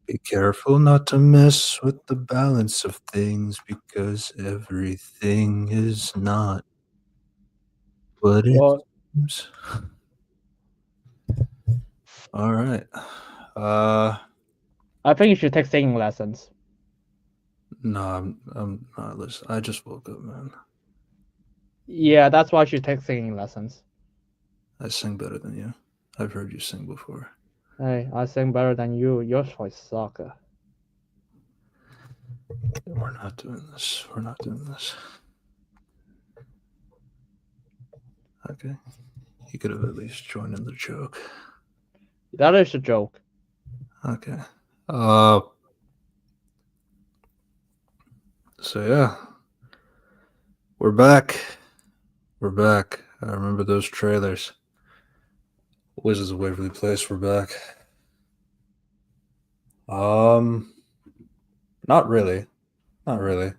Be careful not to mess with the balance of things because everything is not what it Well, seems. All right. Uh, I think you should take singing lessons. no, I'm not listening. I just woke up, man. Yeah, that's why you should take singing lessons. I sing better than you. I've heard you sing before. Hey, I sing better than you. Your voice sucks. We're not doing this. We're not doing this. Okay. You could have at least joined in the joke. That is a joke. Okay. Uh, so yeah, we're back. We're back. I remember those trailers. Wizards of Waverly Place. We're back. Um, not really. Not really.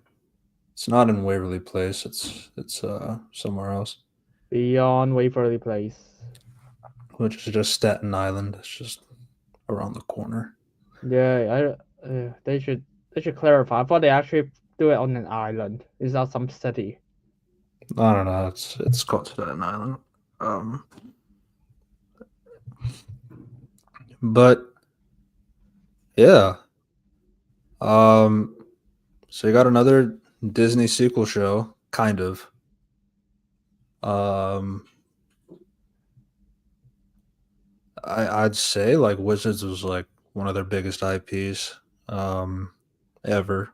It's not in Waverly Place. It's somewhere else, Beyond Waverly Place. which is just Staten Island. It's just around the corner. Yeah, they should clarify. I thought they actually do it on an island. It's not some city. I don't know. It's called Staten Island. Um, but yeah. Um, so you got another Disney sequel show, kind of. Um, I'd say like Wizards was like one of their biggest IPs ever.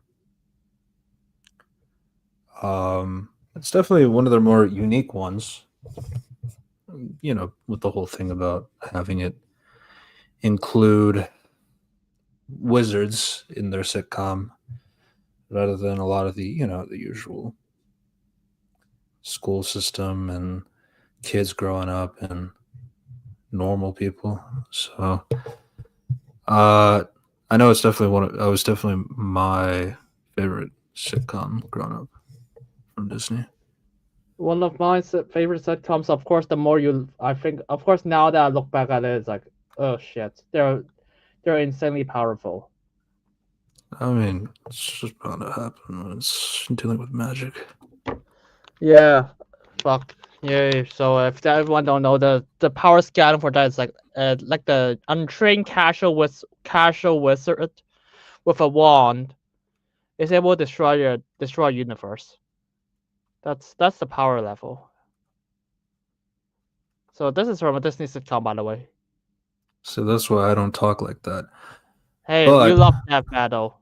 It's definitely one of their more unique ones. With the whole thing about having it include wizards in their sitcom rather than a lot of the usual school system and kids growing up and normal people. So, uh, I know it's definitely I was definitely my favorite sitcom growing up from Disney. One of my favorite sitcoms. Of course, the more you, I think, of course, now that I look back at it, it's like, oh shit, they're insanely powerful. I mean, it's just bound to happen when it's dealing with magic. Yeah, fuck. Yeah. So if everyone don't know the power scaling for that is like the untrained casual wizard with a wand is able to destroy a universe. That's the power level. So this is from a Disney sitcom, by the way. So that's why I don't talk like that. Hey, you But love Death Battle.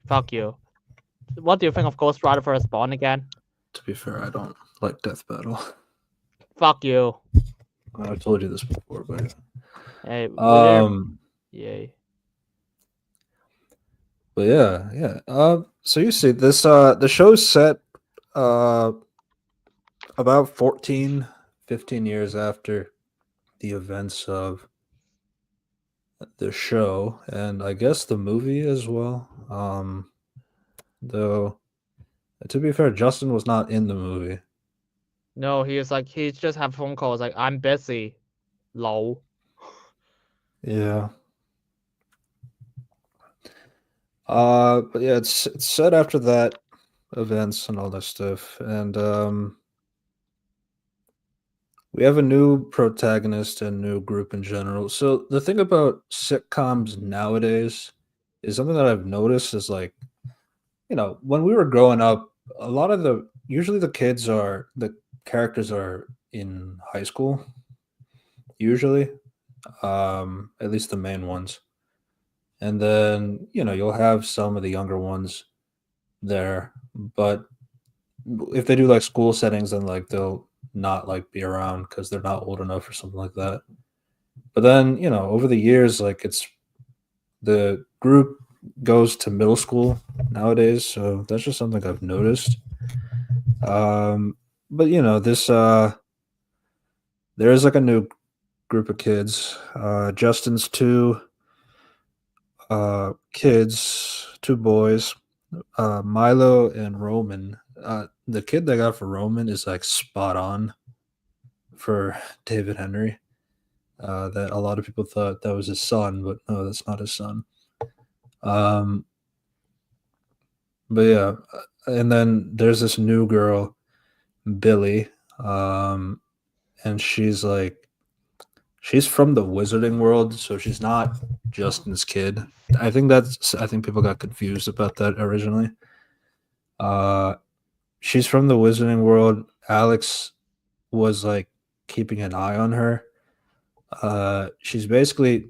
Fuck you. What do you think of Ghost Rider for Spawn again? to be fair, I don't like Death Battle. Fuck you. I've told you this before, but Hey, we're um, yay. but yeah, yeah. So you see this the show's set uh about 14, 15 years after the events of the show, and I guess the movie as well. Though to be fair, Justin was not in the movie. No, he just have phone calls like I'm busy. Lol. Yeah. But yeah, it's set after that events and all that stuff, and we have a new protagonist and new group in general. So the thing about sitcoms nowadays is something that I've noticed is like, when we were growing up, a lot of the characters are in high school, usually, at least the main ones. And then, you'll have some of the younger ones there, but if they do like school settings, then like they'll not like be around because they're not old enough or something like that. But then, over the years, like the group goes to middle school nowadays, so that's just something I've noticed. But this there is like a new group of kids. Justin's two kids, two boys, Milo and Roman. The kid that got for Roman is like spot on for David Henry. That a lot of people thought that was his son, but no, that's not his son. Um, but yeah, and then there's this new girl, Billy, um, and she's from the wizarding world, so she's not Justin's kid. I think people got confused about that originally. Uh, she's from the wizarding world. Alex was like keeping an eye on her. She's basically,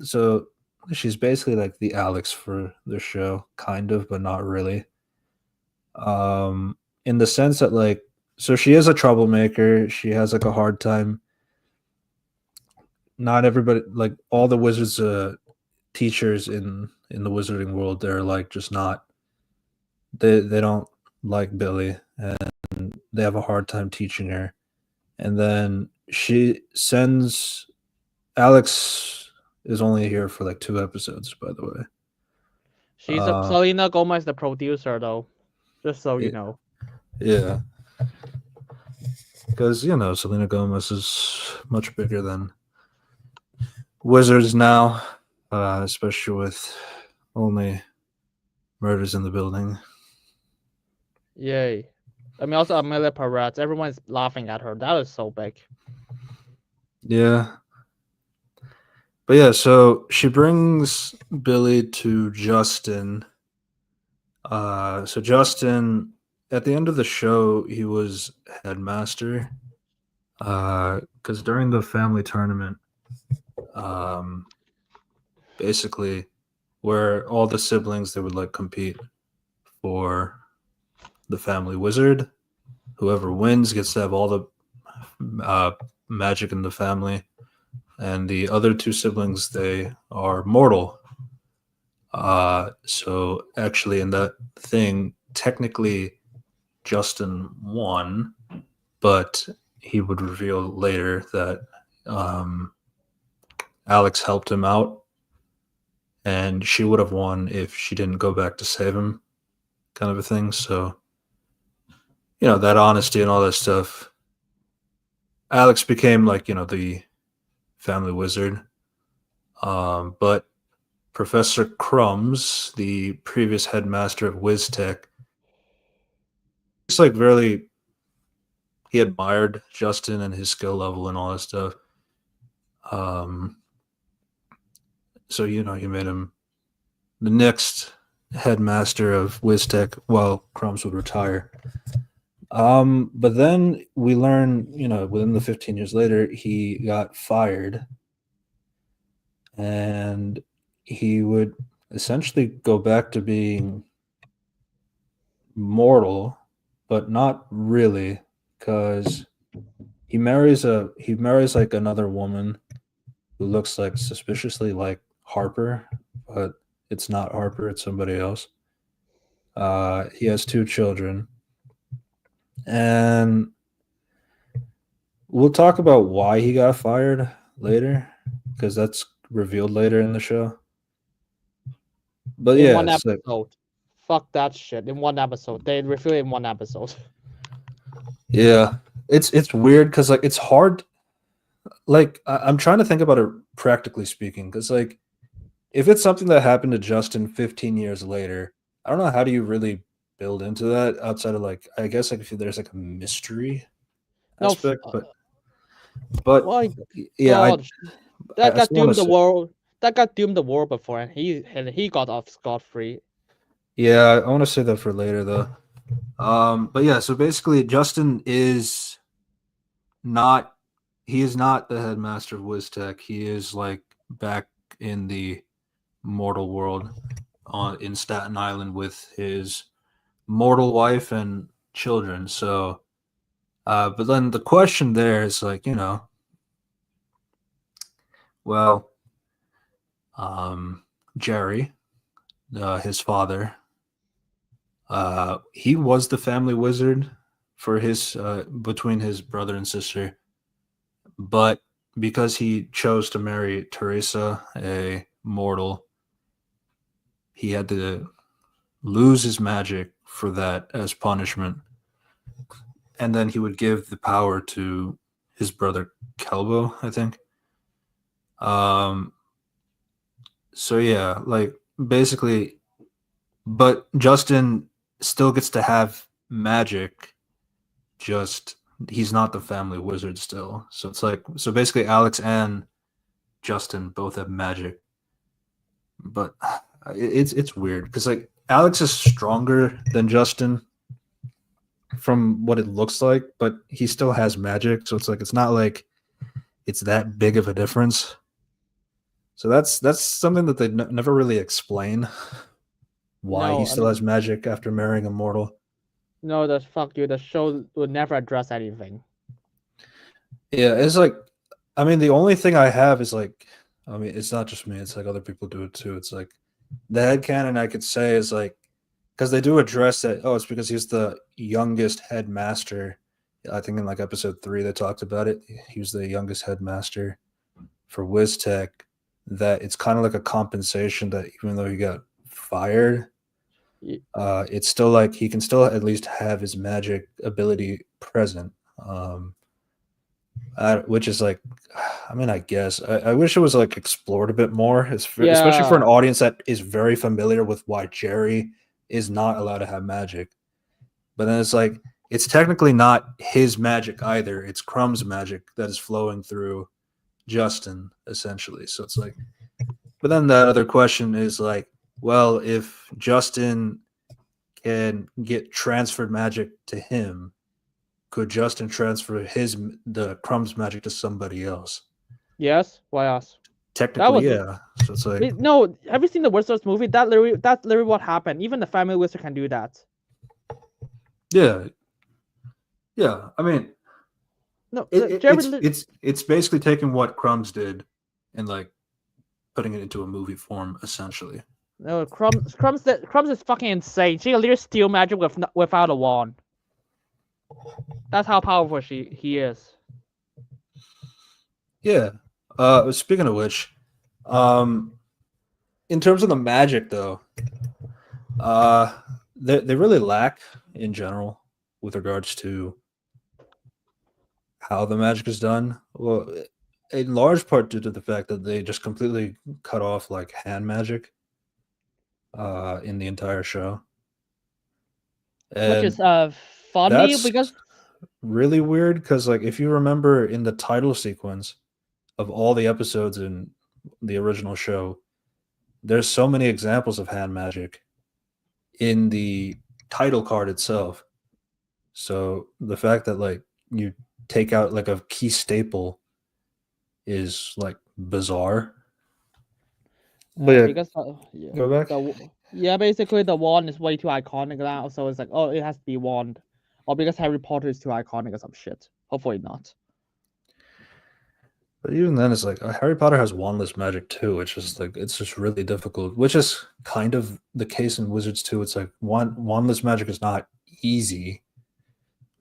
so she's basically like the Alex for the show, kind of, but not really. In the sense that like, so she is a troublemaker. She has like a hard time. Not everybody, like all the wizards, teachers in the wizarding world, they're like just not. They don't like Billy, and they have a hard time teaching her. And then she sends Alex is only here for like 2 episodes, by the way. She's a Uh, Selena Gomez, the producer, though. Just so you it, know. yeah, because Selena Gomez is much bigger than Wizards now, especially with only murders in the building. Yay. I mean, also Amelia Perez. Everyone's laughing at her. That is so big. Yeah, but yeah, so she brings Billy to Justin. So Justin, at the end of the show, he was headmaster. Because during the family tournament, um, basically, where all the siblings they would like compete for the family wizard. Whoever wins gets to have all the uh, magic in the family, and the other two siblings they are mortal. So actually, in that thing, technically, Justin won, but he would reveal later that Alex helped him out, and she would have won if she didn't go back to save him, kind of a thing. So, that honesty and all that stuff. Alex became like, the family wizard. But Professor Crumbs, the previous headmaster of WizTech, it's like really he admired Justin and his skill level and all that stuff. Um, so he made him the next headmaster of WizTech while Crumbs would retire. But then we learn, within the 15 years later, he got fired and he would essentially go back to being mortal, but not really, because he marries like another woman who looks like suspiciously like Harper, but it's not Harper, it's somebody else. He has 2 children, and we'll talk about why he got fired later, because that's revealed later in the show. But In yeah, one it's like episode. Fuck that shit. In one episode. They reveal it in one episode. yeah, it's weird because like it's hard. Like I'm trying to think about it practically speaking, because like if it's something that happened to Justin 15 years later, I don't know how do you really build into that outside of like I guess like if there's like a mystery No, aspect, but my yeah, god. That I got still want to doomed the say world. That got doomed the world before, and he got off scot free. yeah, I want to say that for later though. But yeah, so basically Justin is not he is not the headmaster of WizTech. He is like back in the mortal world on in Staten Island with his mortal wife and children. So, but then the question there is like, well, um, Jerry, his father, he was the family wizard for his between his brother and sister, but because he chose to marry Teresa, a mortal, he had to lose his magic for that as punishment, and then he would give the power to his brother Kelbo, I think. Um, so yeah, like basically, but Justin still gets to have magic. Just he's not the family wizard still. So it's like so basically, Alex and Justin both have magic, but it's weird because like Alex is stronger than Justin from what it looks like, but he still has magic. So it's like it's not like it's that big of a difference. So that's something that they never really explain why he No, I still has mean, magic after marrying a mortal. no, the fuck you. The show would never address anything. Yeah, it's like I mean the only thing I have is like I mean it's not just me, it's like other people do it too. It's like the headcanon I could say is like because they do address that, oh, it's because he's the youngest headmaster. I think in like episode 3 they talked about it. He was the youngest headmaster for WizTech, that it's kind of like a compensation that even though he got fired, it's still like he can still at least have his magic ability present. Which is like, I mean, I guess I wish it was like explored a bit more, especially for an Yeah. audience that is very familiar with why Jerry is not allowed to have magic. But then it's like it's technically not his magic either. It's Crumb's magic that is flowing through Justin essentially. So it's like, but then that other question is like, well, if Justin can get transferred magic to him, could Justin transfer the Crumb's magic to somebody else? Yes. Why else? That Technically, was yeah. So it's like, no. Have you seen the Wizards movie? That's literally what happened. Even the family wizard can do that. yeah, yeah. I mean, No, it, Jerry. it's basically taking what Crumbs did and like putting it into a movie form, essentially. No, Crumbs is fucking insane. She can literally steal magic without a wand. That's how powerful he is. Yeah. Speaking of which, in terms of the magic, though, they really lack in general with regards to how the magic is done. Well, in large part due to the fact that they just completely cut off like hand magic in the entire show, Which is and funny that's because really weird because like if you remember in the title sequence of all the episodes in the original show, there's so many examples of hand magic in the title card itself. So the fact that like you take out like a key staple is like bizarre. But yeah, because yeah, go back. basically the wand is way too iconic now, so it's like, oh, it has to be wand, or because Harry Potter is too iconic or some shit. Hopefully not. But even then, it's like Harry Potter has wandless magic too, which is like it's just really difficult. Which is kind of the case in Wizards too. It's like wandless magic is not easy,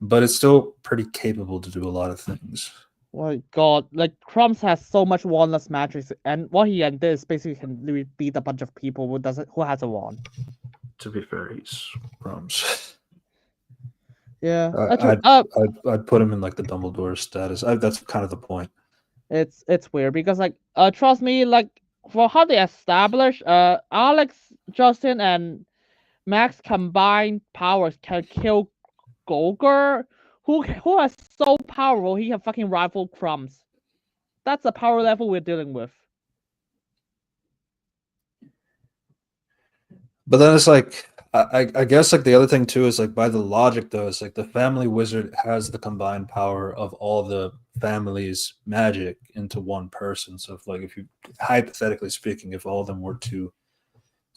but it's still pretty capable to do a lot of things. Oh God, like Crumbs has so much wandless magic, and what he did is basically can literally beat a bunch of people who has a wand. To be fair, he's Crumbs. Yeah, I'd, I'd put him in like the Dumbledore status. That's kind of the point. it's weird because like trust me, like for how they establish Alex, Justin, and Max combined powers can kill Golger, who is so powerful he can fucking rival Crumbs. That's the power level we're dealing with. But then it's like I guess like the other thing too is like by the logic though, it's like the family wizard has the combined power of all the family's magic into one person. So if like if you hypothetically speaking, if all of them were to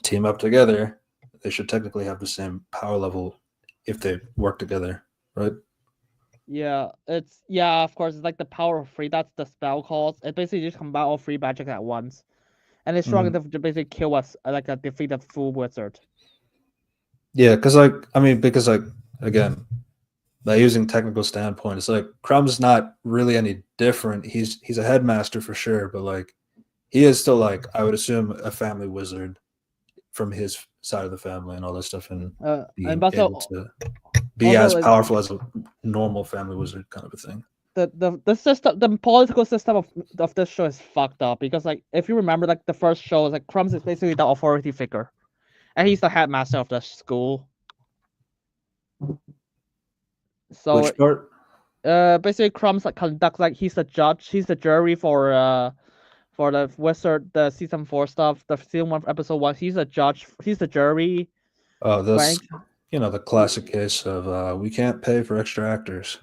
team up together, they should technically have the same power level if they work together, right? Yeah, of course it's like the power of three. That's the spell calls. It basically just combine all three magic at once, and it's strong Mhm. enough to basically kill us like a defeated full wizard. Yeah, because like I mean, because like again, by using technical standpoint, it's like Crumb's not really any different. He's a headmaster for sure, but like he is still like I would assume a family wizard from his side of the family and all that stuff, and And being able also to be also as like powerful as a normal family wizard kind of a thing. the system, the political system of this show is fucked up because like if you remember like the first show, like Crumbs is basically the authority figure, and he's the headmaster of the school. So Which part? basically Crumbs like conducts like he's the judge, he's the jury for the Wizard the season 4 stuff, the season 1 episode 1. He's the judge, he's the jury. Oh, Right? this, the classic case of we can't pay for extra actors.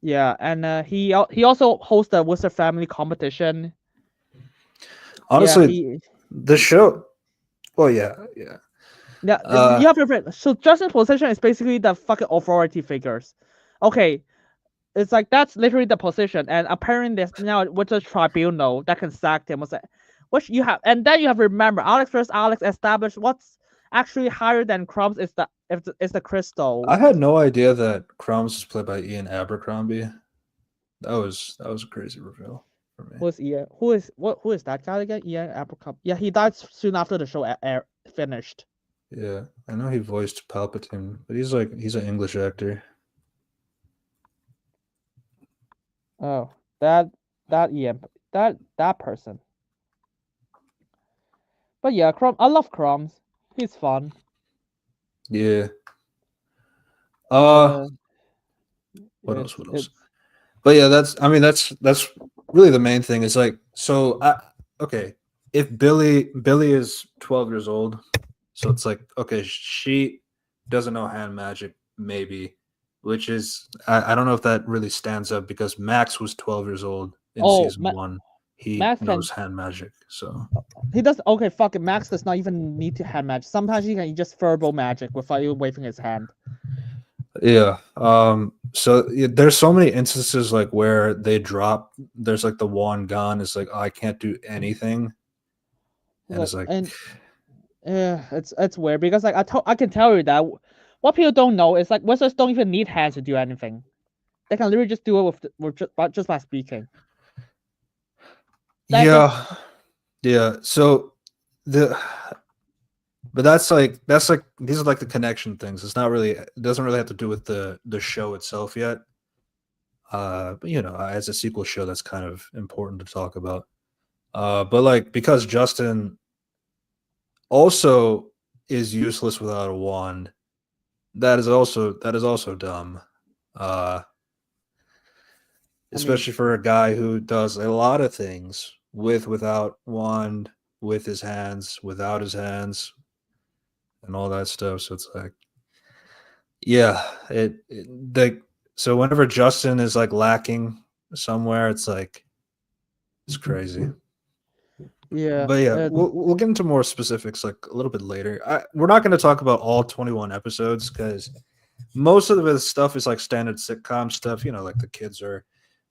Yeah, and he also hosts the Wizard Family competition. Yeah, Honestly, the show. Well, yeah, yeah. yeah. You have to so Justin's position is basically the fucking authority figures. Okay, it's like that's literally the position, and apparently there's now with a tribunal that can sack him. Which you have, and then you have to remember Alex versus Alex established what's actually higher than Crumbs is the crystal. I had no idea that Crumbs was played by Ian Abercrombie. That was a crazy reveal for me. Who is that guy again? Ian Abercrombie. Yeah, he died soon after the show finished. Yeah, I know he voiced Palpatine, but he's an English actor. Oh, that Ian that person. But yeah, I love Crumbs. He's fun. Yeah. Uh, What else? What else? it's But yeah, that's really the main thing. Is like okay, if Billy is 12 years old, so it's like okay, she doesn't know hand magic, maybe, which is I don't know if that really stands up because Max was 12 years old in season one. He Max knows hand magic, so he does okay. Fuck it, Max does not even need to hand magic. Sometimes he can just verbal magic without even waving his hand. yeah. So there's so many instances like where they drop. There's like the one gone. It's like, oh, I can't do anything, and it's like, yeah, it's weird because like I can tell you that what people don't know is like wizards don't even need hands to do anything. They can literally just do it just by speaking. Yeah. So the but that's like these are like the connection things. It's not really, it doesn't really have to do with the show itself yet. But as a sequel show, that's kind of important to talk about. But like because Justin also is useless without a wand, that is also dumb. Especially for a guy who does a lot of things without wand, with his hands, without his hands, and all that stuff. So it's like, yeah, so whenever Justin is like lacking somewhere, it's like it's crazy. Yeah, But yeah, we'll get into more specifics like a little bit later. We're not going to talk about all 21 episodes because most of the stuff is like standard sitcom stuff. Like the kids are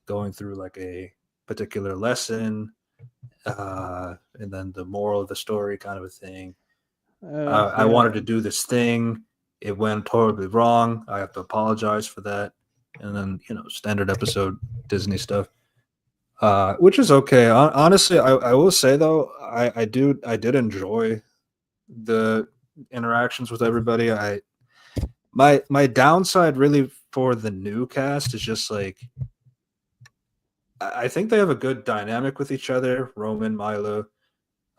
going through like a particular lesson, and then the moral of the story kind of a thing. I wanted to do this thing. It went horribly wrong. I have to apologize for that. And then, standard episode Disney stuff, which is okay. Honestly, I will say though, I did enjoy the interactions with everybody. My downside really for the new cast is just like, I think they have a good dynamic with each other. Roman, Milo,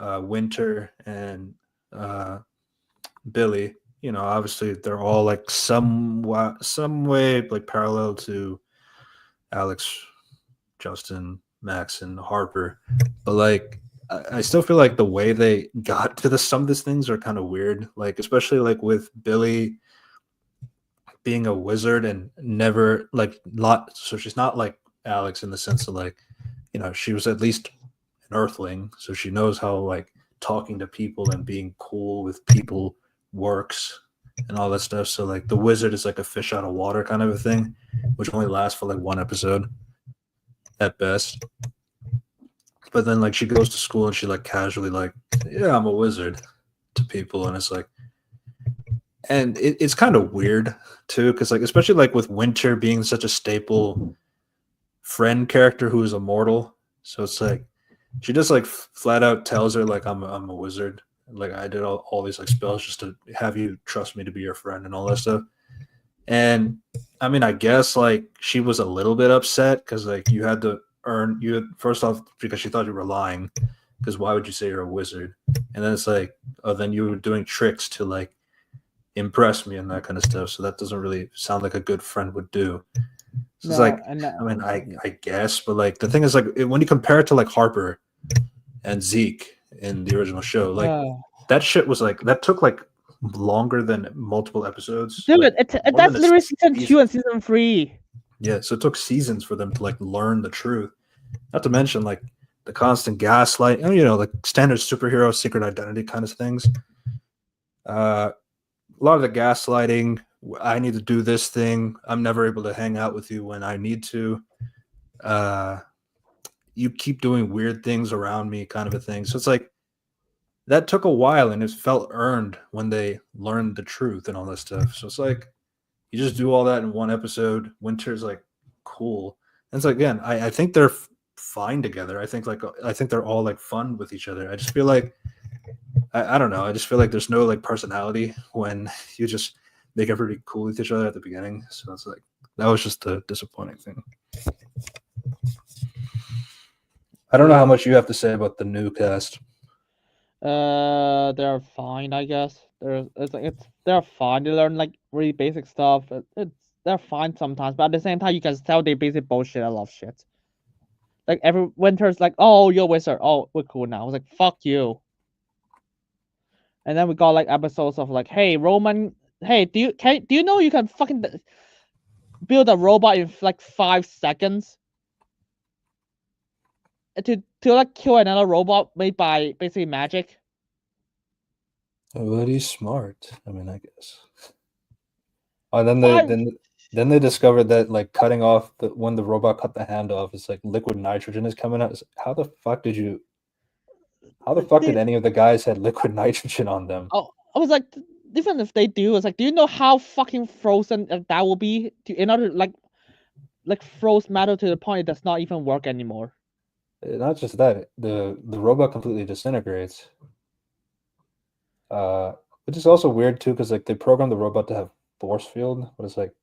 Winter, and Billy. Obviously they're all like some way like parallel to Alex, Justin, Max, and Harper, but like I still feel like the way they got to some of these things are kind of weird. Like especially like with Billy being a wizard and never like not, so she's not like Alex in the sense of like, she was at least an earthling, so she knows how like talking to people and being cool with people works and all that stuff. So like the wizard is like a fish out of water kind of a thing, which only lasts for like one episode at best. But then like she goes to school and she like casually like, yeah, I'm a wizard to people, and it's like, and it's kind of weird too, because like especially like with Winter being such a staple friend character who is immortal, so it's like she just like flat out tells her like I'm a wizard, like I did all these like spells just to have you trust me to be your friend and all that stuff. And I mean, I guess like she was a little bit upset because like you had to earn you had, first off because she thought you were lying. Because why would you say you're a wizard? And then it's like, oh, then you were doing tricks to like impress me and that kind of stuff. So that doesn't really sound like a good friend would do. So it's No, like, and I mean, I guess, but like the thing is like when you compare it to like Harper and Zeke in the original show, like uh, that shit was like that took like longer than multiple episodes, dude, like more than that's a literally season season. 2 and season 3. Yeah, so it took seasons for them to like learn the truth. Not to mention like the constant gaslight, like standard superhero secret identity kind of things. A lot of the gaslighting. I need to do this thing. I'm never able to hang out with you when I need to. Uh, you keep doing weird things around me, kind of a thing. So it's like that took a while, and it felt earned when they learned the truth and all that stuff. So it's like you just do all that in one episode. Winter's like cool. And it's like again, I think they're fine together. I think they're all like fun with each other. I just feel like I don't know. I just feel like there's no like personality when you just make everybody cool with each other at the beginning. So it's like that was just the disappointing thing. I don't know how Yeah. much you have to say about the new cast. They're fine, I guess. They're fine. They learn like really basic stuff. They're fine sometimes, but at the same time, you can tell they basically bullshit a lot of shit. Like every Winter's like, oh, you're a wizard. Oh, we're cool now. I was like, fuck you. And then we got like episodes of like, hey, Roman, hey, do you know you can fucking build a robot in like 5 seconds to like kill another robot made by basically magic? But he's smart. I mean, I guess. Oh, and then they Five. then they discovered that like cutting off when the robot cut the hand off, it's like liquid nitrogen is coming out. How the fuck did you? How the fuck did They, any of the guys had liquid nitrogen on them? oh, I was like, even if they do, it's like, do you know how fucking frozen that will be to in order like froze metal to the point it does not even work anymore. Not just that, the robot completely disintegrates. Which is also weird too, because like they programmed the robot to have force field, but it's like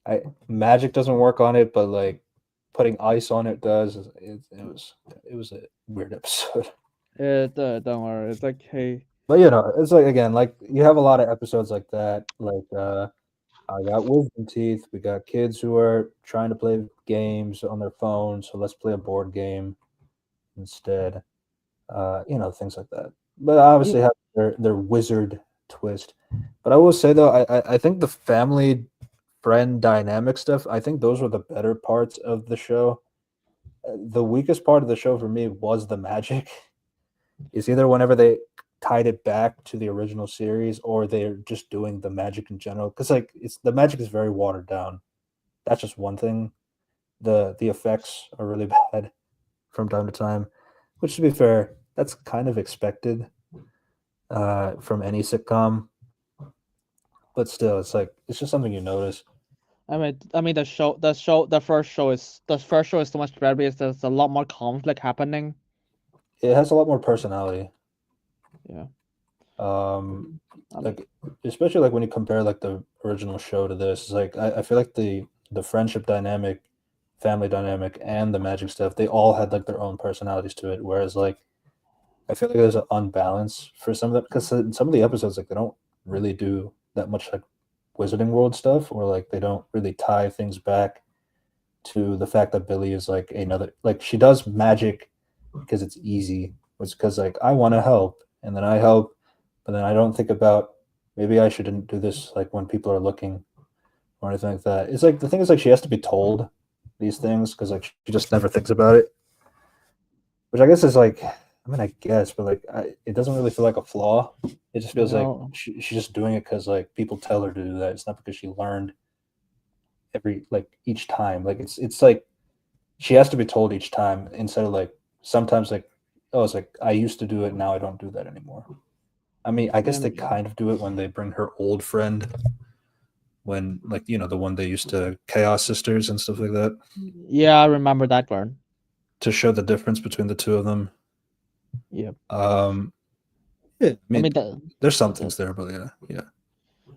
I magic doesn't work on it, but like putting ice on it does. It was a weird episode. Don't worry. It's like, hey, But it's like again, like you have a lot of episodes like that. Like I got wisdom teeth. We got kids who are trying to play games on their phones, so let's play a board game instead. Things like that. But yeah, obviously have their wizard twist. But I will say though, I think the family friend dynamic stuff, I think those were the better parts of the show. The weakest part of the show for me was the magic. It's either whenever they tied it back to the original series or they're just doing the magic in general. Because like it's the magic is very watered down. That's just one thing. The effects are really bad from time to time. Which to be fair, that's kind of expected from any sitcom. But still, it's like it's just something you notice. I mean, the first show is so much better because there's a lot more conflict happening. It has a lot more personality. Yeah. Like especially like when you compare like the original show to this, it's like I feel like the friendship dynamic, family dynamic, and the magic stuff, they all had like their own personalities to it. Whereas like I feel like there's an unbalance for some of that because in some of the episodes like they don't really do that much like Wizarding World stuff, or like they don't really tie things back to the fact that Billy is like another like she does magic because it's easy. It's because like I want to help and then I help, but then I don't think about maybe I shouldn't do this like when people are looking or anything like that. It's like the thing is like she has to be told these things because like she just never thinks about it, which I guess is like I mean I guess, but like it doesn't really feel like a flaw. It just feels like No. she's just doing it because like people tell her to do that. It's not because she learned every like each time. Like it's like she has to be told each time instead of like sometimes like oh it's like I used to do it now I don't do that anymore. I mean I guess they And kind of do it when they bring her old friend when like the one they used to Chaos Sisters and stuff like that yeah, I remember that one. to show the difference between the two of them. Yeah. Um, yeah, I I mean mean there's some the things there, but yeah.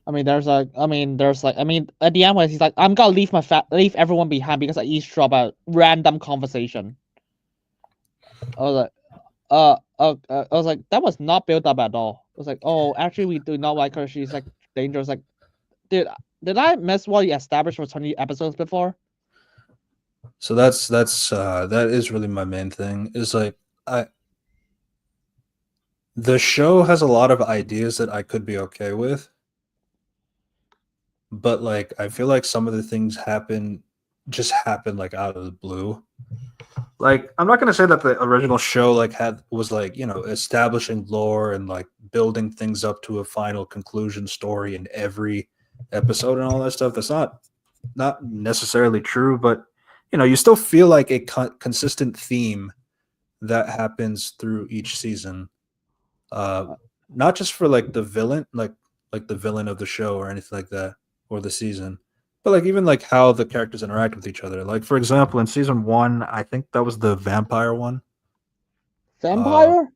I mean, at the end when he's like, I'm gonna leave everyone behind because I eavesdrop a random conversation. I was like, I was like, that was not built up at all. I was like, oh, actually, we do not like her. She's like dangerous. Like, dude, did I miss what you established for 20 episodes before? So that is really my main thing. Is like I the show has a lot of ideas that I could be okay with, but like I feel like some of the things happen like out of the blue. Like I'm not gonna say that the original show like had was like establishing lore and like building things up to a final conclusion story in every episode and all that stuff. That's not necessarily true, but you still feel like a consistent theme that happens through each season. Uh, Uh, Not just for like the villain, like the villain of the show or anything like that, or the season, but like even like how the characters interact with each other. Like for example, in season one, I think that was the vampire one. Uh, Vampire?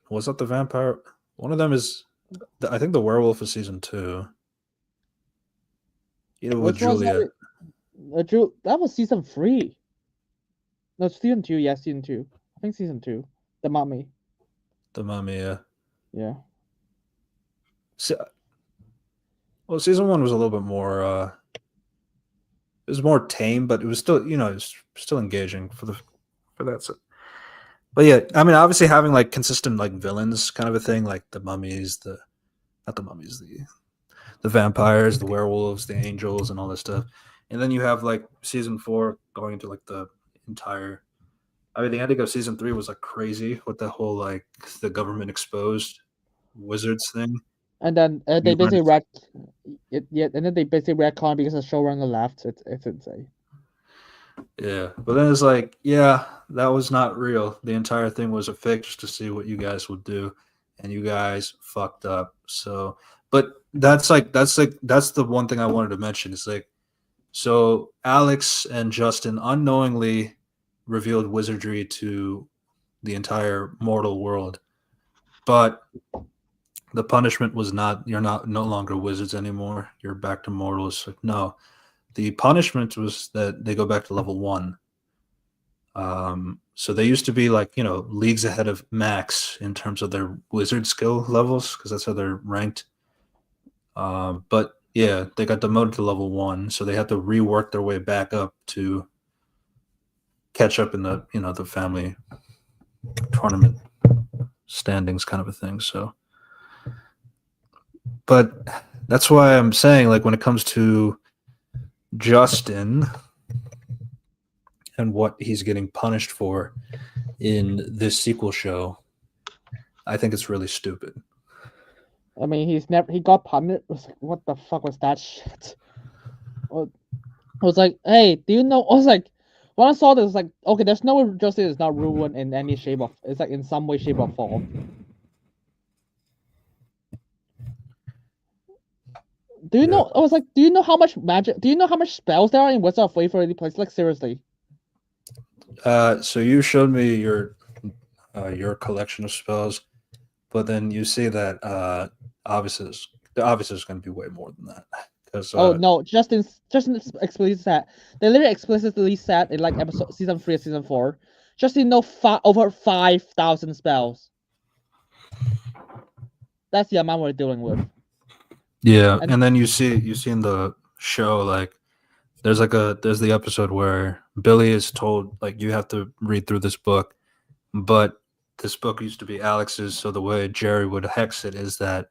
was that the vampire? One of them is, I think the werewolf is season two. With Which was Juliet, that? Drew, that was season 3. No, season 2. Yeah, season 2. I think season 2. The mummy. the mummy. Yeah. Yeah. Se- well, season one was a little bit more. It was more tame, but it was still, it was still engaging for that. But yeah, I mean, obviously having like consistent like villains kind of a thing, like the mummies, the not the mummies, the vampires, the werewolves, the angels, and all this stuff. And then you have like season four going into like the entire. I mean, the ending of season three was like crazy with the whole like the government exposed wizards thing. And then they You basically learned ret it, yeah, and then they basically retcon because the showrunner left. It's insane. Yeah, but then it's like, yeah, that was not real. The entire thing was a fix to see what you guys would do, and you guys fucked up. So, but that's the one thing I wanted to mention. It's like, so Alex and Justin unknowingly revealed wizardry to the entire mortal world, but the punishment was not you're not no longer wizards anymore. You're back to mortals. Like, no, the punishment was that they go back to level one. So they used to be like, leagues ahead of Max in terms of their wizard skill levels because that's how they're ranked. But yeah, they got demoted to level one, so they had to rework their way back up to catch up in the family tournament standings kind of a thing. So, but that's why I'm saying like when it comes to Justin and what he's getting punished for in this sequel show, I think it's really stupid. I mean, he got punished. I was like, what the fuck was that shit? I was like, hey, do you know? I was like, when I saw this, like, okay, there's no way justice is not ruined in any shape of. It's like in some way, shape, or form. Do you Yeah. know? I was like, do you know how much magic? Do you know how much spells there are in Wizard of Waverly Place? Like seriously. So you showed me your collection of spells, but then you see that obviously there's going to be way more than that because Oh no, Justin explicitly said they literally explicitly said in like episode season 3 or season 4. Justin know over 5,000 spells. That's the amount we're dealing with. yeah, And and then you see in the show like there's the episode where Billy is told like you have to read through this book, but this book used to be Alex's, so the way Jerry would hex it is that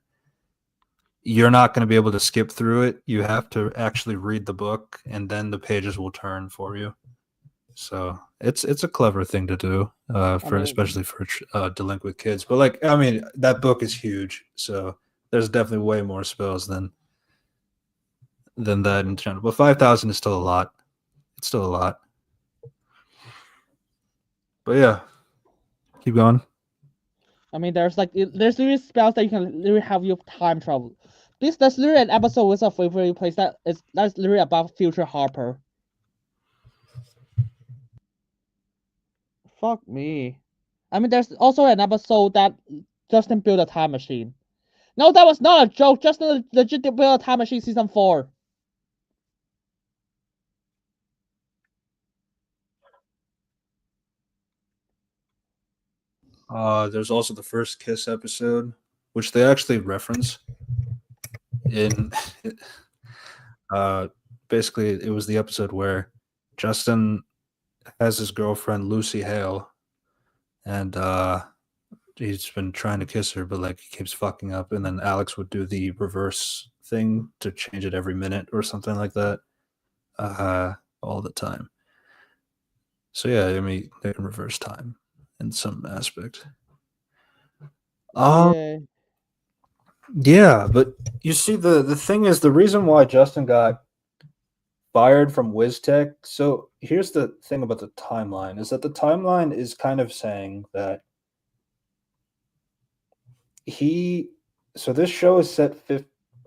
you're not going to be able to skip through it. You have to actually read the book, and then the pages will turn for you. So it's a clever thing to do, I for mean, especially for delinquent kids. But like, I mean, that book is huge, so there's definitely way more spells than that in general. But 5,000 is still a lot. It's still a lot. But yeah, keep going. there's literally spells that you can literally have your time travel. There's literally an episode with a favorite place that's literally about future Harper. Fuck me. There's also an episode that Justin built a time machine. No, that was not a joke. Justin legit built a time machine season 4. There's also the first kiss episode, which they actually reference in. uh, Basically, it was the episode where Justin has his girlfriend Lucy Hale, and he's been trying to kiss her, but like he keeps fucking up, and then Alex would do the reverse thing to change it every minute or something like that, all the time. So yeah, I mean they can reverse time in some aspect. Um, Yeah. yeah, but you see, the thing is, the reason why Justin got fired from WizTech. So here's the thing about the timeline: is that the timeline is kind of saying that he. So this show is set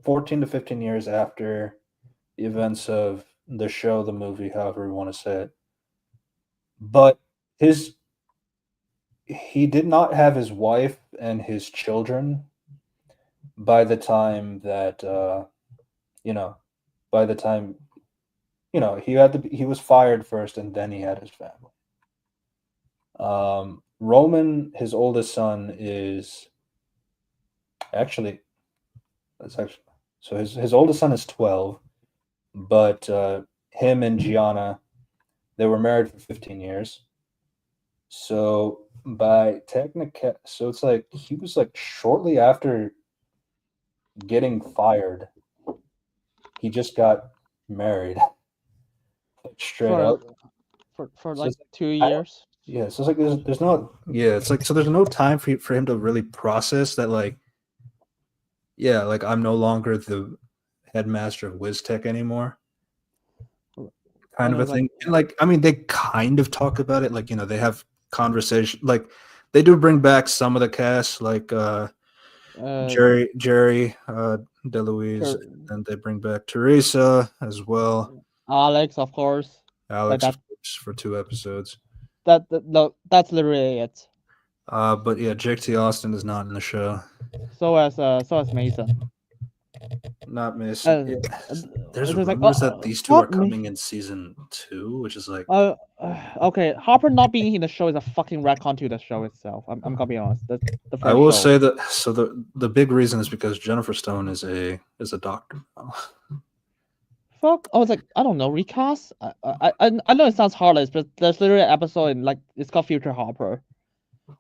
14 to 15 years after the events of the show, the movie, however you want to say it. But his he did not have his wife and his children by the time that you know by the time he was fired first and then he had his family. Roman, his oldest son, is actually that's actually so his oldest son is 12, but him and Gianna, they were married for 15 years. So by technical, so it's like he was like shortly after getting fired, he just got married, like straight For up. So like it's like, 2 years. yeah, so it's like there's no yeah, it's like so there's no time for him to really process that like yeah, like I'm no longer the headmaster of WizTech anymore, kind And of a it's like thing. And like I mean, they kind of talk about it, like they have conversation, like they do bring back some of the cast, like uh Jerry DeLuise, Ter- and they bring back Teresa as well, Alex, of course. Like Alex that of course for 2 episodes. no, that's literally it. But yeah, Jake T. Austin is not in the show. So as Mason. Not miss. Uh, There's there's like, rumors that these two are fuck me. coming in season 2, which is like Okay, Harper not being in the show is a fucking retcon to the show itself. I'm gonna be honest. The I first will show. say that. So the big reason is because Jennifer Stone is a doctor now. Fuck, I was like, I don't know, recast. I know it sounds heartless, but there's literally an episode in like it's called Future Harper,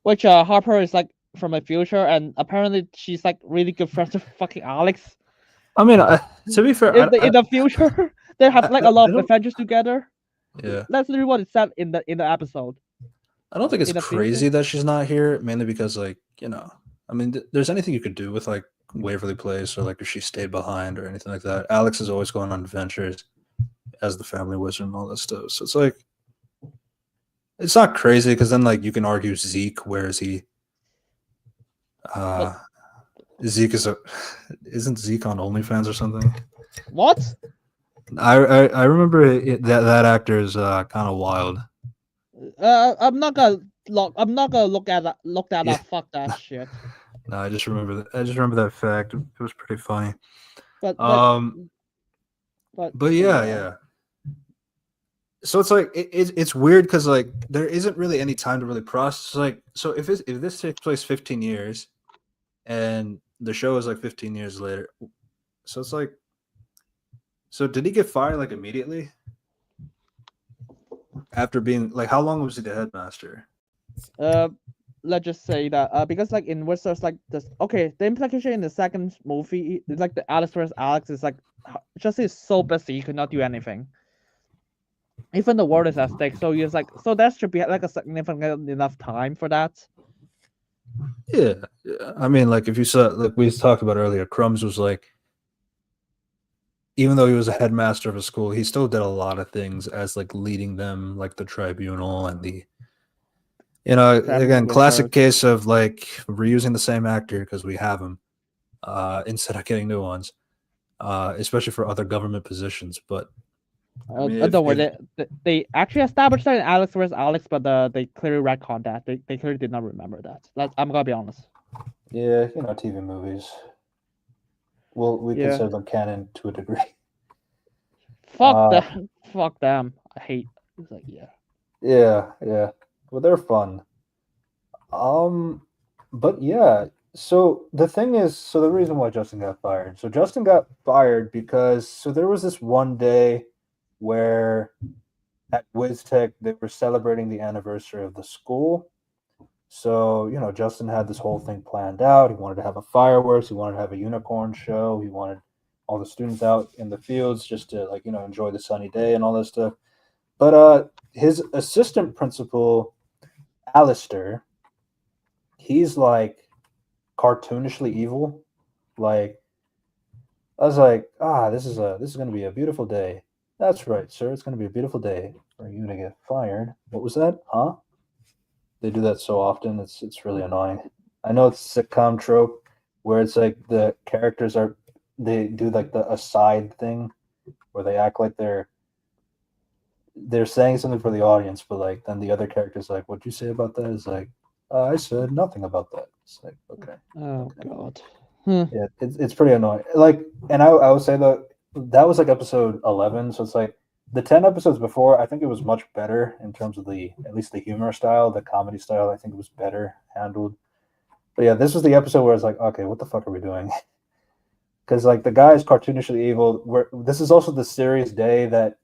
which Harper is like from the future, and apparently she's like really good friends with fucking Alex. I mean, to be fair, In the future, they have like a I lot of don't. adventures together. Yeah, That's literally what it said in the episode. I don't think it's In the future, crazy that she's not here. Mainly because like I mean, there's anything you could do with like Waverly Place or like if she stayed behind or anything like that. Alex is always going on adventures as the family wizard and all that stuff. So it's like it's not crazy because then like you can argue Zeke, where is he? but Uh, Zeke isn't Zeke on OnlyFans or something? what? I remember that actor is kind of wild. I'm not gonna look. I'm not gonna look that Yeah, up. Fuck that shit. no, I just remember that. I just remember that fact. It was pretty funny. But Um, but yeah, yeah. yeah. So it's like it's weird because like there isn't really any time to really process. Like, so if this takes place 15 years, and the show is like 15 years later, so it's like, so did he get fired like immediately after being like how long was he the headmaster? Uh, let's just say that because like in Wizards like this. Okay, the implication in the second movie is like the Alex versus Alex is like just is so busy he could not do anything. Even the world is at stake, so he's like, so that should be like a significant enough time for that. Yeah, I mean, like if you saw, like we talked about earlier, Crumbs was like, even though he was a headmaster of a school, he still did a lot of things as like leading them, like the tribunal and the, Family again, classic Wizards. case of like reusing the same actor because we have him instead of getting new ones, especially for other government positions. But I mean, Don't worry, if they actually established that in Alex versus Alex, but they clearly retconned that. They clearly did not remember that. I'm gonna be honest. yeah, TV movies. Well, we Yeah. consider them canon to a degree. Fuck Uh, them. Fuck them. I hate. It's like yeah. yeah, yeah. Well, they're fun. Um, but yeah. So the thing is, so the reason why Justin got fired. So Justin got fired because so there was this one day where at WizTech they were celebrating the anniversary of the school. So, Justin had this whole thing planned out. He wanted to have a fireworks, he wanted to have a unicorn show, he wanted all the students out in the fields just to enjoy the sunny day and all that stuff. But his assistant principal, Alistair, he's like cartoonishly evil. Like I was like, this is gonna be a beautiful day. That's right, sir. It's gonna be a beautiful day for you to get fired. What was that? Huh? They do that so often. It's really annoying. I know it's a sitcom trope where it's like the characters are they do like the aside thing where they act like they're saying something for the audience, but like then the other character's like, "What'd you say about that?" Is like, "I said nothing about that." It's like, okay, Oh okay, god. yeah, it's pretty annoying. Like, and I would say that was like episode 11, so it's like the 10 episodes before. I think it was much better in terms of the at least the humor style, the comedy style. I think it was better handled. But yeah, this was the episode where it's like, okay, what the fuck are we doing? Because like the guy is cartoonishly evil. This is also the serious day that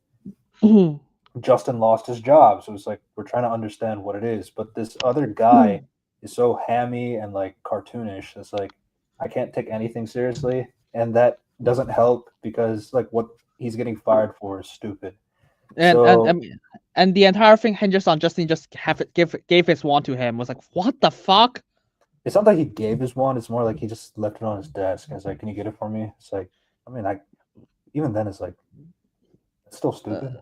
Justin lost his job. So it's like we're trying to understand what it is. But this other guy is so hammy and like cartoonish. It's like I can't take anything seriously, and that doesn't help because like what he's getting fired for is stupid. and and So and, and the entire thing hinges on Justin just gave his wand to him. Was like, what the fuck? it's not that he gave his one. It's more like he just left it on his desk. And it's like, can you get it for me? It's like, I mean, I even then it's like it's still Uh, stupid.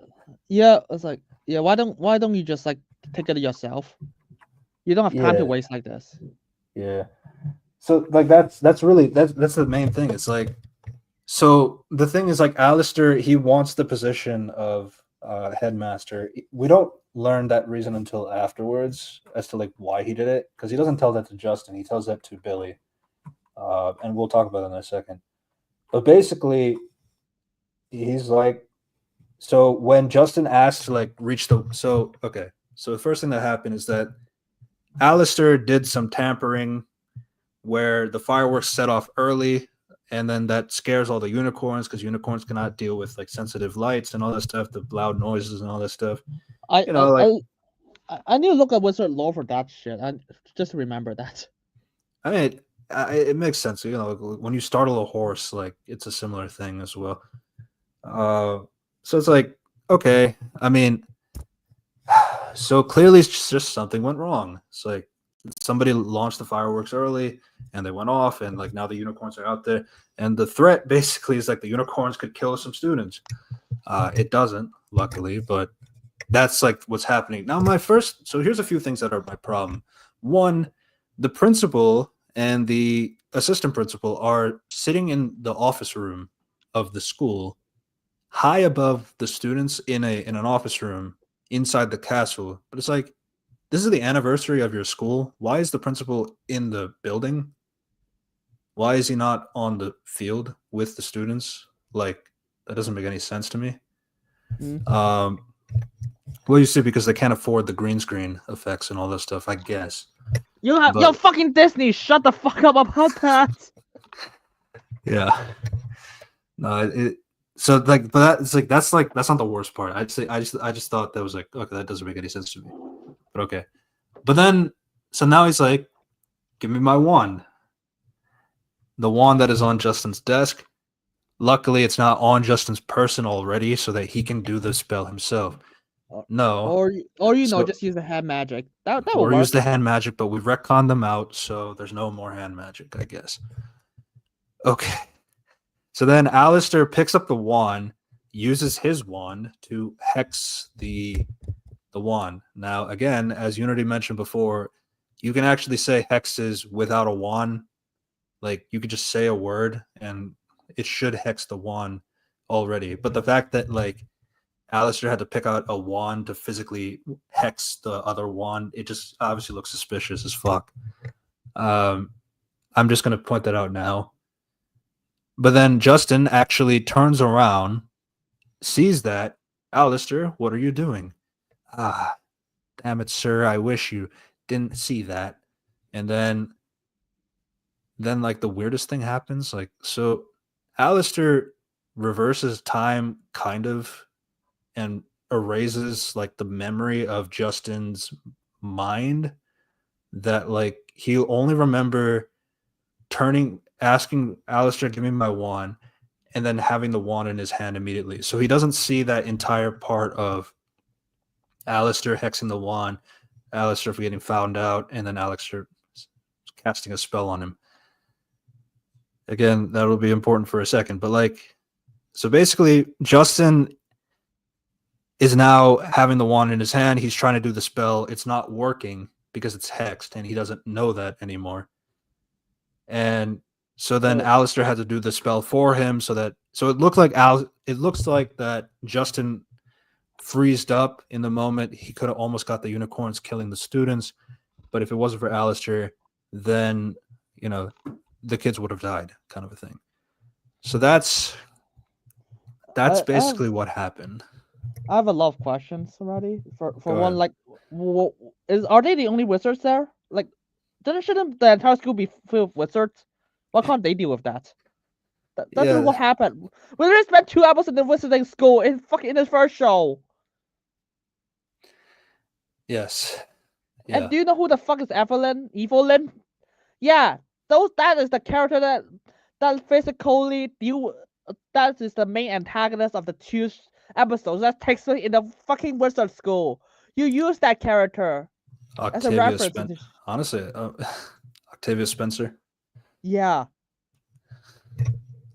yeah, it's like yeah. Why don't you just like take it yourself? You don't have time to Yeah, waste like this. yeah. So like that's really that's the main thing. It's like so the thing is like Alistair, he wants the position of headmaster. We don't learn that reason until afterwards as to like why he did it because he doesn't tell that to Justin. He tells that to Billy, and we'll talk about it in a second. But basically, he's like, so when Justin asked to like reach the so okay, so the first thing that happened is that Alistair did some tampering where the fireworks set off early and then that scares all the unicorns because unicorns cannot deal with like sensitive lights and all that stuff, the loud noises and all that stuff. I You I know, like I need to look at Wizard lore for that shit. I just remember that. I mean, it makes sense. You know, when you startle a horse, like it's a similar thing as well. Uh, so it's like okay. I mean, so clearly it's just something went wrong. It's like somebody launched the fireworks early and they went off and like now the unicorns are out there and the threat basically is like the unicorns could kill some students. It doesn't, luckily, but that's like what's happening now. So here's a few things that are my problem. One, the principal and the assistant principal are sitting in the office room of the school high above the students in an office room inside the castle, but it's like this is the anniversary of your school. Why is the principal in the building? Why is he not on the field with the students? Like that doesn't make any sense to me. Mm. Um, well, you see, because they can't afford the green screen effects and all that stuff, I guess. Yo But fucking Disney, shut the fuck up about that. yeah, no, so like, but that, it's like that's not the worst part. I just thought that was like okay, that doesn't make any sense to me. But okay, but then so now he's like, give me my wand. The wand that is on Justin's desk. Luckily, it's not on Justin's person already, so that he can do the spell himself. Or No, or so just use the hand magic. That will or use work. the hand magic, but we've retconned them out, so there's no more hand magic, I guess. Okay. So then Alistair picks up the wand, uses his wand to hex the wand. Now, again, as Unity mentioned before, you can actually say hexes without a wand. Like you could just say a word and it should hex the wand already. But the fact that like Alistair had to pick out a wand to physically hex the other wand, it just obviously looks suspicious as fuck. Um, I'm just gonna point that out now. But then Justin actually turns around, sees that. Alistair, what are you doing? Ah, damn it, sir. I wish you didn't see that. And then like the weirdest thing happens. Like, so Alistair reverses time kind of and erases like the memory of Justin's mind, that like he'll only remember asking Alistair, give me my wand, and then having the wand in his hand immediately. So he doesn't see that entire part of Alistair hexing the wand, Alistair for getting found out, and then Alistair casting a spell on him. Again, that will be important for a second, but like, so basically, Justin is now having the wand in his hand. He's trying to do the spell. It's not working because it's hexed, and he doesn't know that anymore. And so then So Alistair had to do the spell for him, so it looks like that Justin freezed up in the moment. He could have almost got the unicorns killing the students, but if it wasn't for Alistair, then the kids would have died, kind of a thing. So that's I have basically what happened. I have a lot of questions already. For Go one, ahead. like, are they the only wizards there? Like, shouldn't the entire school be filled with wizards? Why can't they deal with that? That's Yeah. what happened. We literally spent 2 hours in the wizarding school in his first show. Yes. And Yeah. do you know who the fuck is Evelyn? Evelyn? Yeah, that is the character that physically deal. That is the main antagonist of the two episodes that takes place in the fucking wizard school. You use that character as a Octavia reference. Spencer. Honestly, Octavia Spencer. Yeah,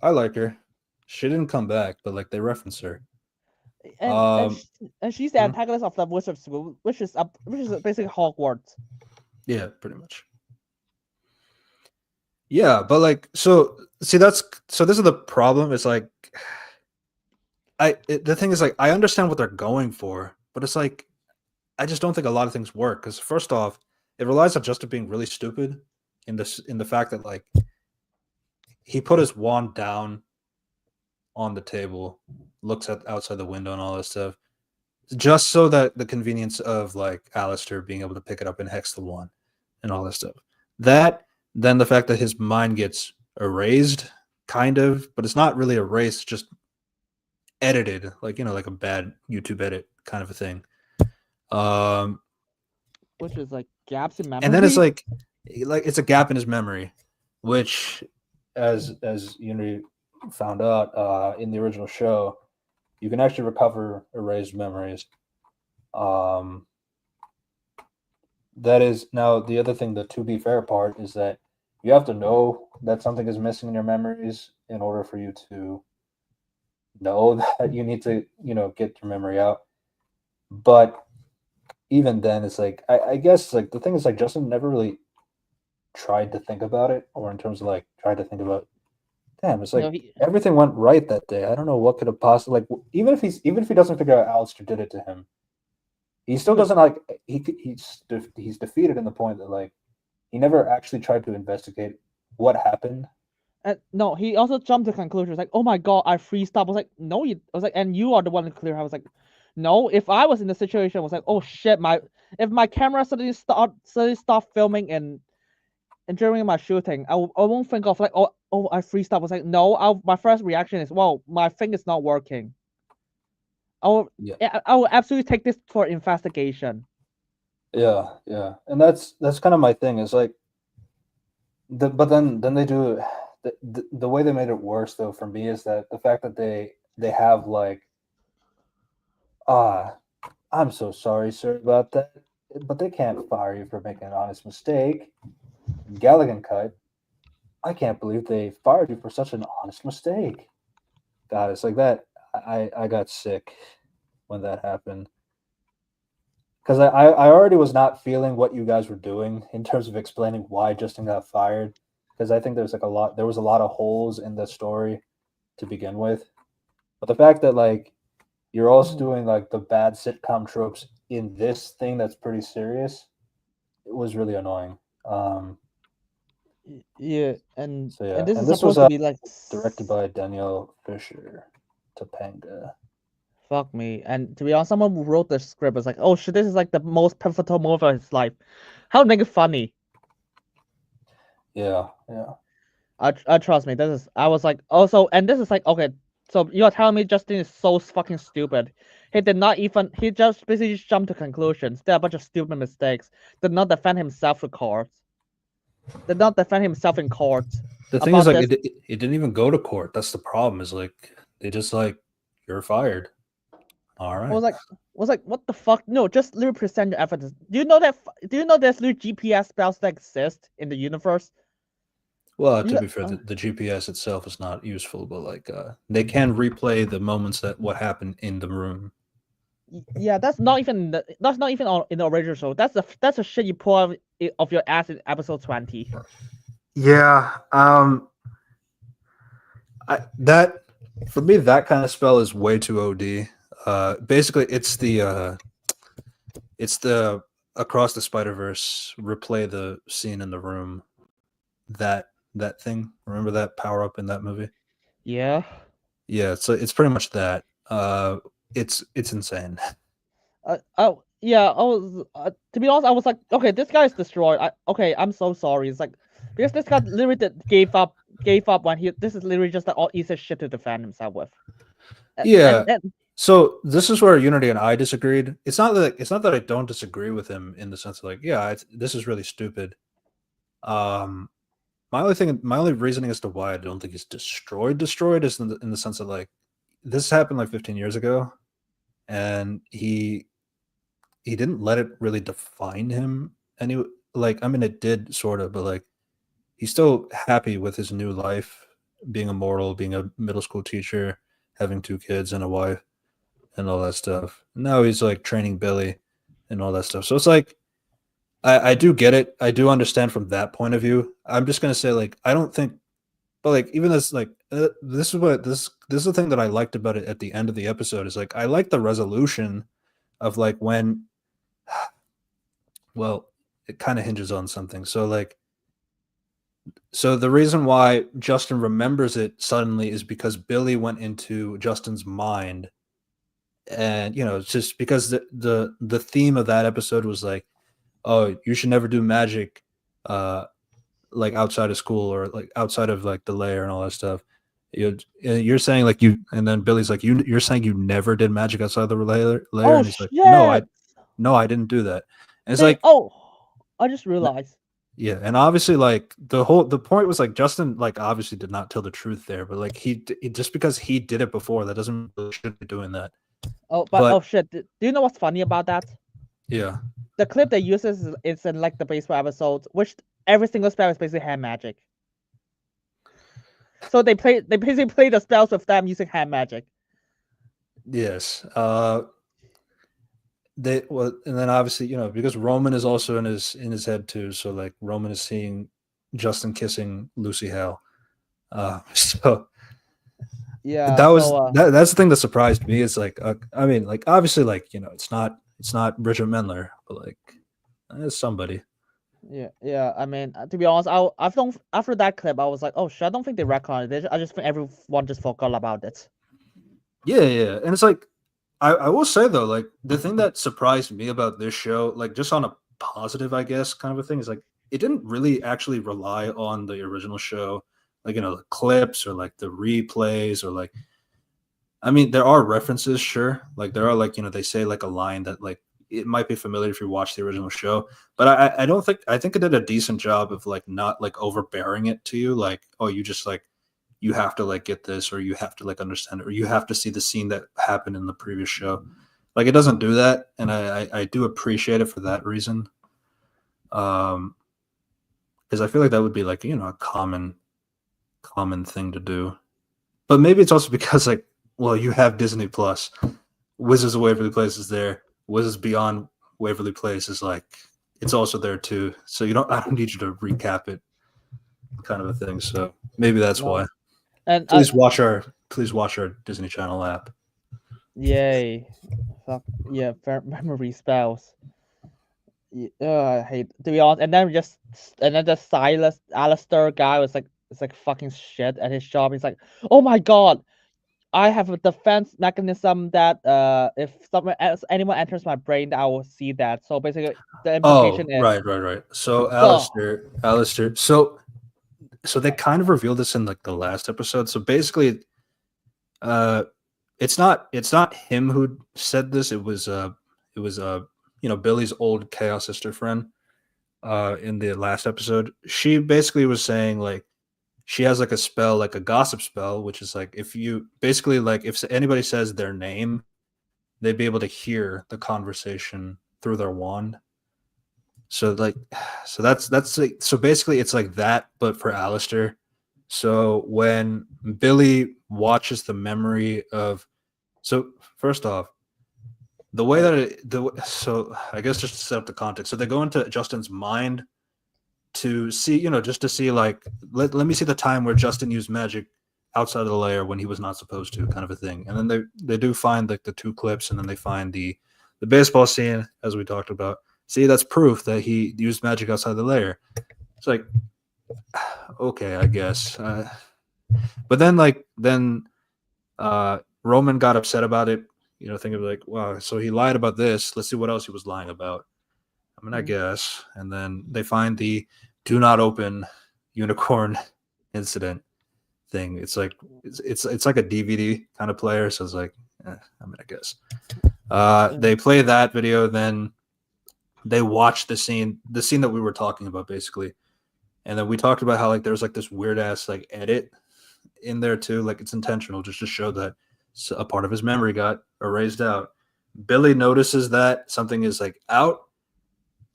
I like her. She didn't come back, but like they reference her. and and, Um, sh- and she's the mhm. antagonist of the wizard school, which is basically Hogwarts. Yeah, pretty much. Yeah, but like, so see, this is the problem. It's like, the thing is, like, I understand what they're going for, but it's like I just don't think a lot of things work because first off, it relies on Justin being really stupid in the fact that like he put his wand down on the table, looks at outside the window and all this stuff, just so that the convenience of like Alistair being able to pick it up and hex the wand and all this stuff. That then the fact that his mind gets erased, kind of, but it's not really erased, just edited, like like a bad YouTube edit kind of a thing. Um, Which is like gaps in and then it's memory. like it's a gap in his memory, which, as found out in the original show, you can actually recover erased memories. Um, that is now the other thing. The to be fair part is that you have to know that something is missing in your memories in order for you to know that you need to get your memory out. But even then, it's like I guess like the thing is like Justin never really tried to think about it, or in terms of like tried to think about. Damn, it's No, like everything went right that day. I don't know what could have possibly like even if he doesn't figure out Alistair did it to him, he still doesn't like he's defeated in the point that like he never actually tried to investigate what happened. and no, he also jumped to conclusions like, "Oh my god, I freezed up." I was like, "No, you." I was like, "And you are the one to clear." I was like, "No." If I was in the situation, I was like, "Oh shit, if my camera suddenly stop filming and during my shooting, I won't think of like, oh, I freezed up." I was like, "No." My first reaction is, "Well, my thing is not working." Yeah, I will absolutely take this for investigation. yeah, and that's kind of my thing. Is like but then they do the way they made it worse though for me is that the fact that they have like ah I'm so sorry, sir, about that, but they can't fire you for making an honest mistake. Galligan cut. I can't believe they fired you for such an honest mistake. God, it's like that. I got sick when that happened because I already was not feeling what you guys were doing in terms of explaining why Justin got fired, because I think there was a lot of holes in the story to begin with. But the fact that like you're also doing like the bad sitcom tropes in this thing that's pretty serious, it was really annoying. Yeah, and So yeah, this and is this was supposed to be like directed by Danielle Fisher Topanga. fuck me. And to be honest, someone who wrote the script was like, "Oh shit, this is like the most pivotal moment of his life." How to make it funny? Yeah, yeah. I trust me. This is I was like also, and this is like okay. So you're telling me Justin is so fucking stupid. He did not even. He just basically jumped to conclusions. There are a bunch of stupid mistakes. Did not defend himself in court. Did not defend himself in court The thing is, about like, this. it didn't even go to court. That's the problem. Is like they just like you're fired. All I right. was like, what the fuck? No, just literally present your evidence. Do you know that? Do you know there's little GPS spells that exist in the universe? Well, to You, be fair, the GPS itself is not useful, but like they can replay the moments that what happened in the room. yeah, that's not even in the original show. That's the shit you pull out of your ass in episode 20. Yeah. That for me, that kind of spell is way too OD. Basically, it's the across the Spider Verse replay the scene in the room. That that thing. Remember that power up in that movie? Yeah. Yeah. So it's pretty much that. It's insane. Oh yeah. I was to be honest, I was like, okay, this guy is destroyed. Okay, I'm so sorry. It's like because this guy literally gave up when he. This is literally just the all easy shit to defend himself with. Yeah. And So this is where Unity and I disagreed. It's not that I don't disagree with him in the sense of like, yeah, this is really stupid. Um, my only reasoning as to why I don't think he's destroyed is in the sense of like this happened like 15 years ago, and he didn't let it really define him. Any like I mean it did sort of, but like he's still happy with his new life, being immortal, being a middle school teacher, having two kids and a wife and all that stuff. Now he's like training Billy and all that stuff. So it's like I do get it. I do understand from that point of view. I'm just gonna say like I don't think, but like even this like this is the thing that I liked about it at the end of the episode is like I like the resolution of like when well it kind of hinges on something. So like so the reason why Justin remembers it suddenly is because Billy went into Justin's mind, and it's just because the theme of that episode was like, oh, you should never do magic uh like outside of school or like outside of like the layer and all that stuff. You're saying like you, and then Billy's like you're saying you never did magic outside the layer, oh and he's like no shit! I didn't do that, and it's They like I just realized. yeah, and obviously like the point was like Justin like obviously did not tell the truth there, but like just because he did it before that doesn't mean he should be doing that. Oh, but But oh shit! Do you know what's funny about that? yeah, The clip they uses is in like the baseball episode, which every single spell is basically hand magic. So they basically play the spells with them using hand magic. yes, they well, and then obviously because Roman is also in his head too, so like Roman is seeing Justin kissing Lucy Hale. So Yeah. So that's the thing that surprised me. Is like I mean like obviously like it's not Bridget Mendler, but like it's somebody. yeah. I mean, to be honest, I don't after that clip, I was like, oh shit, I don't think they recorded it. I just think everyone just forgot about it. Yeah, yeah, and it's like I will say though, like the thing that surprised me about this show, like just on a positive, I guess, kind of a thing, is like it didn't really actually rely on the original show, like the clips or like the replays or like I mean, there are references, sure. Like there are like they say like a line that like it might be familiar if you watch the original show, but I don't think I think it did a decent job of like not like overbearing it to you, like oh you just like you have to like get this or you have to like understand it or you have to see the scene that happened in the previous show. Like it doesn't do that, and I do appreciate it for that reason. Because I feel like that would be like a common thing to do. But maybe it's also because like well you have Disney Plus, Wizards of Waverly Place is there, Wizards Beyond Waverly Place is like it's also there too. So I don't need you to recap it, kind of a thing. So maybe that's No. why. And Please watch our Disney Channel app. yay, fuck yeah, memory spells. I hate, to be honest. And then the Silas Alistair guy was like, it's like fucking shit at his job. He's like, oh my god, I have a defense mechanism that if anyone enters my brain, I will see that. So basically, the Oh, implication is, right. So oh, Alistair. So they kind of revealed this in like the last episode. So basically, uh, it's not him who said this. It was Billy's old Chaos Sister friend. In the last episode, she basically was saying like she has like a spell, like a gossip spell, which is like if you basically like if anybody says their name, they'd be able to hear the conversation through their wand. So like, so that's like, so basically it's like that, but for Alistair. So when Billy watches the memory of, so first off, the way that so I guess just to set up the context, so they go into Justin's mind to see, just to see like, let me see the time where Justin used magic outside of the layer when he was not supposed to, kind of a thing. And then they do find like the two clips, and then they find the baseball scene as we talked about. See, that's proof that he used magic outside the layer. It's like, okay, I guess. But then Roman got upset about it, thinking like, wow, so he lied about this. Let's see what else he was lying about. I mean, I guess. And then they find the do not open unicorn incident thing. It's like it's like a DVD kind of player, so it's like, I mean, I guess. They play that video, then they watch the scene that we were talking about, basically. And then we talked about how like there's like this weird ass like edit in there too, like it's intentional just to show that a part of his memory got erased out. Billy notices that something is like out,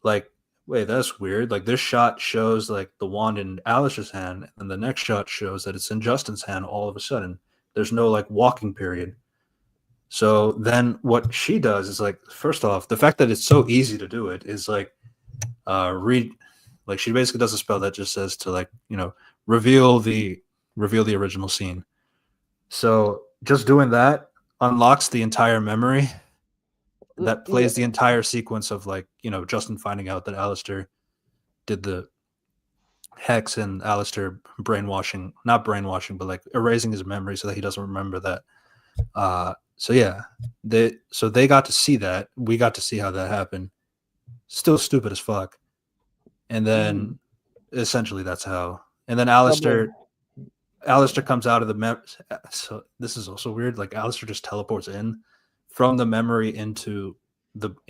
like, wait, that's weird. Like this shot shows like the wand in Alice's hand, and the next shot shows that it's in Justin's hand all of a sudden. There's no like walking period. So then what she does is like, first off, the fact that it's so easy to do it is like read, like she basically does a spell that just says to like, reveal the original scene. So just doing that unlocks the entire memory that plays the entire sequence of like, Justin finding out that Alistair did the hex and Alistair not brainwashing, but like erasing his memory so that he doesn't remember that. So yeah, they got to see that. We got to see how that happened. Still stupid as fuck. And then essentially that's how. And then Alistair comes out of the so this is also weird. Like Alistair just teleports in from the memory into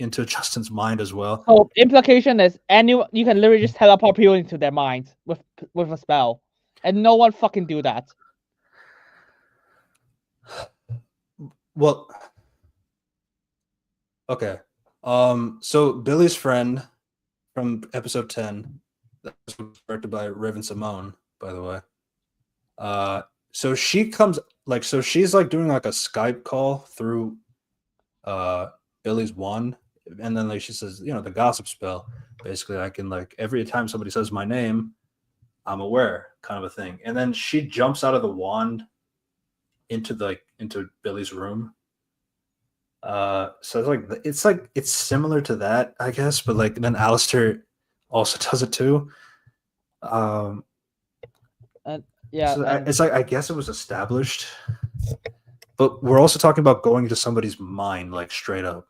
Justin's mind as well. So implication is you can literally just teleport people into their mind with a spell, and no one fucking do that. Well, okay. So Billy's friend from episode 10, that was directed by Raven Simone, by the way. So she comes like, so she's like doing like a Skype call through Billy's wand, and then like she says, the gossip spell. Basically, I can like every time somebody says my name, I'm aware, kind of a thing. And then she jumps out of the wand into Billy's room. So it's similar to that, I guess, but like then Alistair also does it too. It's like I guess it was established, but we're also talking about going into somebody's mind, like straight up.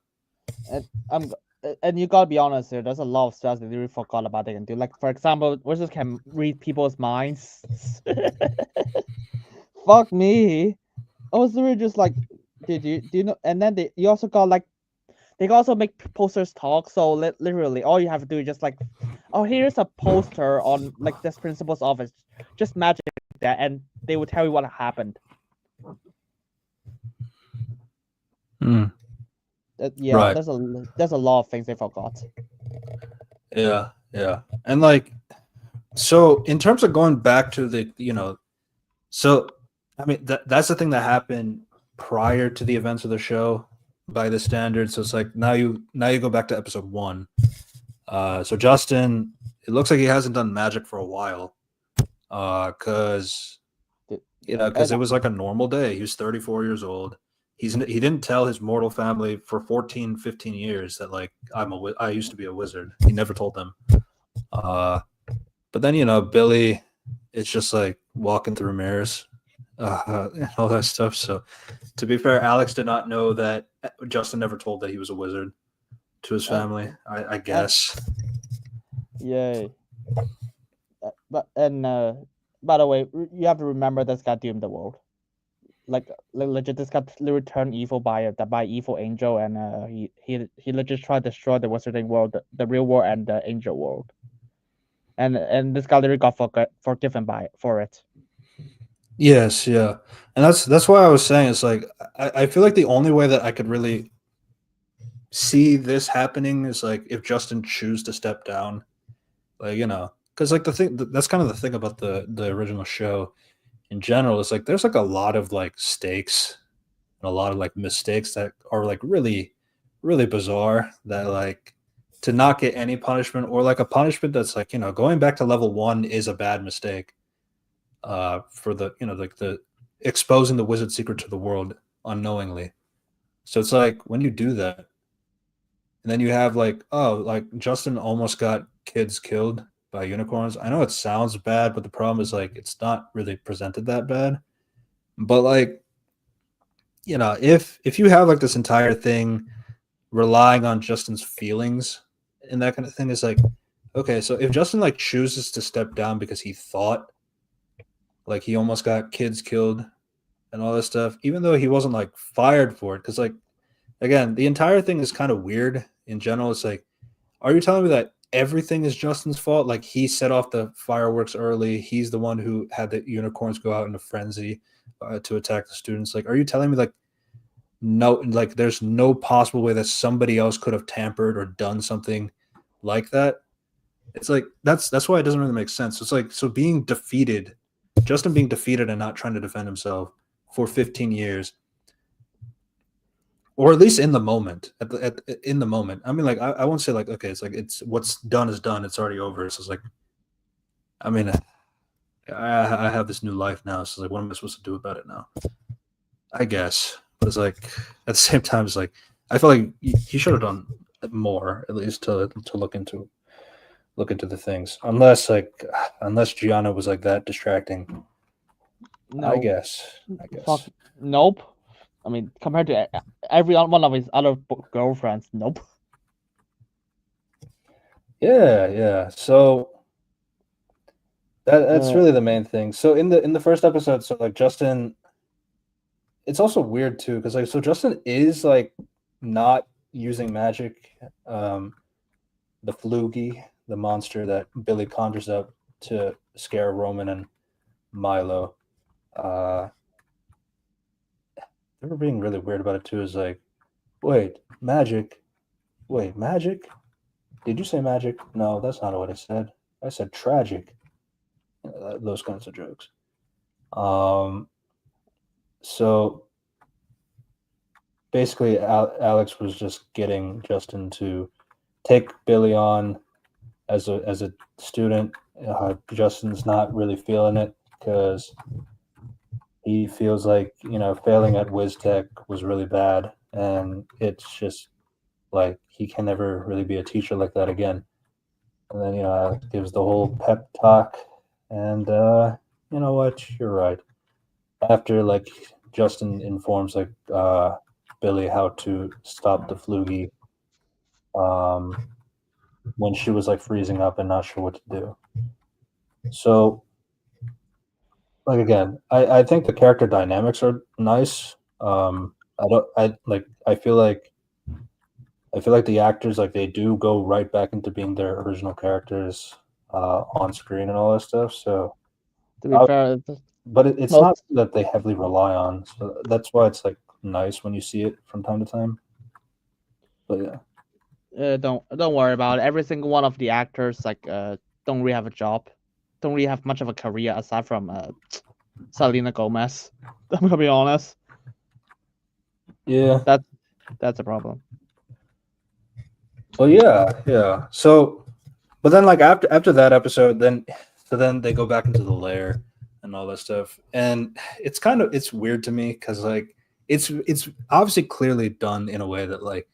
And you gotta be honest here. There's a lot of stuff that they really forgot about they can do. Like for example, wizards can read people's minds. Fuck me. I was really just like, do you know? And then you also got like, they can also make posters talk. So literally, all you have to do is just like, oh, here's a poster on like this principal's office. Just magic that, and they will tell you what happened. Yeah, right. There's a lot of things they forgot. Yeah, and like, so in terms of going back to the, so I mean that's the thing that happened prior to the events of the show by the standards. So it's like now you go back to episode 1. So Justin, it looks like he hasn't done magic for a while, because it was like a normal day. He was 34 years old. he didn't tell his mortal family for 14, 15 years that like I used to be a wizard. He never told them. But then Billy is just like walking through mirrors, and all that stuff. So to be fair, Alex did not know that Justin never told that he was a wizard to his family. I guess. Yay. But by the way, you have to remember this guy doomed the world. Like legit, this got literally turned evil by evil angel, and he legit tried to destroy the wizarding world, the real world, and the angel world. And this guy literally got forgiven for it. Yes, yeah, and that's why I was saying it's like I feel like the only way that I could really see this happening is like if Justin chooses to step down, like because like the thing that's kind of the thing about the original show in general is like there's like a lot of like stakes and a lot of like mistakes that are like really really bizarre that like to not get any punishment or like a punishment that's like going back to level 1 is a bad mistake for the like the exposing the wizard secret to the world unknowingly. So it's like when you do that and then you have like like Justin almost got kids killed by unicorns. I know it sounds bad, but the problem is like it's not really presented that bad. But like if you have like this entire thing relying on Justin's feelings and that kind of thing is like okay, so if Justin like chooses to step down because he thought like he almost got kids killed and all this stuff, even though he wasn't like fired for it, because like again, the entire thing is kind of weird in general. It's like, are you telling me that everything is Justin's fault? Like he set off the fireworks early. He's the one who had the unicorns go out in a frenzy to attack the students. Like, are you telling me like no, like there's no possible way that somebody else could have tampered or done something like that? It's like that's why it doesn't really make sense. It's like so being defeated, Justin being defeated and not trying to defend himself for 15 years or at least in the moment in the moment. I mean like I won't say like okay it's like it's what's done is done, it's already over. So it's like I mean I have this new life now, so like what am I supposed to do about it now? I guess, but it's like at the same time it's like I feel like he should have done more at least to look into the things, unless Gianna was like that distracting. No, I guess fuck, nope. I mean, compared to every one of his other girlfriends, nope. Yeah. So that's really the main thing. So in the first episode, so like Justin, it's also weird too because like so Justin is like not using magic. The Flugy, the monster that Billy conjures up to scare Roman and Milo. They were being really weird about it too. Is like, wait, magic? Wait, magic? Did you say magic? No, that's not what I said. I said tragic. Those kinds of jokes. So basically, Alex was just getting Justin to take Billy on as a student. Justin's not really feeling it because he feels like failing at WizTech was really bad, and it's just like he can never really be a teacher like that again. And then Alex gives the whole pep talk, and you know what? You're right. After like Justin informs like Billy how to stop the Flugy, when she was like freezing up and not sure what to do. So like again, I think the character dynamics are nice. I feel like the actors like they do go right back into being their original characters on screen and all that stuff. So to be fair, but it's not that they heavily rely on. So that's why it's like nice when you see it from time to time. But yeah. Don't worry about it. Every single one of the actors like don't really have a job, don't really have much of a career aside from Selena Gomez. I'm gonna be honest. Yeah. That's a problem. Well, yeah. So, but then like after that episode, then they go back into the lair and all that stuff, and it's weird to me because like it's obviously clearly done in a way that like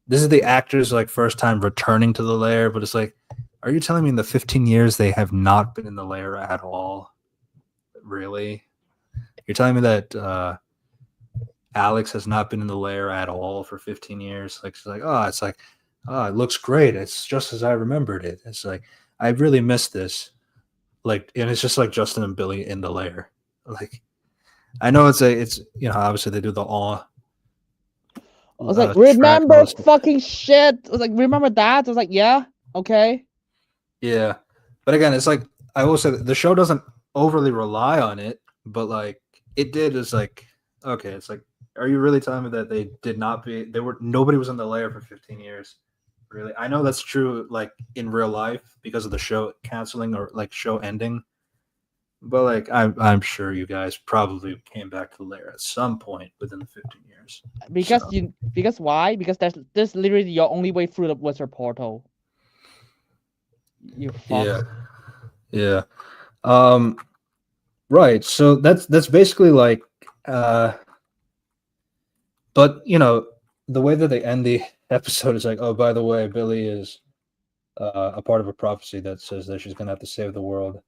this is the actors like first time returning to the lair, but it's like, are you telling me in the 15 years they have not been in the lair at all? Really? You're telling me that Alex has not been in the lair at all for 15 years? Like she's like, oh, it's like, oh, it looks great. It's just as I remembered it. It's like I really missed this. Like, and it's just like Justin and Billy in the lair. Like, I know it's obviously they do the awe I was like, track and all remember this stuff. fucking shit. I was like, remember that? I was like, yeah, okay. Yeah, but again, it's like I will say that the show doesn't overly rely on it, but like it did is like okay, it's like are you really telling me that nobody was in the lair for 15 years? Really? I know that's true like in real life because of the show canceling or like show ending. But like I'm sure you guys probably came back to the lair at some point within the 15 years. So Because why? Because that's literally your only way through the wizard portal. You yeah. fucks. Yeah. Um right. So that's basically like but the way that they end the episode is like, oh, by the way, Billy is a part of a prophecy that says that she's gonna have to save the world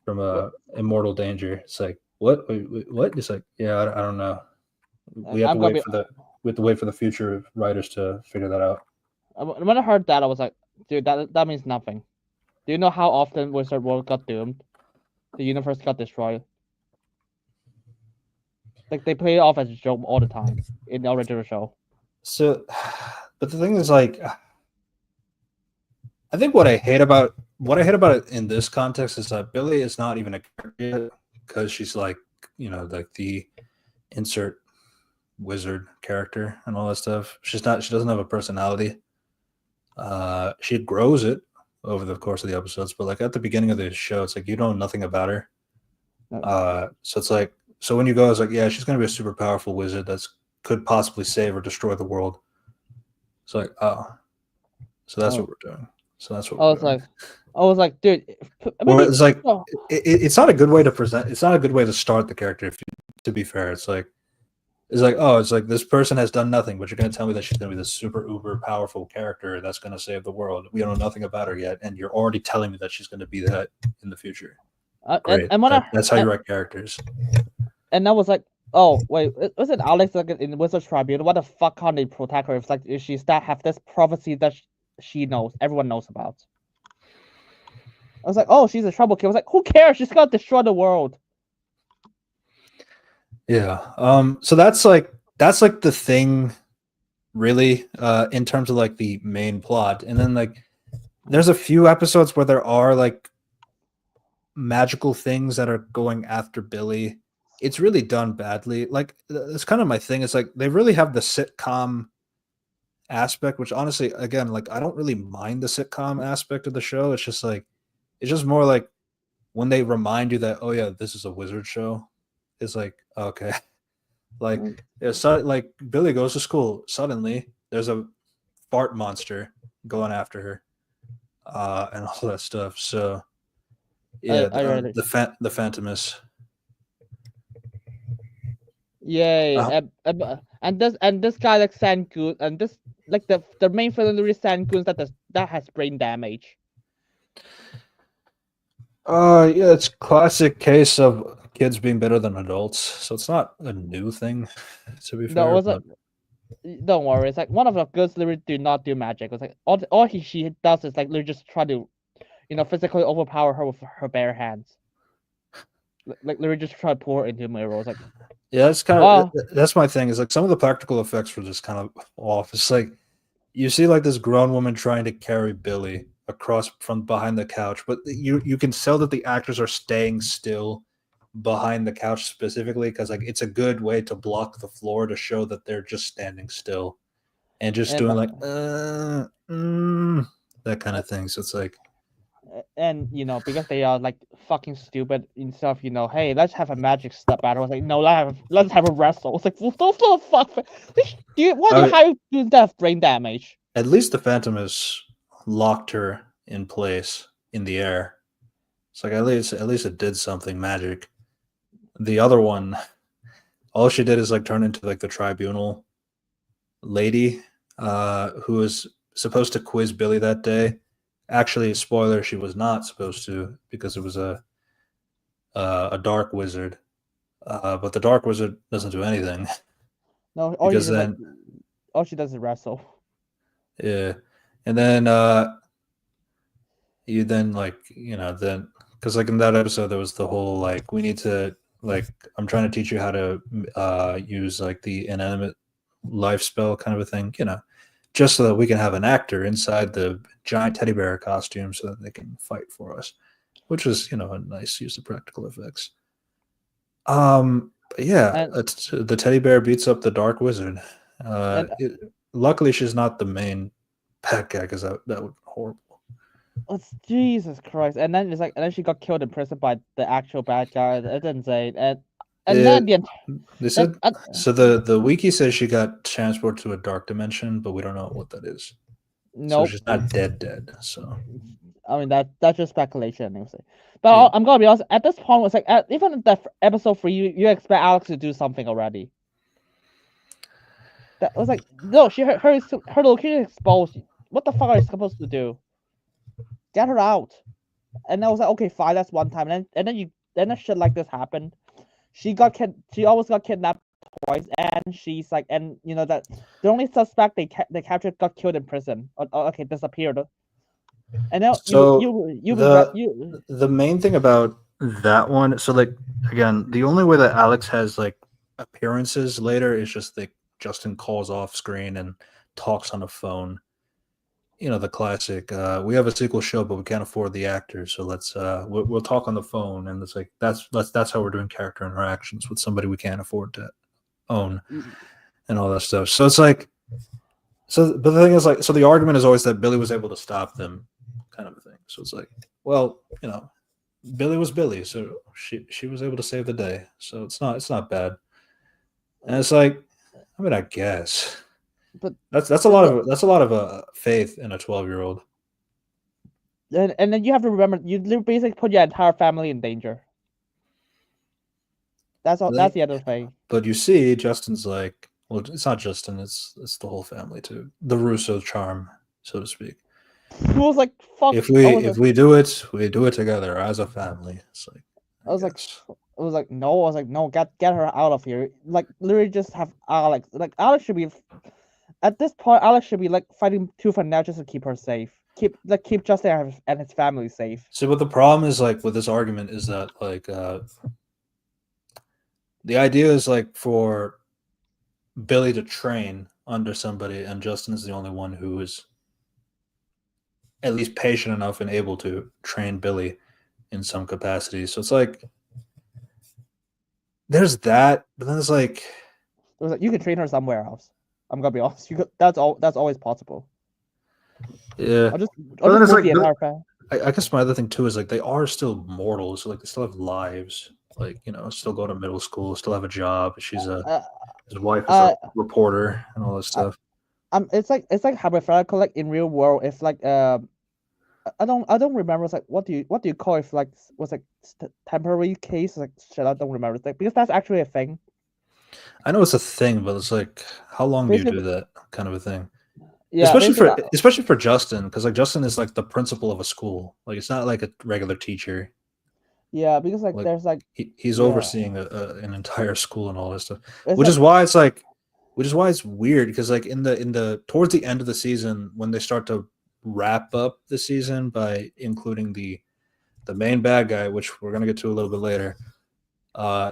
from What? a immortal danger. It's like, what? Wait, what? It's like, yeah, I don't know. We have to I'm gonna wait be. for the future writers to figure that out. When I heard that, I was like, dude, that means nothing. Do you know how often Wizard World got doomed? The universe got destroyed. Like they play it off as a joke all the time in the original show. So, but the thing is, like, I think what I hate about it in this context is that Billy is not even a character yet because she's like, like the insert wizard character and all that stuff. She's not. She doesn't have a personality. She grows it over the course of the episodes, but like at the beginning of the show, it's like you know nothing about her. So it's like so when you go, it's like yeah, she's gonna be a super powerful wizard that's could possibly save or destroy the world. It's like oh, so that's Oh, what we're doing. So that's what I we're was doing. like, I was like, dude, Well, maybe. it's like Oh, it's not a good way to present. It's not a good way to start the character. To be fair, it's like oh, it's like this person has done nothing, but you're gonna tell me that she's gonna be this super uber powerful character that's gonna save the world. We know nothing about her yet, and you're already telling me that she's gonna be that in the future. and Great. and when That's how you write characters. and I was like, oh wait, was it Alex like in Wizard Tribune? What the fuck can't they protect her? If like if she's that have this prophecy that she knows, everyone knows about. I was like, oh, she's a trouble kid. I was like, who cares? She's gonna destroy the world. Yeah. So that's like the thing, really, in terms of like the main plot, and then like there's a few episodes where there are like magical things that are going after Billy. It's really done badly. Like that's kind of my thing. It's like they really have the sitcom aspect, which honestly, again, like I don't really mind the sitcom aspect of the show. It's just like it's just more like when they remind you that oh yeah, this is a wizard show. It's like okay, like Mm. yeah, so, like Billy goes to school. Suddenly, there's a fart monster going after her, and all that stuff. So yeah, I read it. the Phantomus. Yay! Uh, And this guy like Sangoon and this like the main villain is Sangoon that has brain damage. yeah, it's classic case of kids being better than adults. So it's not a new thing, to be No, it fair. was like But don't worry. It's like one of the girls literally do not do magic. It's like all she does is like literally just try to physically overpower her with her bare hands. Like literally just try to pull her into a mirror. It's like yeah, oh that's my thing. Is like some of the practical effects were just kind of off. It's like you see like this grown woman trying to carry Billy across from behind the couch, but you can tell that the actors are staying still behind the couch specifically because like it's a good way to block the floor to show that they're just standing still and just and doing like that kind of thing. So it's like and because they are like fucking stupid and stuff. Hey, let's have a magic step battle. I was like, no, let's have a wrestle. It's like, what the fuck? Why do you I, have to have brain damage? at least the Phantom has locked her in place in the air. It's like at least it did something magic. The other one, all she did is like turn into like the tribunal lady, who was supposed to quiz Billy that day. Actually, spoiler, she was not supposed to because it was a dark wizard. But the dark wizard doesn't do anything No, all you because just like, then all she does is wrestle. yeah, and then you then like then because like in that episode there was the whole like we need to like I'm trying to teach you how to use like the inanimate life spell kind of a thing, just so that we can have an actor inside the giant teddy bear costume so that they can fight for us, which was a nice use of practical effects. But yeah, And the teddy bear beats up the dark wizard. and Luckily she's not the main bad guy because that would be horrible. it's Jesus Christ. And then it's like, and then she got killed in prison by the actual bad guy. It's insane. And then It the They then said so. The wiki says she got transported to a dark dimension, but we don't know what that is. So nope. she's not dead. So I mean that's just speculation, anyway. But yeah. I'm gonna be honest. At this point, it's like even at the episode 3, you expect Alex to do something already. That was like no, her location exposed. What the fuck are you supposed to do? Get her out. And I was like, okay, fine, that's one time. And then shit like this happened. She almost got kidnapped twice, and she's like, and that the only suspect they captured got killed in prison. Okay, disappeared. And now So the you the main thing about that one, so like again, the only way that Alex has like appearances later is just like Justin calls off screen and talks on a phone. The classic. We have a sequel show, but we can't afford the actors, so we'll talk on the phone, and it's like that's how we're doing character interactions with somebody we can't afford to own and all that stuff. So it's like, but the thing is like, so the argument is always that Billy was able to stop them, kind of a thing. So it's like, well, Billy was Billy, so she was able to save the day. So it's not bad, and it's like, I mean, I guess. but That's a lot of faith in a 12-year-old. and then you have to remember you basically put your entire family in danger. That's all. That's the other thing. But you see, Justin's like, well, it's not Justin; it's the whole family too. The Russo charm, so to speak. It was like fuck. If we do it, we do it together as a family. It's like I was like, no. I was like, no. Get her out of here. Like literally, just have Alex. Like Alex should be at this point. Alex should be like fighting tooth and nail just to keep her safe. Keep Justin and his family safe. so. But the problem is like with this argument is that like the idea is like for Billy to train under somebody, and Justin is the only one who is at least patient enough and able to train Billy in some capacity. So it's like there's that, but then it's like It was like you can train her somewhere else. I'm gonna be honest. That's always possible. yeah. I'll just But then move the entire family. I guess my other thing too is like they are still mortals, so like they still have lives. Like still go to middle school, still have a job. His wife is a reporter and all this stuff. It's like hypothetical, like in real world. If like I don't remember. It's like what do you call if like was like temporary case? Like shit, I don't remember. It's like, because that's actually a thing. I know it's a thing, but it's like how long do you do that kind of a thing? Yeah, Especially for Justin, because like Justin is like the principal of a school. Like it's not like a regular teacher. Yeah, because like there's like he's overseeing an entire school and all this stuff, it's which like, is why it's like, which is why it's weird because like in the towards the end of the season when they start to wrap up the season by including the main bad guy, which we're gonna get to a little bit later.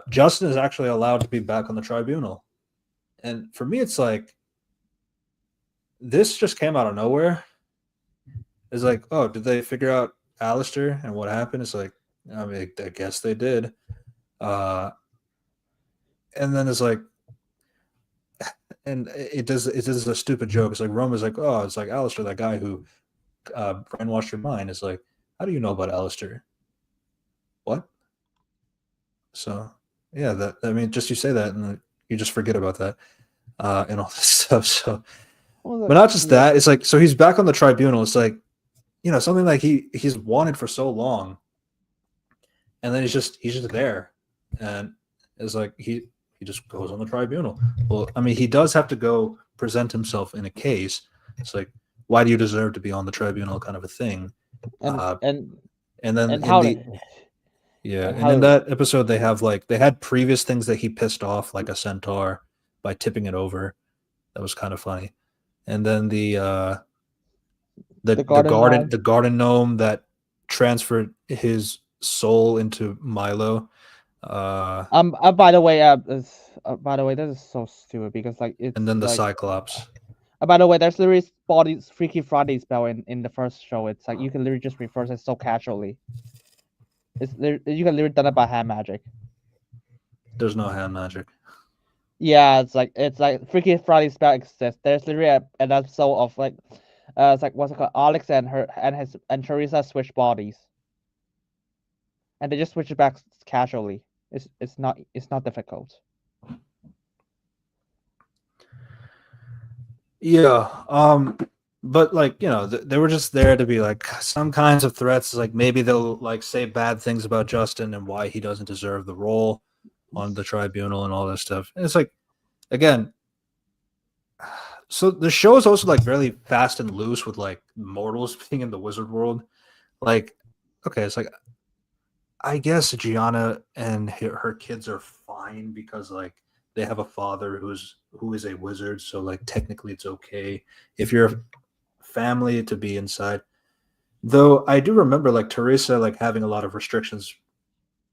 Justin is actually allowed to be back on the tribunal, and for me, it's like this just came out of nowhere. It's like, oh, did they figure out Alistair and what happened? It's like, I mean, I guess they did. And then it's like, and it is a stupid joke. It's like Roma's like, oh, it's like Alistair, that guy who brainwashed your mind. It's like, how do you know about Alistair? What? So yeah, that I mean, just you say that and you just forget about that and all this stuff. So, but not just that. It's like, so he's back on the tribunal. It's like, something like he's wanted for so long, and then he's just there, and it's like He just goes on the tribunal. Well, I mean, he does have to go present himself in a case. It's like, why do you deserve to be on the tribunal, kind of a thing. and Uh, and and then and in how the yeah, and and in how that episode they have like they had previous things that he pissed off, like a centaur, by tipping it over. That was kind of funny. And then the the garden garden gnome. the garden gnome that transferred his soul into Milo. Uh, By the way, by the way, this is so stupid because like and it's then the like Cyclops. by the way, there's literally bodies Freaky Friday spell in the first show. It's like you can literally just reverse it so casually. You can literally done it by hand magic. There's no hand magic. Yeah, it's like Freaky Friday spell exists. There's literally an episode of like, it's like what's it called? Alex and her and his and Teresa switch bodies, and they just switch it back casually. It's not difficult. Yeah. But like they were just there to be like some kinds of threats. Like maybe they'll like say bad things about Justin and why he doesn't deserve the role on the tribunal and all this stuff. And it's like again, so the show is also like really fast and loose with like mortals being in the wizard world. Like, okay, it's like I guess Gianna and her kids are fine because like they have a father who is a wizard, so like technically it's okay if you're a family to be inside. Though I do remember like Teresa like having a lot of restrictions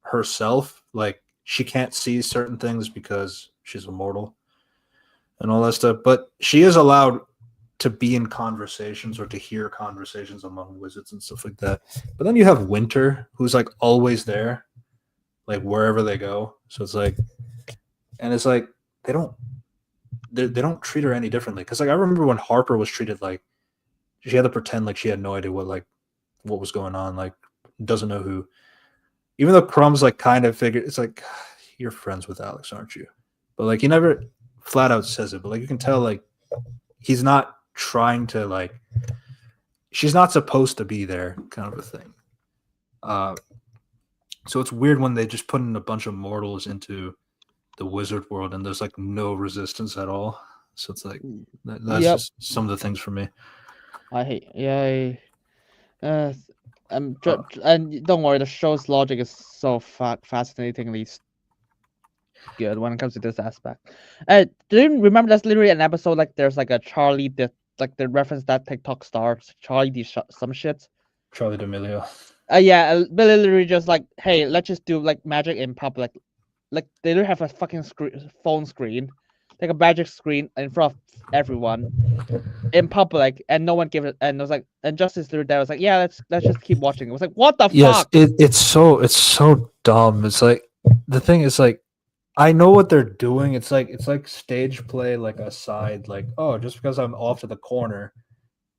herself, like she can't see certain things because she's immortal and all that stuff. But she is allowed to be in conversations or to hear conversations among wizards and stuff like that. But then you have Winter, who's like always there, like wherever they go. So it's like, and it's like they don't they don't treat her any differently. Because like I remember when Harper was treated like she had to pretend like she had no idea what was going on, like doesn't know who. Even though Crumb's like kind of figured, it's like you're friends with Alex, aren't you? But like he never flat out says it, but like you can tell like he's not trying to like she's not supposed to be there, kind of a thing. Uh, so it's weird when they just put in a bunch of mortals into the wizard world and there's like no resistance at all. So it's like that's Yep, just some of the things for me. I hate. Yeah, uh, Uh, and don't worry, the show's logic is so fascinatingly good when it comes to this aspect. Do you remember that's literally an episode like there's like a Charlie that like the reference that TikTok star Charlie some shit. Charlie D'Amelio. Yeah, Billy literally just like, hey, let's just do like magic in public. Like they don't have a fucking phone screen, like a magic screen in front of everyone in public, and no one gave it. And it was like, and Justice through there was like, yeah, let's just keep watching. It was like, what the Yes, fuck? it's so dumb. It's like the thing is like I know what they're doing. It's like stage play, like a side, like oh, just because I'm off to the corner,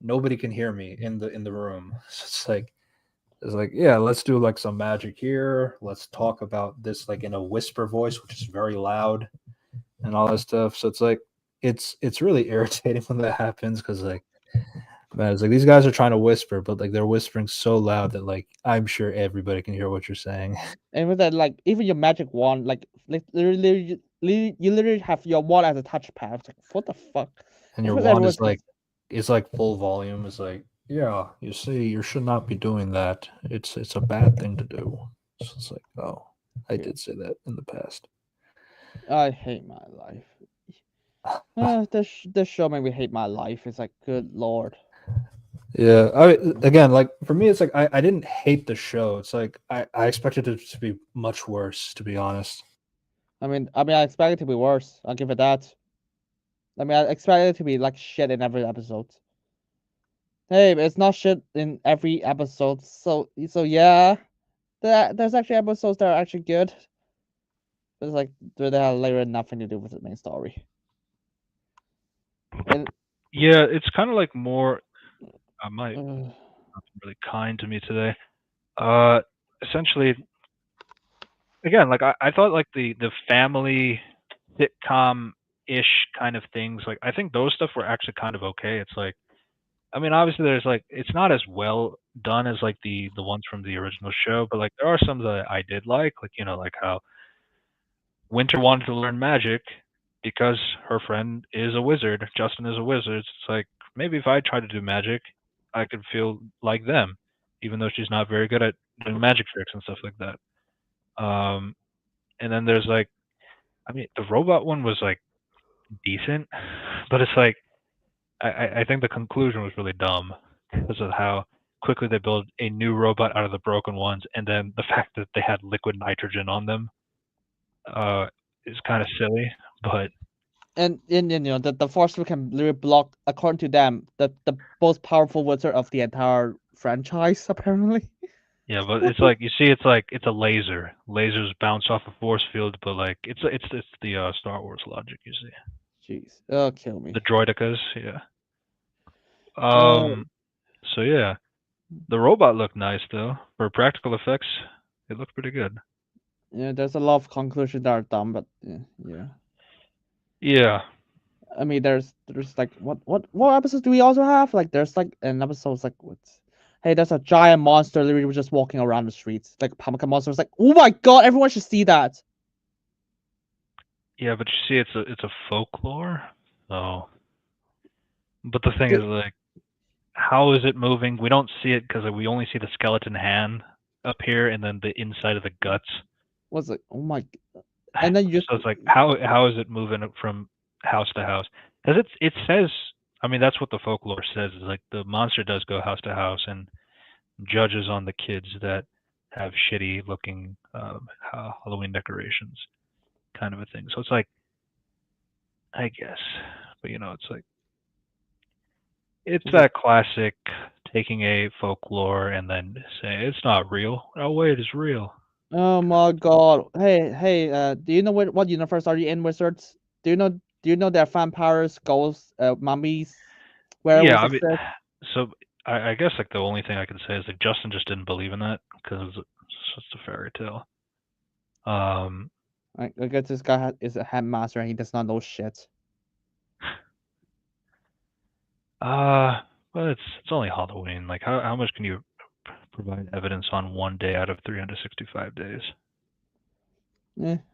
nobody can hear me in the room. So it's like yeah, let's do like some magic here. Let's talk about this like in a whisper voice, which is very loud and all that stuff. So it's like it's really irritating when that happens because like man, it's like these guys are trying to whisper, but like they're whispering so loud that like I'm sure everybody can hear what you're saying. And with that, like even your magic wand, like literally, you literally have your wand as a touchpad. It's like, what the fuck? And And your with wand everyone's is like it's like full volume. It's like yeah, you see, you should not be doing that. It's a bad thing to do. So it's like oh, I did say that in the past. I hate my life. This show made me hate my life. It's like, good lord. Yeah, again, like for me, it's like I didn't hate the show. It's like I expected it to be much worse, to be honest. I expect it to be worse. I'll give it that. I expect it to be like shit in every episode. Hey, but it's not shit in every episode. So yeah, there's actually episodes that are actually good. But it's like they have literally nothing to do with the main story. And Yeah, it's kind of like more. I might uh, not be really kind to me today. Uh, Essentially, again, like I thought, like the family sitcom ish kind of things. Like I think those stuff were actually kind of okay. It's like, I mean, obviously there's like it's not as well done as like the ones from the original show, but like there are some that I did like you know, like how Winter wanted to learn magic because her friend is a wizard. Justin is a wizard. It's like maybe if I try to do magic, I could feel like them, even though she's not very good at doing magic tricks and stuff like that. And then there's like, I mean, the robot one was like decent, but it's like I think the conclusion was really dumb because of how quickly they build a new robot out of the broken ones, and then the fact that they had liquid nitrogen on them is kind of silly. But And the force field can literally block, according to them, the most powerful wizard of the entire franchise, apparently. yeah, but it's like you see, it's a laser. Lasers bounce off a force field, but like it's the Star Wars logic. You see, Jeez, oh, kill me. the droidicas, yeah. Uh, So yeah, the robot looked nice though. For practical effects, it looked pretty good. yeah, there's a lot of conclusions that are dumb, but yeah. Yeah, I mean, there's like what episodes do we also have? Like, there's like an episode's like what's. Hey, there's a giant monster literally just walking around the streets. Like Pamaka monster was like, oh my god, everyone should see that. yeah, but you see, it's a folklore. So, but the thing is, like, how is it moving? We don't see it because we only see the skeleton hand appear and then the inside of the guts. Was like, oh my, and then you just So it's like, how is it moving from house to house? Because it says, I mean, that's what the folklore says is like the monster does go house to house and judges on the kids that have shitty looking Halloween decorations, kind of a thing. So it's like, I guess, but it's like it's that classic taking a folklore and then saying it's not real. Oh wait, it's real. oh my god. Hey, do you know what universe are you in, wizards? Do you know there are vampires, ghosts, mummies, Yeah, werewolves I mean, exist? so I guess like the only thing I can say is like Justin just didn't believe in that because it's just a fairy tale. I guess this guy is a headmaster and he does not know shit. But it's only Halloween. Like how much can you provide evidence on one day out of 365 days?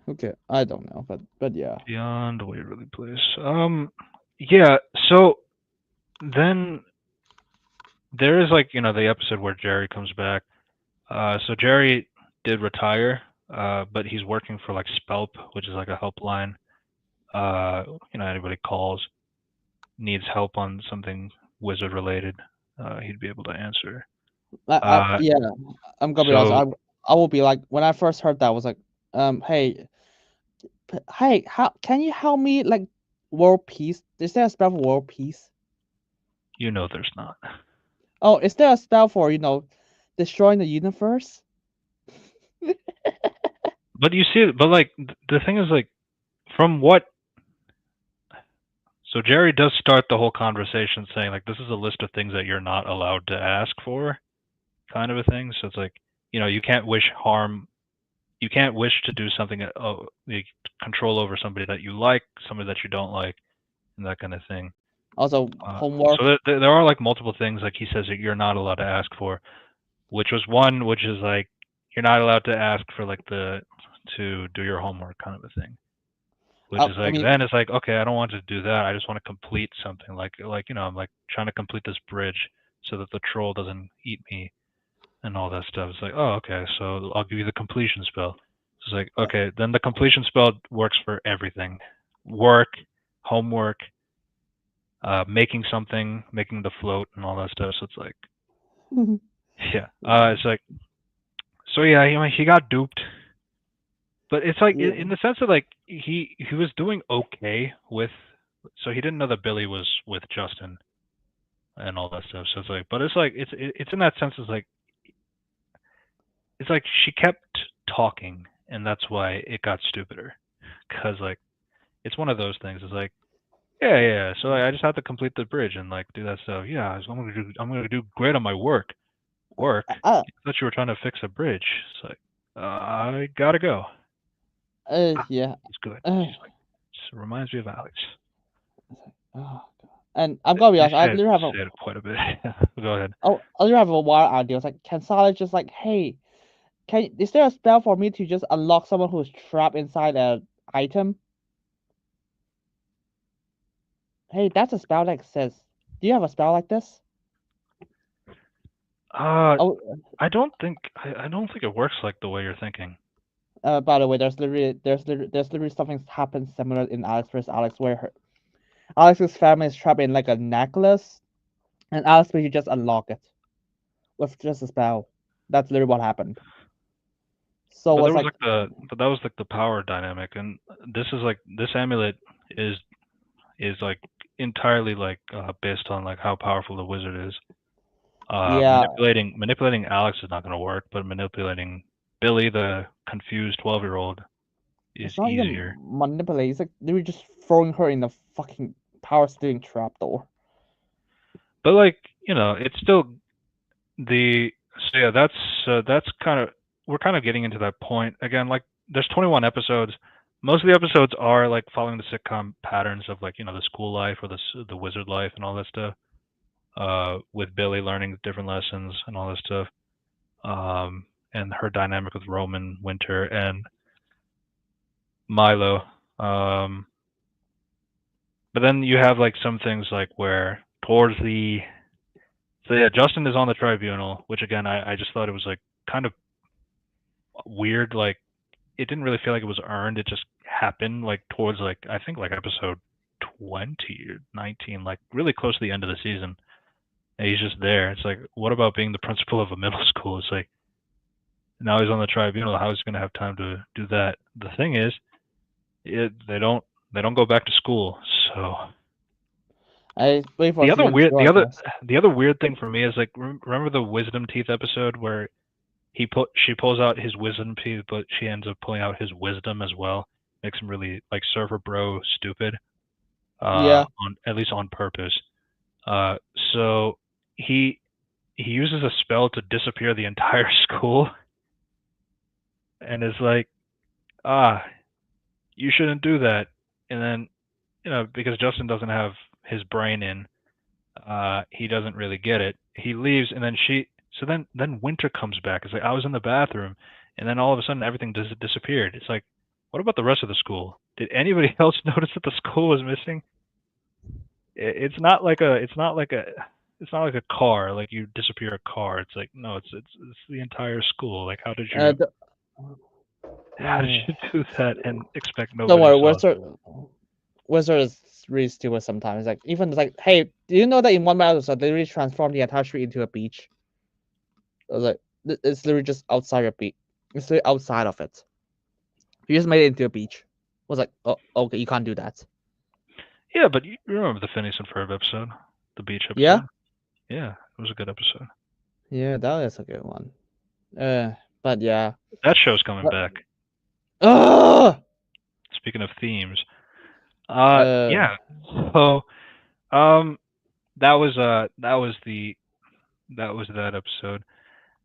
Okay, I don't know, but yeah. Beyond Waverly Place. Yeah. So then there is like the episode where Jerry comes back. So Jerry did retire, but he's working for like Spelp, which is like a helpline. Anybody calls, needs help on something wizard related, he'd be able to answer. Yeah, I'm gonna be honest. So I will be like, when I first heard that, I was like, hey, how can you help me, like, world peace? Is there a spell for world peace? there's not. Oh, is there a spell for destroying the universe? But you see, but like the thing is like, from what. So Jerry does start the whole conversation saying like, this is a list of things that you're not allowed to ask for, kind of a thing. So it's like, you can't wish harm. You can't wish to do something, like control over somebody that you like, somebody that you don't like, and that kind of thing. Also, homework. So there are like multiple things like he says that you're not allowed to ask for, which was one, which is like you're not allowed to ask for like to do your homework kind of a thing. Which is like then it's like, okay, I don't want to do that. I just want to complete something like I'm like trying to complete this bridge so that the troll doesn't eat me and all that stuff. It's like, oh, okay, so I'll give you the completion spell. It's like, okay, then the completion spell works for everything: work, homework, making something, making the float, and all that stuff. So it's like, yeah, it's like, so yeah, he got duped, but it's like in the sense of like he was doing okay with, so he didn't know that Billy was with Justin and all that stuff. So it's like, but it's like it's in that sense it's like she kept talking, and that's why it got stupider, because like it's one of those things. It's like, yeah. So I just have to complete the bridge and like do that stuff. Yeah, I'm gonna do great on my work. I thought you were trying to fix a bridge. It's like, I gotta go. Yeah. It's good. She's like, it reminds me of Alex. Oh, God. And I'm gonna be honest, I literally have said quite a bit. Go ahead. I literally have a wild idea. It's like, can Sally just like, hey, is there a spell for me to just unlock someone who's trapped inside a item. Hey, that's a spell that says. Do you have a spell like this? Oh, I don't think it works like the way you're thinking. by the way, there's literally something happens similar in Alex vs. Alex where Alex's family is trapped in like a necklace, and Alex basically just unlock it with just a spell. That's literally what happened. So But it's there was like that was like the power dynamic, and this amulet is like entirely like based on like how powerful the wizard is. yeah, Manipulating Alex is not going to work, but manipulating Billy, the confused 12-year-old, is it's not easier. even manipulate. It's like they were just throwing her in the fucking power stealing trapdoor. But like it's still the so yeah, that's kind of we're kind of getting into that point again. Like there's 21 episodes. Most of the episodes are like following the sitcom patterns of like the school life or the wizard life and all that stuff. With Billy learning different lessons and all that stuff. And her dynamic with Roman, Winter, and Milo. But then you have like some things like where towards the so yeah, Justin is on the tribunal, which again I just thought it was like kind of weird. Like it didn't really feel like it was earned. It just happened like towards like I think like episode 20 or 19, like really close to the end of the season. And he's just there. It's like, what about being the principal of a middle school? It's like now he's on the tribunal. How is he going to have time to do that? The thing is, they don't go back to school. So I wait for the other season weird 2, I guess. the other weird thing for me is like remember the wisdom teeth episode where she pulls out his wisdom teeth, but she ends up pulling out his wisdom as well. Makes him really like server bro stupid. Yeah. On at least on purpose. So he uses a spell to disappear the entire school, and is like, you shouldn't do that. And then because Justin doesn't have his brain in, he doesn't really get it. He leaves, and then Winter comes back. It's like I was in the bathroom, and then all of a sudden everything disappeared. It's like, what about the rest of the school? Did anybody else notice that the school was missing? It's not like a car. Like you disappear a car. It's like no, it's the entire school. Like how did you do that and expect Don't nobody worry, saw? Wizard is really stupid sometimes. Like even like, hey, do you know that in one episode they really transformed the entire street into a beach? I was like, it's literally just outside your beach. It's literally outside of it. You just made it into a beach. I was like, oh, okay, you can't do that. Yeah, but you remember the Phineas and Ferb episode, the beach episode? Yeah. Yeah, it was a good episode. Yeah, that is a good one. But yeah. That show's coming back. Speaking of themes, yeah. So, that was that episode.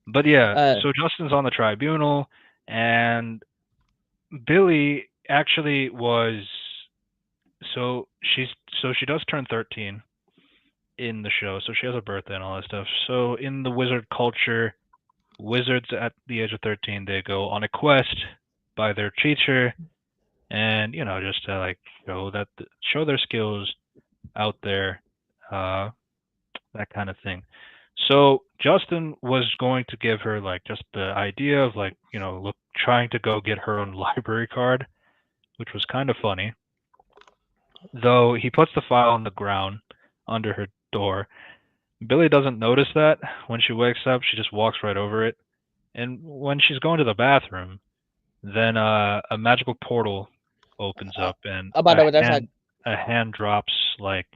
But yeah, so Justin's on the tribunal, and Billy actually was. So she does turn 13 in the show, so she has a birthday and all that stuff. So in the wizard culture, wizards at the age of 13, they go on a quest by their teacher, and just to like show their skills out there, that kind of thing. So Justin was going to give her like just the idea of like trying to go get her own library card, which was kind of funny. Though he puts the file on the ground under her door. Billy doesn't notice that. When she wakes up, she just walks right over it. And when she's going to the bathroom, then a magical portal opens up, and by the way, there's like a hand drops like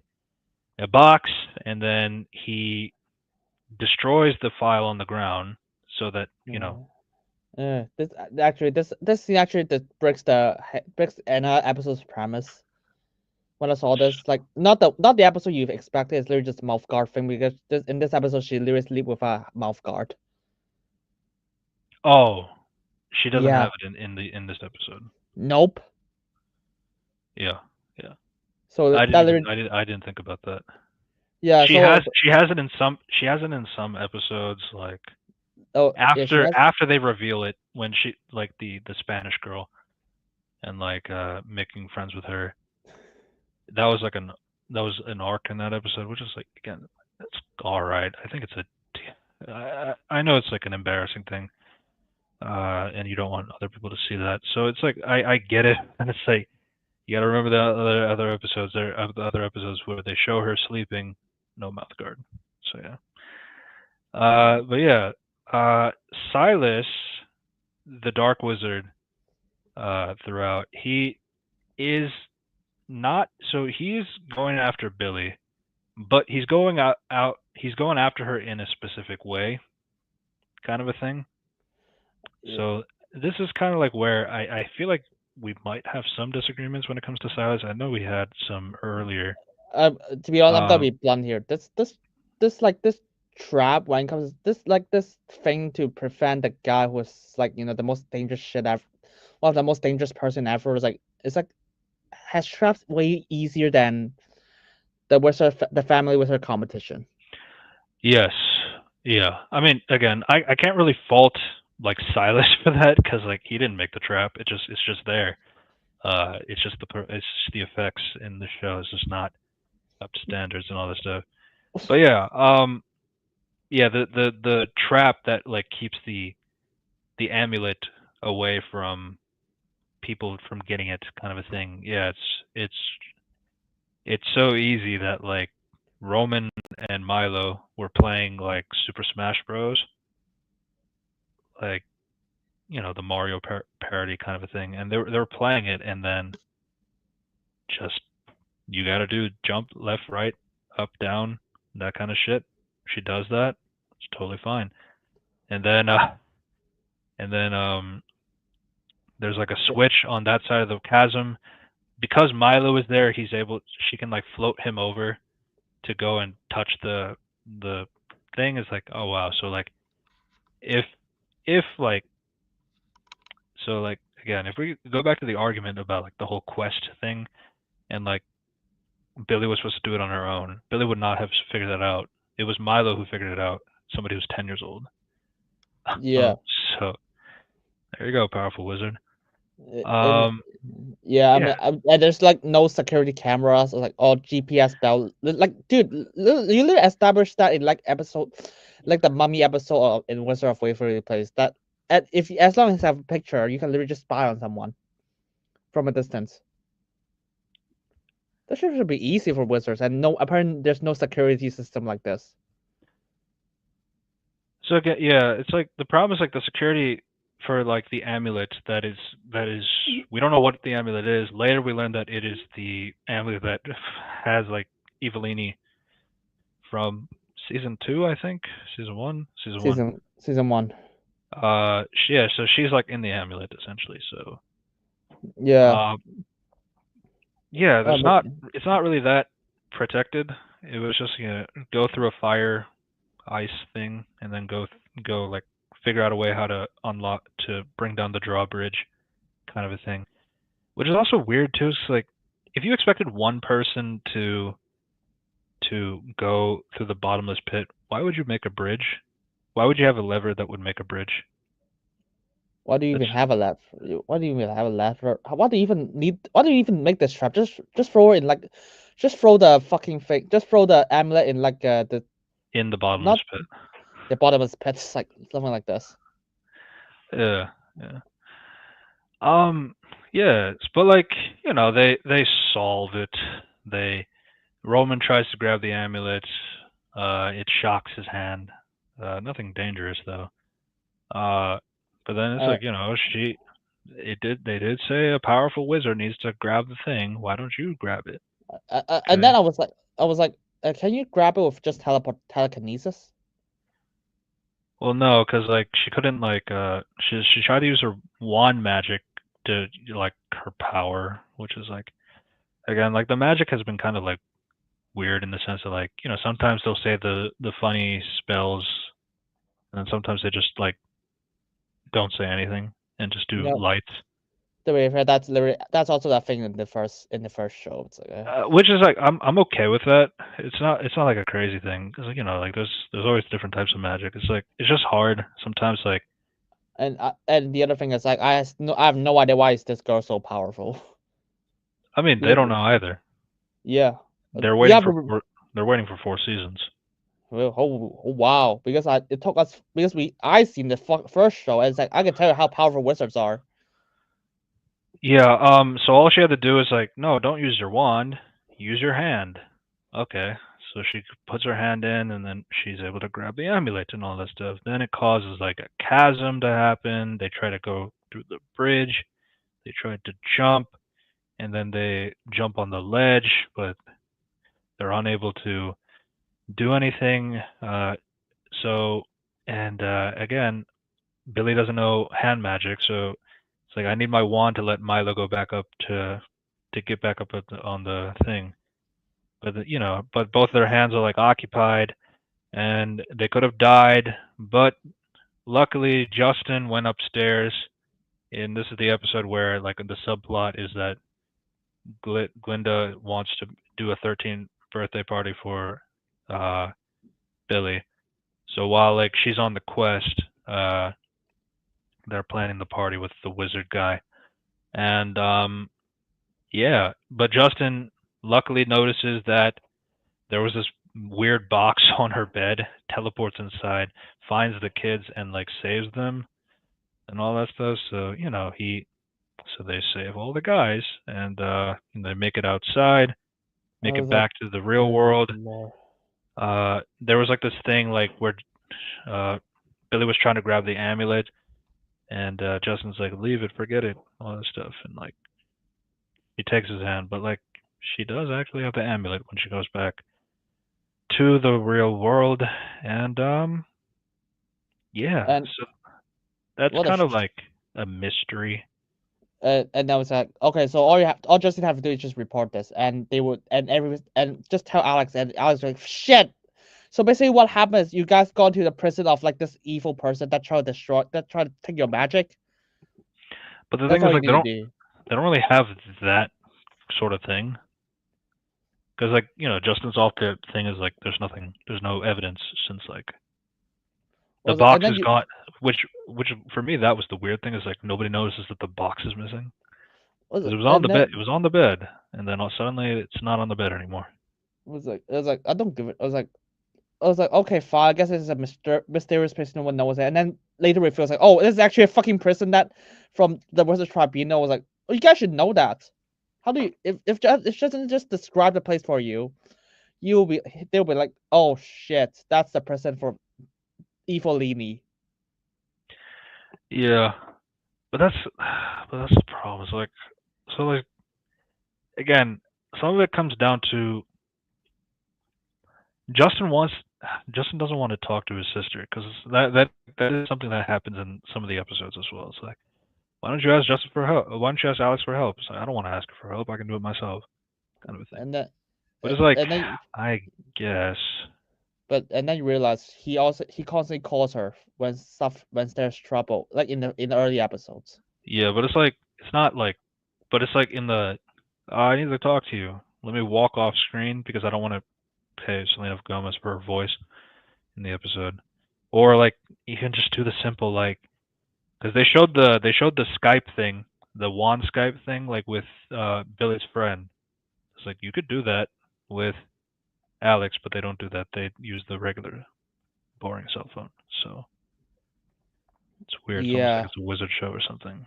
a box, and then he destroys the file on the ground so that this breaks another episode's premise. When I saw this, like not the episode you've expected, it's literally just mouth guard thing because in this episode she literally sleep with a mouth guard. Oh, she doesn't have it in this episode. Nope. Yeah. So I didn't think about that. Yeah, she has it in some episodes, like after they reveal it when she like the Spanish girl, and like making friends with her. That was like an arc in that episode, which is like again, it's all right. I think it's I know it's like an embarrassing thing, and you don't want other people to see that. So it's like I get it, and it's like you got to remember the other episodes. There are the other episodes where they show her sleeping, no mouth guard. So yeah. But yeah, Silas, the Dark Wizard, throughout he is not so he's going after Billy, but he's going out he's going after her in a specific way, kind of a thing. Yeah. So this is kind of like where I feel like we might have some disagreements when it comes to Silas. I know we had some earlier. To be honest, I'm gonna Um, be blunt here. This trap when it comes this thing to prevent the guy who's like the most dangerous shit ever, one of the most dangerous person ever is like has traps way easier than the family with her competition. yes, yeah. I mean, again, I can't really fault like Silas for that because like he didn't make the trap. It's just there. It's just it's just the effects in the show is just not up to standards and all this stuff. But yeah, yeah, the trap that like keeps the amulet away from people from getting it, kind of a thing. Yeah, it's so easy that like Roman and Milo were playing like Super Smash Bros. Like the Mario parody kind of a thing, and they were playing it, and then just you gotta do jump left, right, up, down, that kind of shit. She does that, it's totally fine. And then there's like a switch on that side of the chasm. Because Milo is there, she can like float him over to go and touch the thing. Is like, oh wow. So like if like so like again, if we go back to the argument about like the whole quest thing and like Billy was supposed to do it on her own, Billy would not have figured that out. It was Milo who figured it out. Somebody who's 10 years old. Yeah. So there you go, powerful wizard. And yeah, I Yeah. mean, and there's like no security cameras or like all GPS bell. Like, dude, you literally established that in like episode, like the Mummy episode of in Wizard of Waverly Place. That as long as you have a picture, you can literally just spy on someone from a distance. That should be easy for wizards, and no, apparently there's no security system like this. So again, yeah, it's like the problem is like the security for like the amulet that is we don't know what the amulet is. Later we learned that it is the amulet that has like Evelini from season 2, I think. Season 1? Season 1. Yeah, so she's like in the amulet essentially, so Yeah. yeah, it's not really that protected. It was just go through a fire ice thing and then go like figure out a way how to unlock to bring down the drawbridge, kind of a thing, which is also weird too. It's like if you expected one person to go through the bottomless pit, why would you make a bridge? Why would you have a lever that would make a bridge? Why do you even have a lever? Why do you even have a lever? Why do you even need? Why do you even make this trap? Just throw it in like, just throw the fucking thing. Just throw the amulet in like in the bottomless pit. The bottomless pit, like something like this. Yeah. Yeah, but like they solve it. Roman tries to grab the amulet. It shocks his hand. Nothing dangerous though. But then it's like they did say a powerful wizard needs to grab the thing. Why don't you grab it? And then I was like, can you grab it with just telekinesis? Well, no, because like she couldn't like she tried to use her wand magic to like her power, which is like again like the magic has been kind of like weird in the sense of like sometimes they'll say the funny spells, and then sometimes they just like don't say anything and just do lights. To be fair, that's also that thing in the first show. It's like, which is like I'm okay with that. It's not like a crazy thing because like there's always different types of magic. It's like it's just hard sometimes. Like And the other thing is like I have no idea why is this girl so powerful. I mean, they don't know either. Yeah. They're Yeah, waiting for they're waiting for 4 seasons. well, oh wow! Because it took us because I seen the first show and it's like I can tell you how powerful wizards are. Yeah, so all she had to do is like, no, don't use your wand, use your hand. Okay. So she puts her hand in and then she's able to grab the amulet and all that stuff. Then it causes like a chasm to happen. They try to go through the bridge. They try to jump and then they jump on the ledge, but they're unable to do anything. Again, Billy doesn't know hand magic, so it's like I need my wand to let Milo go back up to get back up on the thing. But but both their hands are like occupied, and they could have died. But luckily, Justin went upstairs, and this is the episode where like the subplot is that Glinda wants to do a 13th birthday party for uh, Billy. So while like she's on the quest, they're planning the party with the wizard guy, and yeah. But Justin luckily notices that there was this weird box on her bed, teleports inside, finds the kids, and like saves them and all that stuff. So so they save all the guys, and they make it outside, make it back to the real world. There was like this thing like where uh, Billy was trying to grab the amulet, and Justin's like, "Leave it, forget it," all that stuff, and like he takes his hand, but like she does actually have the amulet when she goes back to the real world, and yeah, And so that's what kind of like a mystery. and I was like, okay, so all Justin have to do is just report this, and they would, and just tell Alex, and Alex was like, shit. So basically, what happens? You guys go to the prison of like this evil person that try to take your magic. But the That's thing is, all you like, need to do. they don't really have that sort of thing, because like Justin's off the thing is like there's no evidence since like the And box then is gone, which for me that was the weird thing is like nobody notices that the box is missing because it was on and the bed. then It was on the bed, and then suddenly it's not on the bed anymore. it was like I don't give it. I was like, okay, fine. I guess it's a mysterious person no one knows it. And then later it feels like, oh, this is actually a fucking person that from the Wizard Tribunal. I was like, oh, you guys should know that. How do you if doesn't just describe the place for you, they'll be like, oh shit, that's the person for Evolini. Yeah, but that's the problem. It's like so like again, some of it comes down to Justin wants Justin doesn't want to talk to his sister because that is something that happens in some of the episodes as well. It's like, why don't you ask Justin for help? Why don't you ask Alex for help? It's like, I don't want to ask her for help. I can do it myself, kind of a thing. And then But it's like, and then I guess. and then you realize he constantly calls her when there's trouble, like in the early episodes. Yeah, but it's like it's not like, but it's like in the I need to talk to you. Let me walk off screen because I don't want to pay Selena Gomez for her voice in the episode, or like you can just do the simple like because they showed the Skype thing, the wand Skype thing, like with Billy's friend. It's like you could do that with Alex, but they don't do that. They use the regular boring cell phone. So it's weird. It's almost like Yeah. it's a wizard show or something.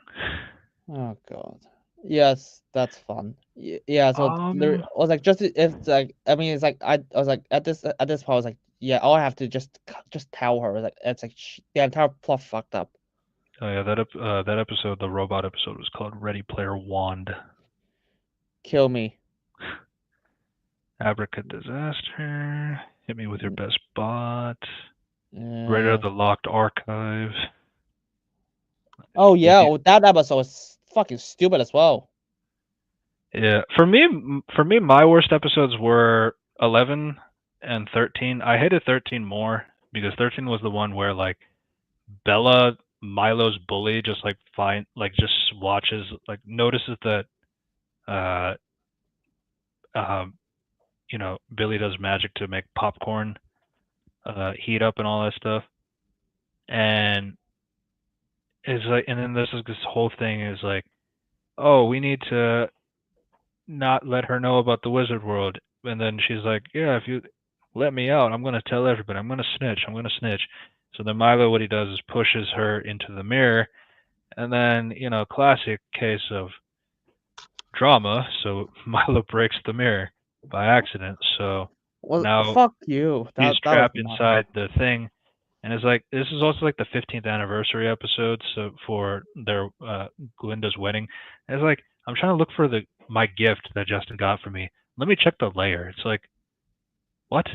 Oh god. Yes, that's fun. Yeah, so there Um, I was like just if like I mean it's like I was like at this point I was like yeah, all I have to just tell her like it's like the entire plot fucked up. oh yeah, that episode, the robot episode, was called Ready Player Wand. Kill me. Abracadisaster. Hit me with your best bot. Right out of Uh, the locked archive. oh yeah, You- that episode was fucking stupid as well. Yeah, for me, my worst episodes were 11 and 13. I hated 13 more because 13 was the one where like Bella, Milo's bully, just like just watches, like notices that, uh, um, Billy does magic to make popcorn, heat up and all that stuff, and is like, and then this whole thing is like, oh, we need to not let her know about the wizard world. And then she's like, yeah, if you let me out, I'm gonna tell everybody. I'm gonna snitch. I'm gonna snitch. So then Milo, what he does is pushes her into the mirror, and then classic case of drama. So Milo breaks the mirror by accident. So Well, now fuck you. he's That was trapped not. inside the thing, and it's like this is also like the 15th anniversary episode, so for their Glinda's wedding. And it's like I'm trying to look for my gift that Justin got for me. Let me check the layer. It's like what?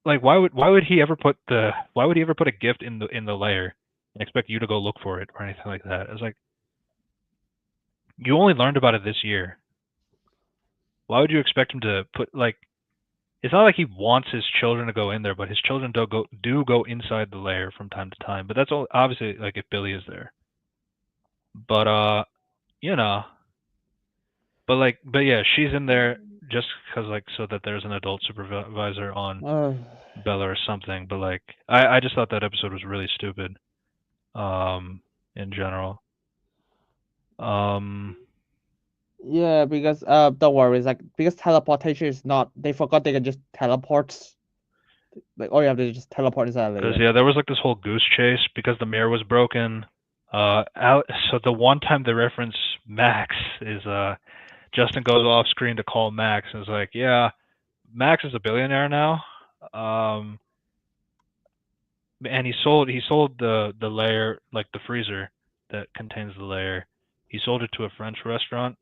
Like why would he ever put a gift in the layer and expect you to go look for it or anything like that? It's like you only learned about it this year. Why would you expect him to put like? It's not like he wants his children to go in there, but his children do go inside the lair from time to time. But that's all obviously like if Billy is there. But you know, but yeah, she's in there just because like so that there's an adult supervisor on Bella or something. But like I just thought that episode was really stupid. In general. Yeah, because don't worry, it's like because teleportation is not. They forgot they can just teleport. Like all you have to do is just teleport inside Because later. yeah, there was like this whole goose chase because the mirror was broken. So the one time they reference Max is Justin goes off screen to call Max and is like, yeah, Max is a billionaire now. And he sold the layer, like the freezer that contains the layer. He sold it to a French restaurant.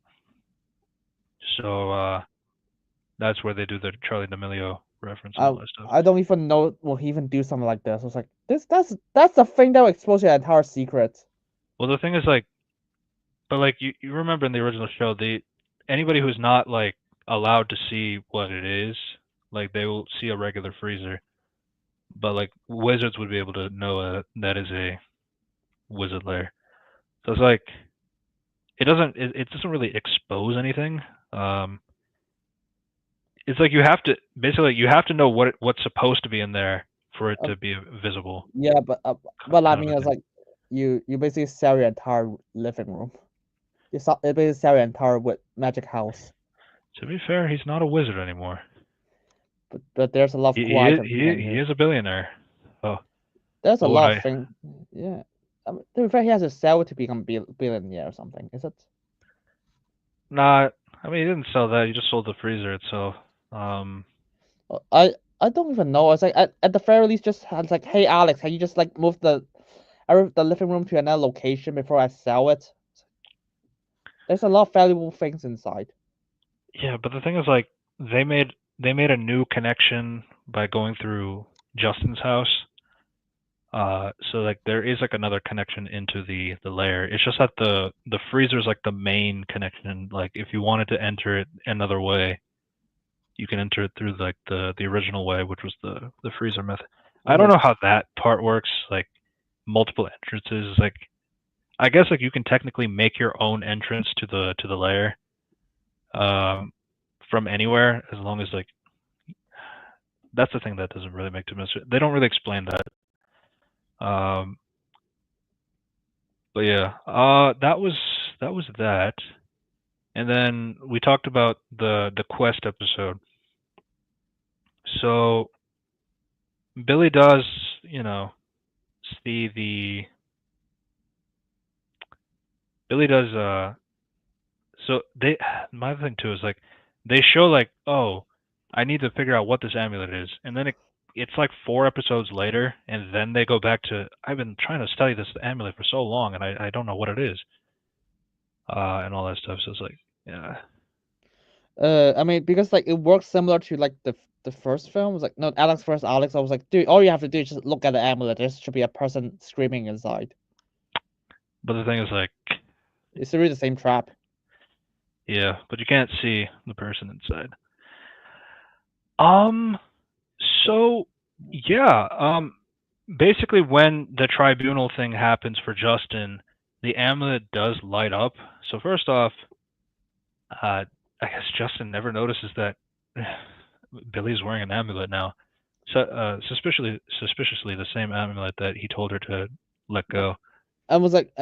So that's where they do the Charlie D'Amelio reference and all that stuff. I don't even know will he even do something like this. I was like, that's the thing that will expose your entire secret. Well, the thing is like, but like you remember in the original show, anybody who's not like allowed to see what it is, like they will see a regular freezer, but like wizards would be able to know that is a wizard lair. So it's like it doesn't really expose anything. It's like you have to know what's supposed to be in there for it to be visible. Yeah, but I kind of mean, a it's thing. like you basically sell your entire living room. You basically sell your entire magic house. To be fair, he's not a wizard anymore. But there's a lot of He cool he is, items he, in he here. is a billionaire. Oh, There's a what would lot of I? things. Yeah. I mean, to be fair, he has to sell to become billionaire or something. Is it? Not. I mean, he didn't sell that. He just sold the freezer itself. Well, I don't even know. It's like at the very least, just it's like, hey Alex, can you just like move the living room to another location before I sell it? There's a lot of valuable things inside. Yeah, but the thing is, like, they made a new connection by going through Justin's house. So like there is like another connection into the layer. It's just that the freezer is like the main connection. Like if you wanted to enter it another way, you can enter it through like the original way, which was the freezer method. I don't know how that part works. Like multiple entrances. Like I guess like you can technically make your own entrance to the layer, from anywhere as long as like that's the thing that doesn't really make too much. They don't really explain that. But yeah, that was that. And then we talked about the quest episode. So Billy does, see Billy does so they my thing too is like they show like, oh, I need to figure out what this amulet is. And then it's like 4 episodes later and then they go back to I've been trying to study this amulet for so long and I don't know what it is. And all that stuff. So it's like, yeah. I mean, because like it works similar to like the first film. It was like no, Alex versus Alex. I was like, dude, all you have to do is just look at the amulet. There should be a person screaming inside. But the thing is like, It's really the same trap. yeah, but you can't see the person inside. So yeah, basically when the tribunal thing happens for Justin, the amulet does light up. So first off, I guess Justin never notices that Billy's wearing an amulet now. So suspiciously the same amulet that he told her to let go. And was like,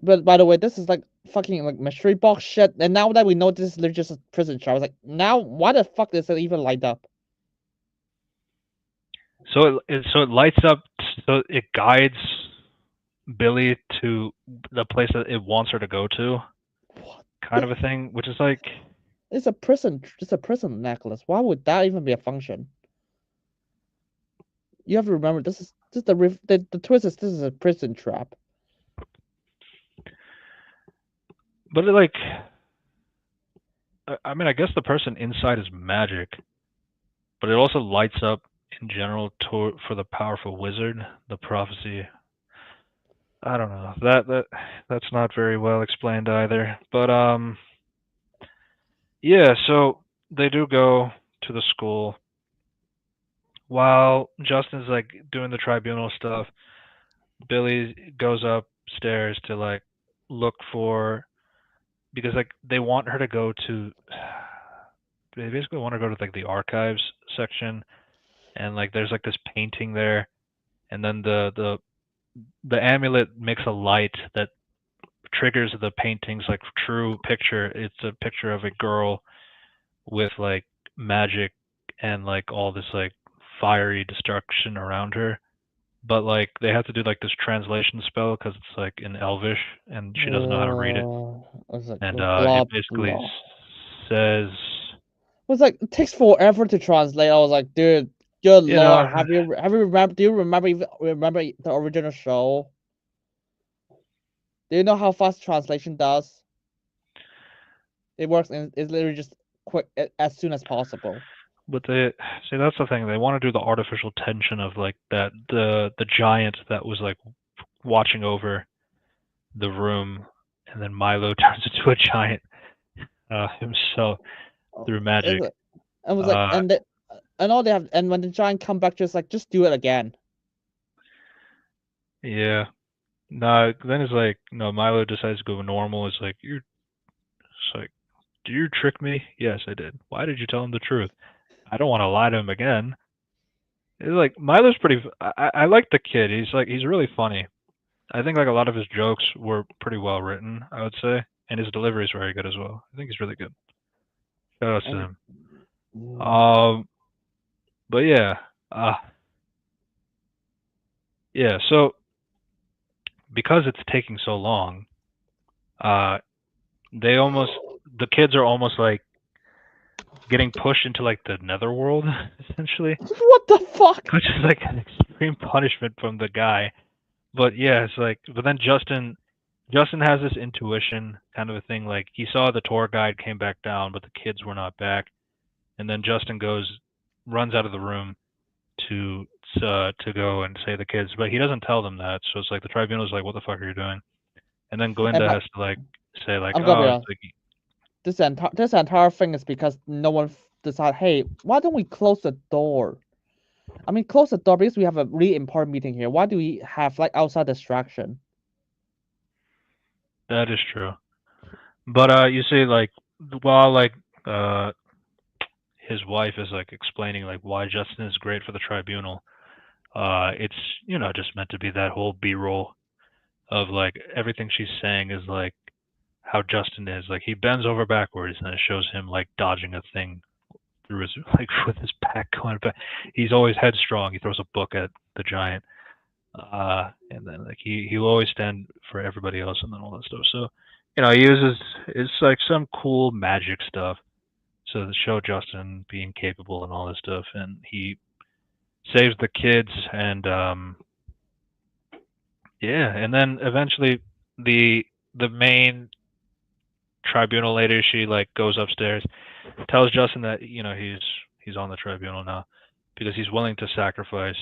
but by the way, this is like fucking like mystery box shit. And now that we know this is literally just a prison shot, I was like, now why the fuck does it even light up? So it lights up. So it guides Billy to the place that it wants her to go to, What? kind of a thing. Which is like, It's a prison necklace. Why would that even be a function? You have to remember this is the twist is this is a prison trap. but it like, I mean, I guess the person inside is magic, but it also lights up in general for the powerful wizard. The prophecy. I don't know. That's not very well explained either. But yeah. So they do go to the school while Justin's like doing the tribunal stuff. Billy goes upstairs to like look for, because like they want her to go to, they basically want her to go to like the archives section, and like there's like this painting there, and then the amulet makes a light that triggers the painting's like true picture. It's a picture of a girl with like magic and like all this like fiery destruction around her. But like they have to do like this translation spell because it's like in Elvish and she doesn't know how to read it. I was like, And blah it basically blah. says, It was like it takes forever to translate. I was like, dude, good you know, lord, have you remember? Do you remember the original show? Do you know how fast translation does? It works and it's literally just quick as soon as possible. but they see that's the thing. They want to do the artificial tension of like that the giant that was like watching over the room, and then Milo turns into a giant himself through magic. And was like, Uh, and all they have, and when the giant come back, just do it again. yeah. No, then it's like no. Milo decides to go normal. It's like you're. It's like, did you trick me? Yes, I did. Why did you tell him the truth? I don't want to lie to him again. It's like Milo's pretty. I like the kid. He's really funny. I think like a lot of his jokes were pretty well written. I would say, and his delivery is very good as well. I think he's really good. Shout out to him. But yeah, yeah. So because it's taking so long, the kids are almost like getting pushed into like the netherworld essentially, What the fuck? which is like an extreme punishment from the guy. But yeah, it's like, but then Justin has this intuition kind of a thing. Like he saw the tour guide came back down, but the kids were not back, and then Justin runs out of the room to go and save the kids, but he doesn't tell them that. So it's like the tribunal's like, "What the fuck are you doing?" And then Glinda has to like say like, I'm gonna be "Oh, it's honest. like This entire thing is because no one decided, hey, why don't we close the door? I mean, close the door because we have a really important meeting here. Why do we have like outside distraction? that is true." But you see, like while like his wife is like explaining like why Justin is great for the tribunal, it's just meant to be that whole B-roll of like everything she's saying is like how Justin is. Like he bends over backwards and it shows him like dodging a thing through his like with his back going back. He's always headstrong. He throws a book at the giant. And then like he'll always stand for everybody else and then all that stuff. So, he uses it's like some cool magic stuff. So to show Justin being capable and all this stuff, and he saves the kids, and yeah, and then eventually the main tribunal lady, she like goes upstairs, tells Justin that he's on the tribunal now because he's willing to sacrifice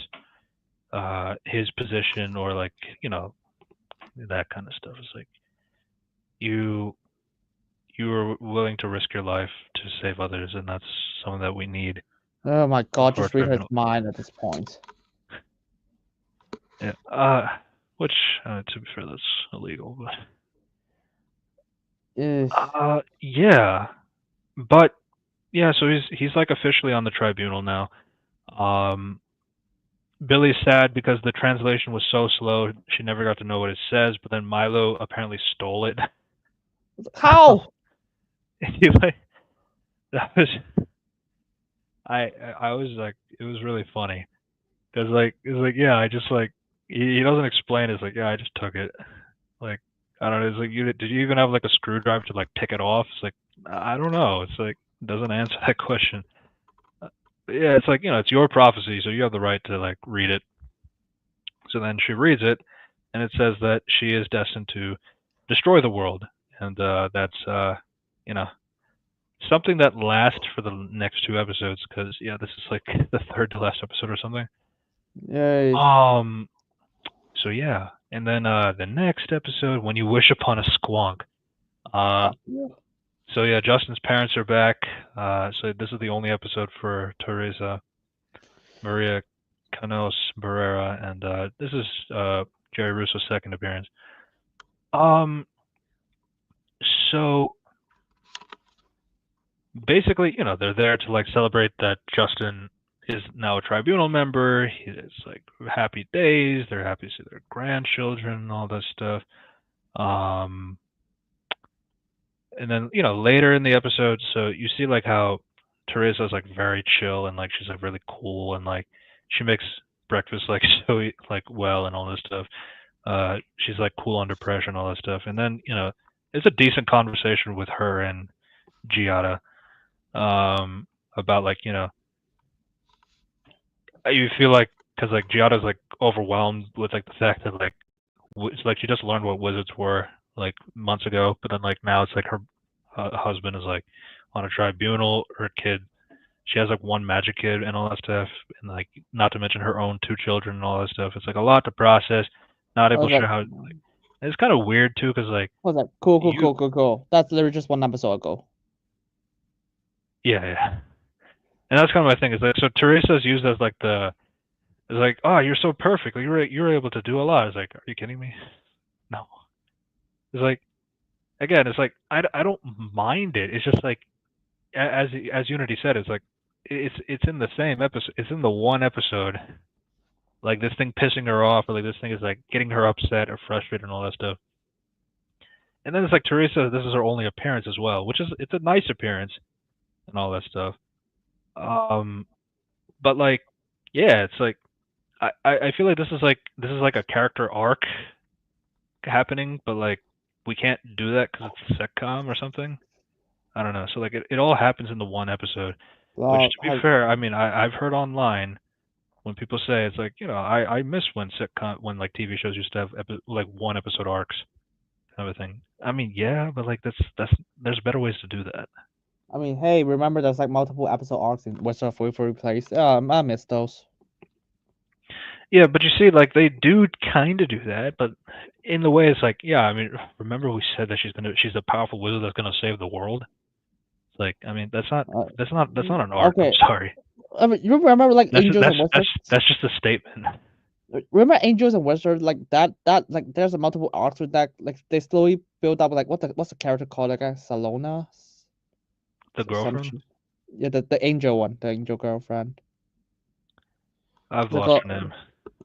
his position or like that kind of stuff. It's like you are willing to risk your life to save others, and that's something that we need. Oh my god, For a just read his tribunal. mind at this point. Yeah. Which to be fair, that's illegal, but yeah. But yeah, so he's like officially on the tribunal now. Billy's sad because the translation was so slow, she never got to know what it says. But then Milo apparently stole it. How? He like that was I was like it was really funny because like it's like yeah I just like he doesn't explain. It's like yeah I just took it. Like I don't know. It's like did you even have like a screwdriver to like pick it off? It's like I don't know. It's like it doesn't answer that question. Yeah, it's like it's your prophecy, so you have the right to like read it. So then she reads it, and it says that she is destined to destroy the world, and that's you know something that lasts for the next 2 episodes because yeah, this is like the third to last episode or something. Yay. So yeah, and then the next episode, when you wish upon a squonk. So yeah, Justin's parents are back. So this is the only episode for Teresa Maria Canos Barrera, and this is Jerry Russo's second appearance. So basically, they're there to like celebrate that Justin is now a tribunal member. It's like happy days. They're happy to see their grandchildren and all that stuff. And then later in the episode, so you see like how Teresa's like very chill and like she's like really cool and like she makes breakfast like so like well and all this stuff. She's like cool under pressure and all that stuff. And then it's a decent conversation with her and Giada about like you feel like because like Giada's like overwhelmed with like the fact that like it's like she just learned what wizards were like months ago, but then like now it's like her husband is like on a tribunal. Her kid, she has like one magic kid and all that stuff, and like not to mention her own 2 children and all that stuff. It's like a lot to process. Not able to share how. Like, it's kind of weird too, because like. I was like, cool. That's literally just one episode ago. Yeah. And that's kind of my thing. Is like so Teresa's used as like the. It's like, oh, you're so perfect. Like, you're able to do a lot. It's like, are you kidding me? No. It's like, again, it's like I don't mind it. It's just like, as Unity said, it's like it's in the same episode. It's in the one episode. Like this thing pissing her off, or like this thing is like getting her upset or frustrated and all that stuff. And then it's like Teresa. This is her only appearance as well, which is it's a nice appearance and all that stuff. But like, yeah, it's like I feel like this is like a character arc happening, but like we can't do that because it's a sitcom or something. I don't know. So like it all happens in the one episode. Which to be fair, I mean I've heard online when people say it's like I miss when like TV shows used to have like one episode arcs kind of a thing. I mean yeah, but like there's better ways to do that. I mean, hey, remember there's like multiple episode arcs in Wizard of Waverly Place. I miss those. Yeah, but you see, like they do kind of do that, but in the way it's like, yeah, I mean, remember we said that she's a powerful wizard that's gonna save the world. It's like, I mean, that's not an arc. Okay. I'm sorry. I mean, you remember like Angels and Wizards? That's just a statement. Remember Angels and Wizards, like that like there's a multiple arcs with that. Like they slowly build up like what's the character called? Like Salona. The girlfriend. Yeah, the angel one, the angel girlfriend. I've lost her name.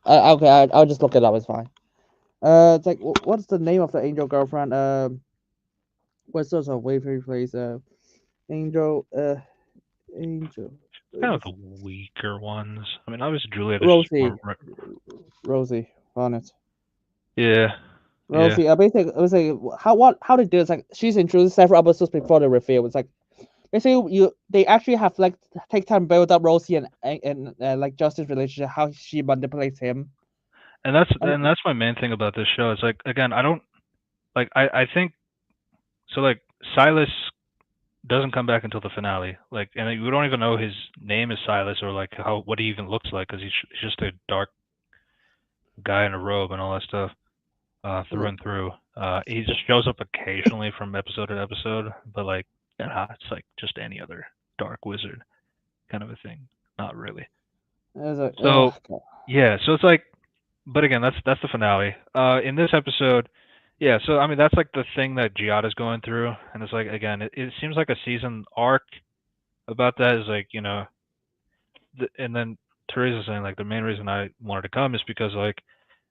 Okay, I'll just look it up. It's fine. It's like what's the name of the angel girlfriend? Wizards of Waverly Place. Angel. Angel. Kind of the weaker ones. I mean, obviously Juliet. Rosie Bonnet. Yeah. Rosie. Yeah. Basically, it was like how they do it. It's like she's introduced several episodes before the reveal. It's like basically they actually have like take time to build up Rosie and like Justin's relationship, how she manipulates him. And that's my main thing about this show. It's like again, I don't like I think so like Silas doesn't come back until the finale. Like, and we don't even know his name is Silas or like what he even looks like because he's just a dark guy in a robe and all that stuff through and through. He just shows up occasionally from episode to episode, but like it's like just any other dark wizard kind of a thing. Not really. So yeah, so it's like, but again, that's the finale. In this episode. Yeah, so I mean that's like the thing that Giada's going through, and it's like again, it seems like a season arc about that is like and then Teresa's saying, like, the main reason I wanted to come is because, like,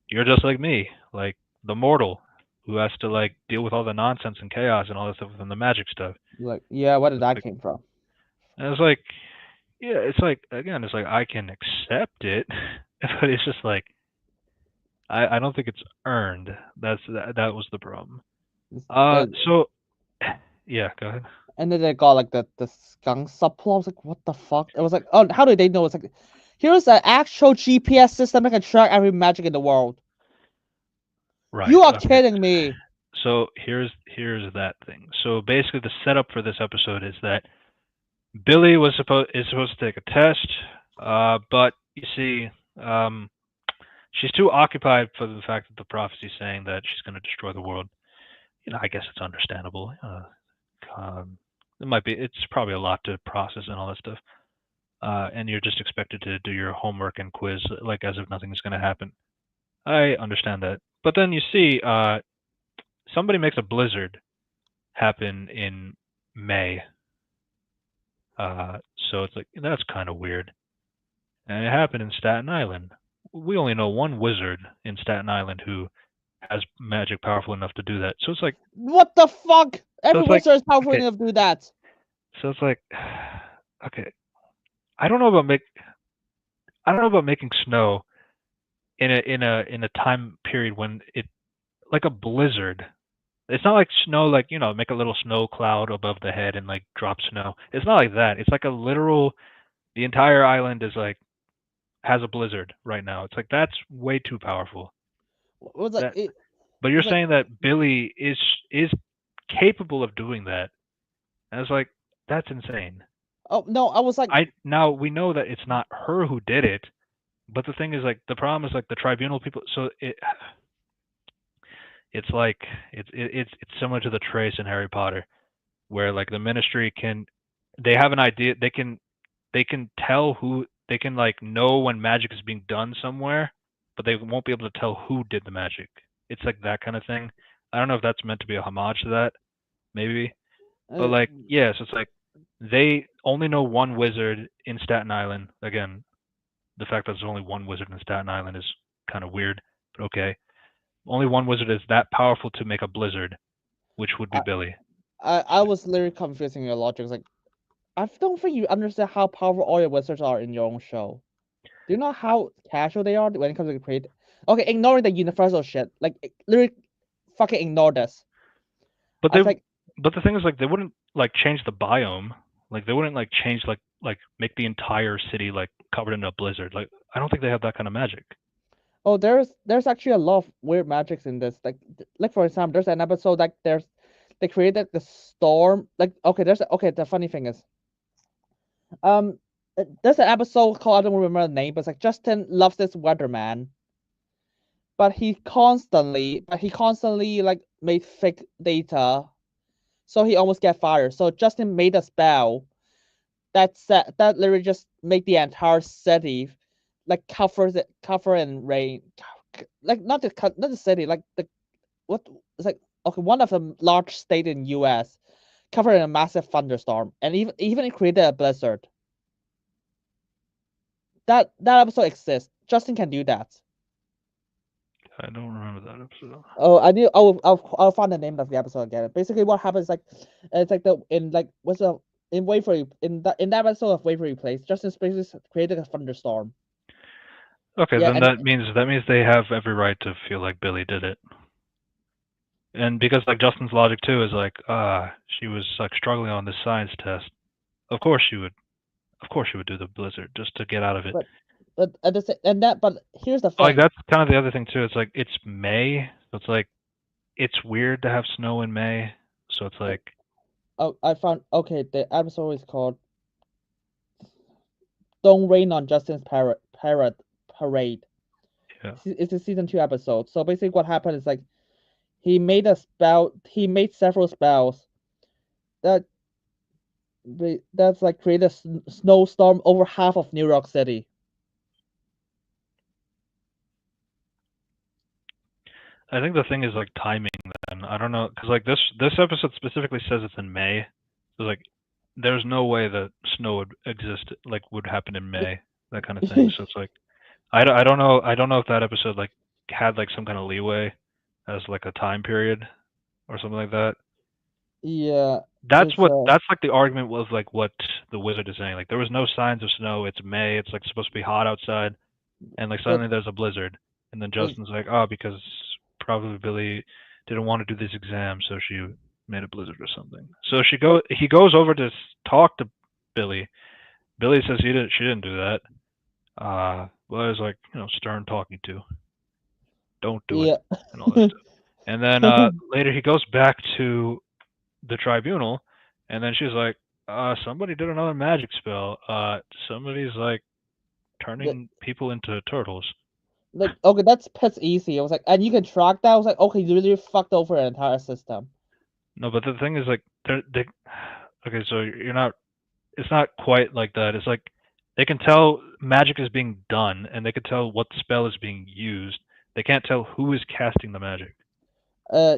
you're just like me, like the mortal who has to like deal with all the nonsense and chaos and all that stuff and the magic stuff. Like, yeah, where did that Like, came from? and it's like, yeah, it's like again, it's like I can accept it, but it's just like I don't think it's earned. That was the problem. So yeah, go ahead. And then they got like the skunk subplot. I was like, what the fuck? It was like, oh, how did they know? It's like, here's an actual GPS system that can track every magic in the world. Right. You are okay. kidding me. So here's that thing. So basically, the setup for this episode is that Billy is supposed to take a test, but you see, she's too occupied for the fact that the prophecy is saying that she's going to destroy the world. You know, I guess it's understandable. It's probably a lot to process and all that stuff. And you're just expected to do your homework and quiz like as if nothing is going to happen. I understand that. But then you see, somebody makes a blizzard happen in May. So it's like, that's kind of weird. And it happened in Staten Island. We only know one wizard in Staten Island who has magic powerful enough to do that. So it's like, what the fuck? Every wizard is powerful okay. enough to do that. So it's like, okay, I don't know about making snow in a time period when it like a blizzard. It's not like snow, like, you know, make a little snow cloud above the head and like drop snow. It's not like that. It's like a literal. The entire island is like has a blizzard right now. It's like that's way too powerful. Was like, but you're saying that Billy is capable of doing that. And I was like, that's insane. Oh no, I was like, now we know that it's not her who did it, but the thing is, like, the problem is like the tribunal people. So it's like it's similar to the trace in Harry Potter, where like the ministry they have an idea, they can tell who, they can like know when magic is being done somewhere, but they won't be able to tell who did the magic. It's like that kind of thing. I don't know if that's meant to be a homage to that, maybe. But like, yeah, so it's like they only know one wizard in Staten Island. Again, the fact that there's only one wizard in Staten Island is kind of weird, but okay. Only one wizard is that powerful to make a blizzard, which would be Billy. I was literally confusing your logic. It's like, I don't think you understand how powerful all your wizards are in your own show. Do you know how casual they are when it comes to create? Okay, ignoring the universal shit, like literally, fucking ignore this. But but the thing is, like, they wouldn't like change the biome. Like, they wouldn't like change like make the entire city like covered in a blizzard. Like, I don't think they have that kind of magic. Oh, there's actually a lot of weird magics in this. Like for example, there's an episode like they created the storm. Like the funny thing is, there's an episode called, I don't remember the name, but it's like Justin loves this weatherman, but he constantly like made fake data, so he almost get fired. So Justin made a spell that literally just make the entire city like cover in rain, like not the city, like it's like, okay, one of the large state in US covered in a massive thunderstorm, and even it created a blizzard. That episode exists. Justin can do that. I don't remember that episode. Oh, I'll find the name of the episode again. Basically, what happens like, it's like in Waverly, in that episode of Waverly Place, Justin basically created a thunderstorm. Okay, yeah, then that means they have every right to feel like Billy did it. And because like Justin's logic too is like, she was like struggling on this science test. Of course she would do the blizzard just to get out of it. But here's the thing. Like, that's kind of the other thing too. It's like it's May, so it's like it's weird to have snow in May. So it's like, oh, I found, okay, the episode is called "Don't Rain on Justin's Parade." Yeah. It's a season 2 episode. So basically, what happened is like he made several spells that's like create a snowstorm over half of New York City. I think the thing is like timing. Then I don't know, because like this episode specifically says it's in May, so like there's no way that snow would happen in May. that kind of thing. So it's like I don't know if that episode like had like some kind of leeway as like a time period or something like that. Yeah, That's it's like the argument was like what the wizard is saying. Like there was no signs of snow. It's May. It's like supposed to be hot outside, and like suddenly there's a blizzard. And then Justin's like, oh, because probably Billy didn't want to do this exam, so she made a blizzard or something. So he goes over to talk to Billy. Billy says she didn't do that. Well, it's like, stern talking to. Don't do it, and all that stuff. And then later he goes back to the tribunal, and then she's like, somebody did another magic spell. Somebody's like turning people into turtles. like, okay, that's piss easy. I was like, and you can track that. I was like, okay, you really fucked over an entire system. No, but the thing is, like, okay, so you're not. It's not quite like that. It's like they can tell magic is being done, and they can tell what spell is being used. They can't tell who is casting the magic.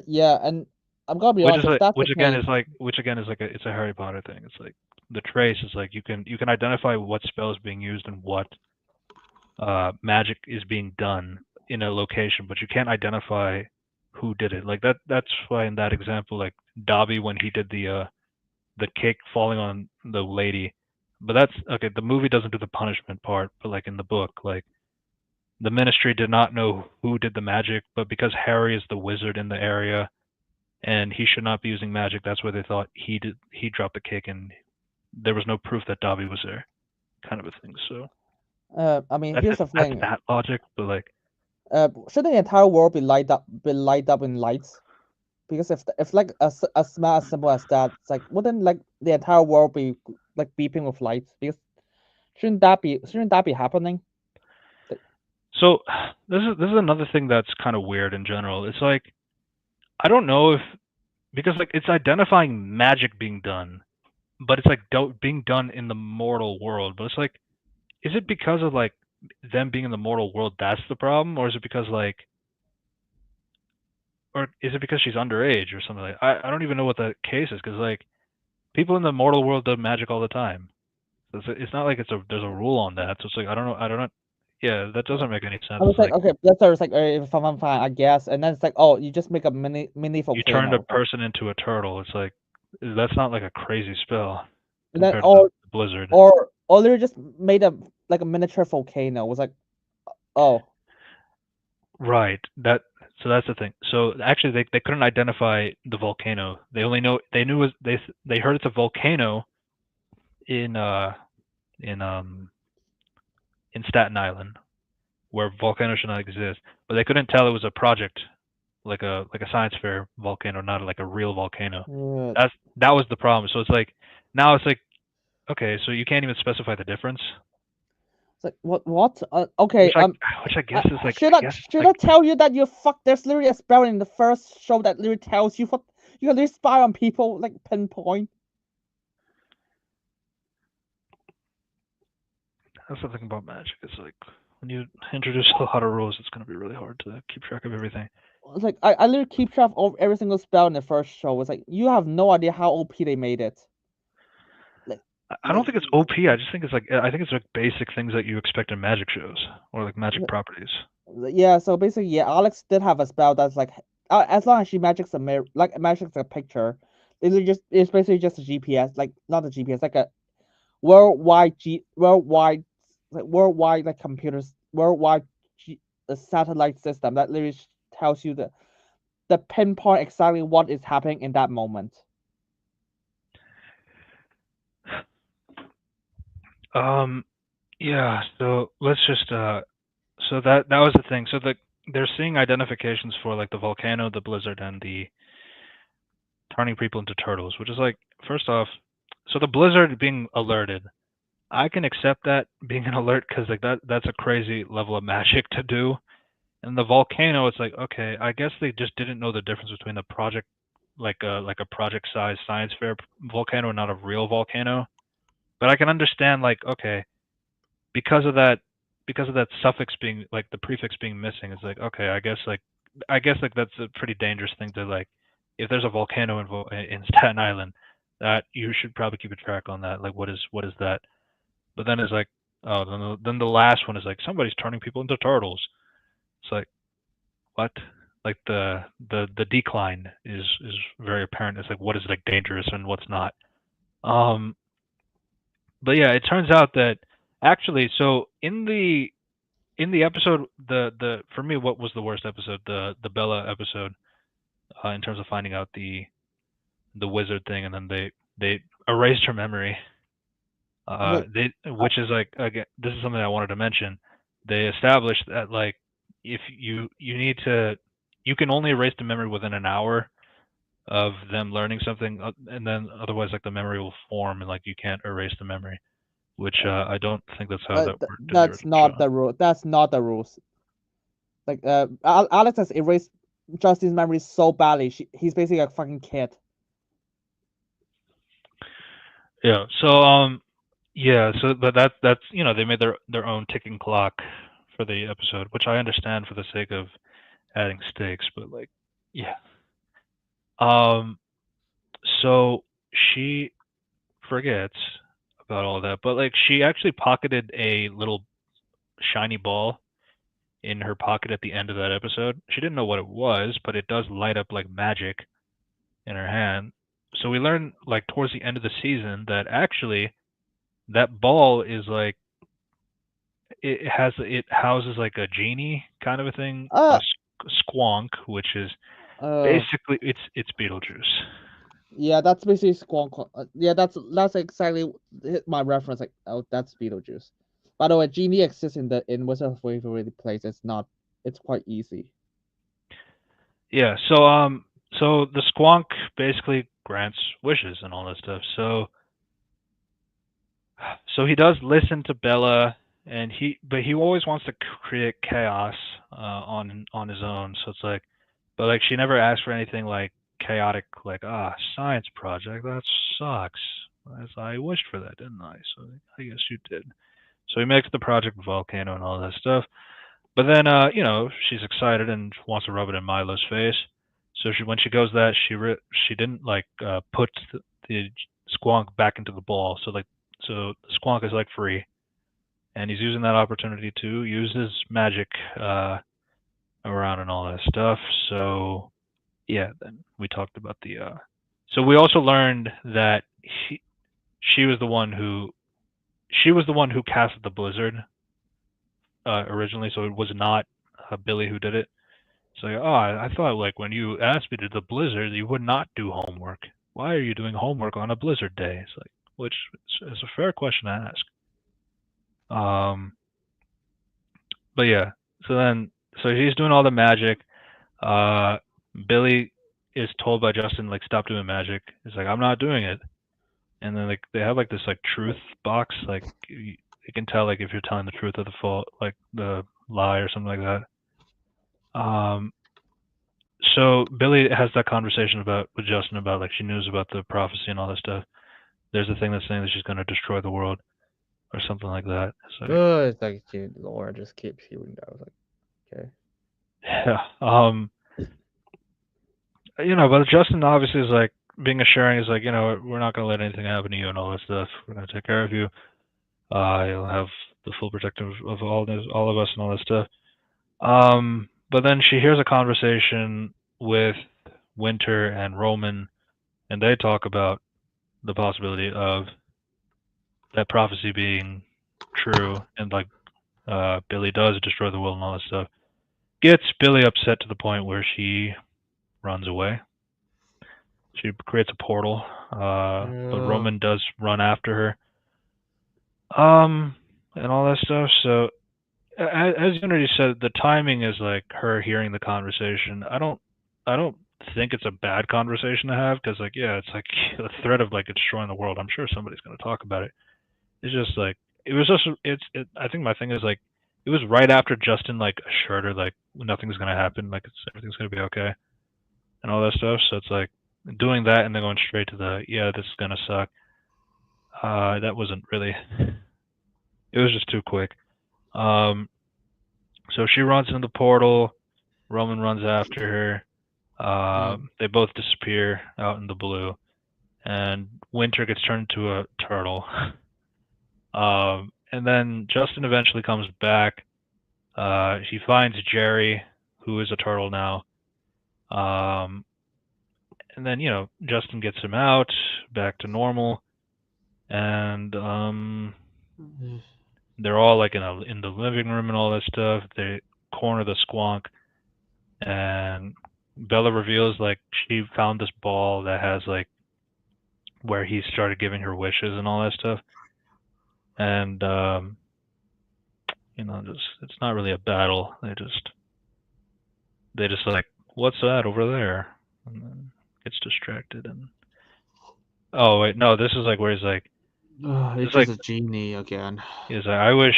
Yeah, and I'm gonna be Which honest. is If like, that's which the again case, is like, it's a Harry Potter thing. It's like the trace is like you can identify what spell is being used and what magic is being done in a location, but you can't identify who did it. Like that's why in that example, like Dobby when he did the cake falling on the lady. But that's okay, the movie doesn't do the punishment part, but like in the book, like the ministry did not know who did the magic, but because Harry is the wizard in the area and he should not be using magic, that's why they thought he dropped the cake and there was no proof that Dobby was there, kind of a thing. So I mean, here's the that's thing. that logic, but like Should the entire world be light up in lights? Because if like a small as simple as that, it's like wouldn't like the entire world be like beeping with lights? Because shouldn't that be happening? so this is another thing that's kind of weird in general. It's like I don't know if because like it's identifying magic being done, but it's like being done in the mortal world. But it's like, is it because of like them being in the mortal world that's the problem, or is it because like, or is it because she's underage or something? Like I don't even know what the case is because like people in the mortal world do magic all the time. So it's not like there's a rule on that. So it's like I don't know. Yeah, that doesn't make any sense. I was It's like, like okay, that's always like, if I'm fine, I guess. And then it's like, oh, you just make a mini you turned a volcano. person into a turtle. It's like that's not like a crazy spell And then, compared to the blizzard. or they just made a like a miniature volcano. It was like, oh, Right. So that's the thing. So actually, they couldn't identify the volcano. They only they heard it's a volcano in in Staten Island, where volcanoes should not exist. But they couldn't tell it was a project, like a science fair volcano, not like a real volcano. That was the problem. So it's like now it's like okay, so you can't even specify the difference. it's like what? Okay, Which I guess is like should I tell you that you fuck? There's literally a spell in the first show that literally tells you what you can literally spy on people like pinpoint. That's the thing about magic. It's like when you introduce a lot of rules, it's going to be really hard to keep track of everything. It's like I literally keep track of every single spell in the first show. It's like you have no idea how OP they made it. I don't think it's OP. I just think it's like basic things that you expect in magic shows or like magic properties. Yeah, so basically, yeah, Alex did have a spell that's like, as long as she magics a mirror, like magics a picture, it's basically just a GPS, like not a GPS, like a worldwide like computers the satellite system that literally tells you the pinpoint exactly what is happening in that moment. Yeah. So let's just so that was the thing. So they're seeing identifications for like the volcano, the blizzard, and the turning people into turtles, which is like first off, so the blizzard being alerted, I can accept that being an alert because like that's a crazy level of magic to do. And the volcano, it's like okay, I guess they just didn't know the difference between the project, like a project size science fair volcano, and not a real volcano. But I can understand like okay, because of that suffix being like the prefix being missing, it's like okay, I guess like that's a pretty dangerous thing to like. If there's a volcano in Staten Island, that you should probably keep a track on that. Like what is that? But then it's like oh, then the last one is like somebody's turning people into turtles. It's like, what? Like the decline is very apparent. It's like what is like dangerous and what's not. But yeah, it turns out that actually, so in the episode, the for me, what was the worst episode? The Bella episode, in terms of finding out the wizard thing, and then they erased her memory. Which is like, again, this is something I wanted to mention. They established that like if you need to, you can only erase the memory within an hour of them learning something, and then otherwise like the memory will form and like you can't erase the memory. Which I don't think that's how that worked in the That's original not show. the rule. That's not the rules. Like Alex has erased Justin's memory so badly. He's basically a fucking kid. Yeah. So yeah. So but that's they made their own ticking clock for the episode, which I understand for the sake of adding stakes, but like yeah. So she forgets about all that, but like she actually pocketed a little shiny ball in her pocket at the end of that episode. She didn't know what it was, but it does light up like magic in her hand. So we learn like towards the end of the season that actually that ball is like it houses like a genie kind of a thing, a squonk, which is basically it's Beetlejuice. Yeah, that's basically Squonk. Yeah, that's exactly my reference. Like, oh, that's Beetlejuice. By the way, Genie exists in Wizard of Waverly Place. It's quite easy. Yeah, so the squonk basically grants wishes and all that stuff. So he does listen to Bella, and but he always wants to create chaos on his own. So it's like, but like she never asks for anything like chaotic, like science project that sucks. As I wished for that, didn't I? So I guess you did. So he makes the project volcano and all that stuff. But then she's excited and wants to rub it in Milo's face. So when she goes that she didn't like put the squonk back into the ball. So the squonk is like free, and he's using that opportunity to use his magic around and all that stuff. So yeah, then we talked about the. So we also learned that she was the one who casted the blizzard originally. So it was not Billy who did it. So I thought like when you asked me to do the blizzard, you would not do homework. Why are you doing homework on a blizzard day? It's like, which is a fair question to ask. But yeah, so he's doing all the magic. Billy is told by Justin like stop doing magic. He's like I'm not doing it. And then like they have like this like truth box, like you can tell like if you're telling the truth or the fault, like the lie or something like that. So Billy has that conversation with Justin about like she knows about the prophecy and all that stuff. There's a thing that's saying that she's going to destroy the world or something like that. It's like dude, Laura just keeps hearing that. I was like, okay. Yeah. But Justin obviously is like being assuring, is like, we're not going to let anything happen to you and all that stuff. We're going to take care of you. You'll have the full protection of all of us and all that stuff. But then she hears a conversation with Winter and Roman, and they talk about the possibility of that prophecy being true, and like Billy does destroy the world and all that stuff. Gets Billy upset to the point where she runs away. She creates a portal, but Roman does run after her, and all that stuff. So, as Unity said, the timing is like her hearing the conversation. I don't think it's a bad conversation to have, because like, yeah, it's like the threat of like destroying the world. I'm sure somebody's going to talk about it. It's just like I think my thing is like it was right after Justin like assured her like nothing's gonna happen, like everything's gonna be okay, and all that stuff. So it's like doing that and then going straight to the this is gonna suck. That wasn't really. It was just too quick. So she runs into the portal. Roman runs after her. They both disappear out in the blue, and Winter gets turned into a turtle. and then Justin eventually comes back. He finds Jerry, who is a turtle now. And then Justin gets him out back to normal, and they're all like in the living room and all that stuff. They corner the Squonk, and Bella reveals like she found this ball that has like where he started giving her wishes and all that stuff. And just it's not really a battle. They just like, what's that over there? And then gets distracted and oh wait, no, this is like where he's like, It's like just a genie again. he's like, I wish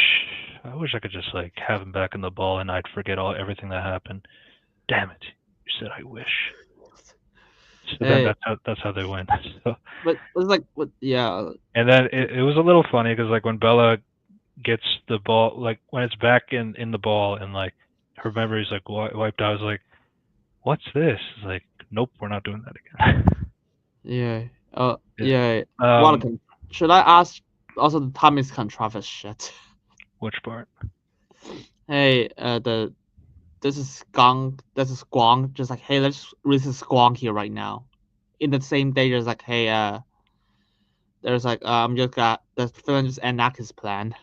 I could just like have him back in the ball and I'd forget everything that happened. Damn it, you said I wish. So then that's how they win. So, But it's like what? Yeah. and then it was a little funny because like when Bella gets the ball, like when it's back in the ball and like her memory's like wiped out, I was like, what's this? It's like, nope, we're not doing that again. Yeah. Yeah. Yeah. Should I ask also the time is controversial shit? Which part? Hey, this is Squonk. Just like, hey, let's release a Squonk here right now. In the same day, there's like, hey, there's like, I'm just got the villain just enact his plan.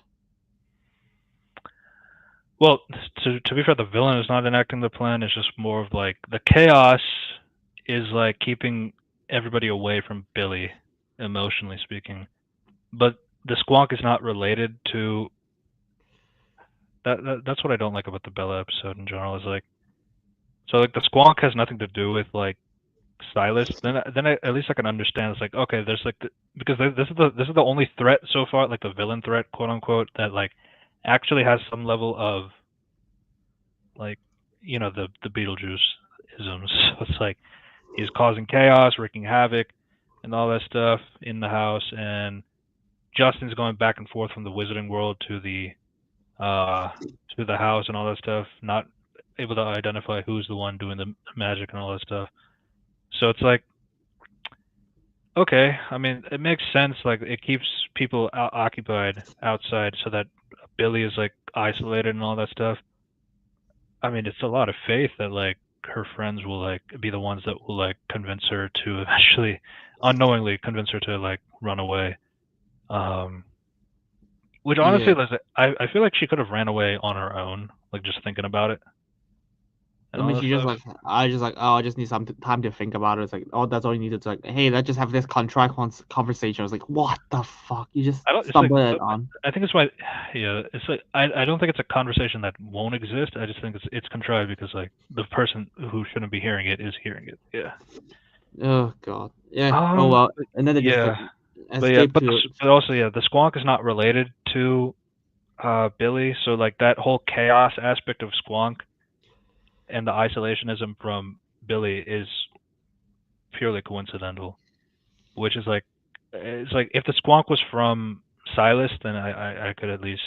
Well, to be fair, the villain is not enacting the plan. It's just more of like the chaos is like keeping everybody away from Billy, emotionally speaking. But the Squonk is not related to that. That's what I don't like about the Bella episode in general. Is like, so like the Squonk has nothing to do with like Silas. Then at least I can understand. It's like, okay, there's like because this is the only threat so far, like the villain threat, quote unquote, that like actually has some level of like the Beetlejuice isms. So it's like he's causing chaos, wreaking havoc, and all that stuff in the house, and Justin's going back and forth from the wizarding world to the house and all that stuff, not able to identify who's the one doing the magic and all that stuff. So it's like, okay, I mean, it makes sense. Like it keeps people occupied outside, so that Billy is like isolated and all that stuff. I mean, it's a lot of faith that like her friends will like be the ones that will like convince her to actually unknowingly convince her to like run away. Which honestly, I feel like she could have ran away on her own, like just thinking about it. I mean, she just like, I just need some time to think about it. It's like, oh, that's all you need. It's like, hey, let's just have this contract conversation. I was like, what the fuck? You just stumbled it on. I think it's why, yeah, it's like I don't think it's a conversation that won't exist. I just think it's contrived because like the person who shouldn't be hearing it is hearing it. Yeah. Oh god. Yeah. Oh well. And then they just but also the Squonk is not related to Billy, so like that whole chaos aspect of Squonk and the isolationism from Billy is purely coincidental, which is like, it's like if the Squonk was from Silas, then I could at least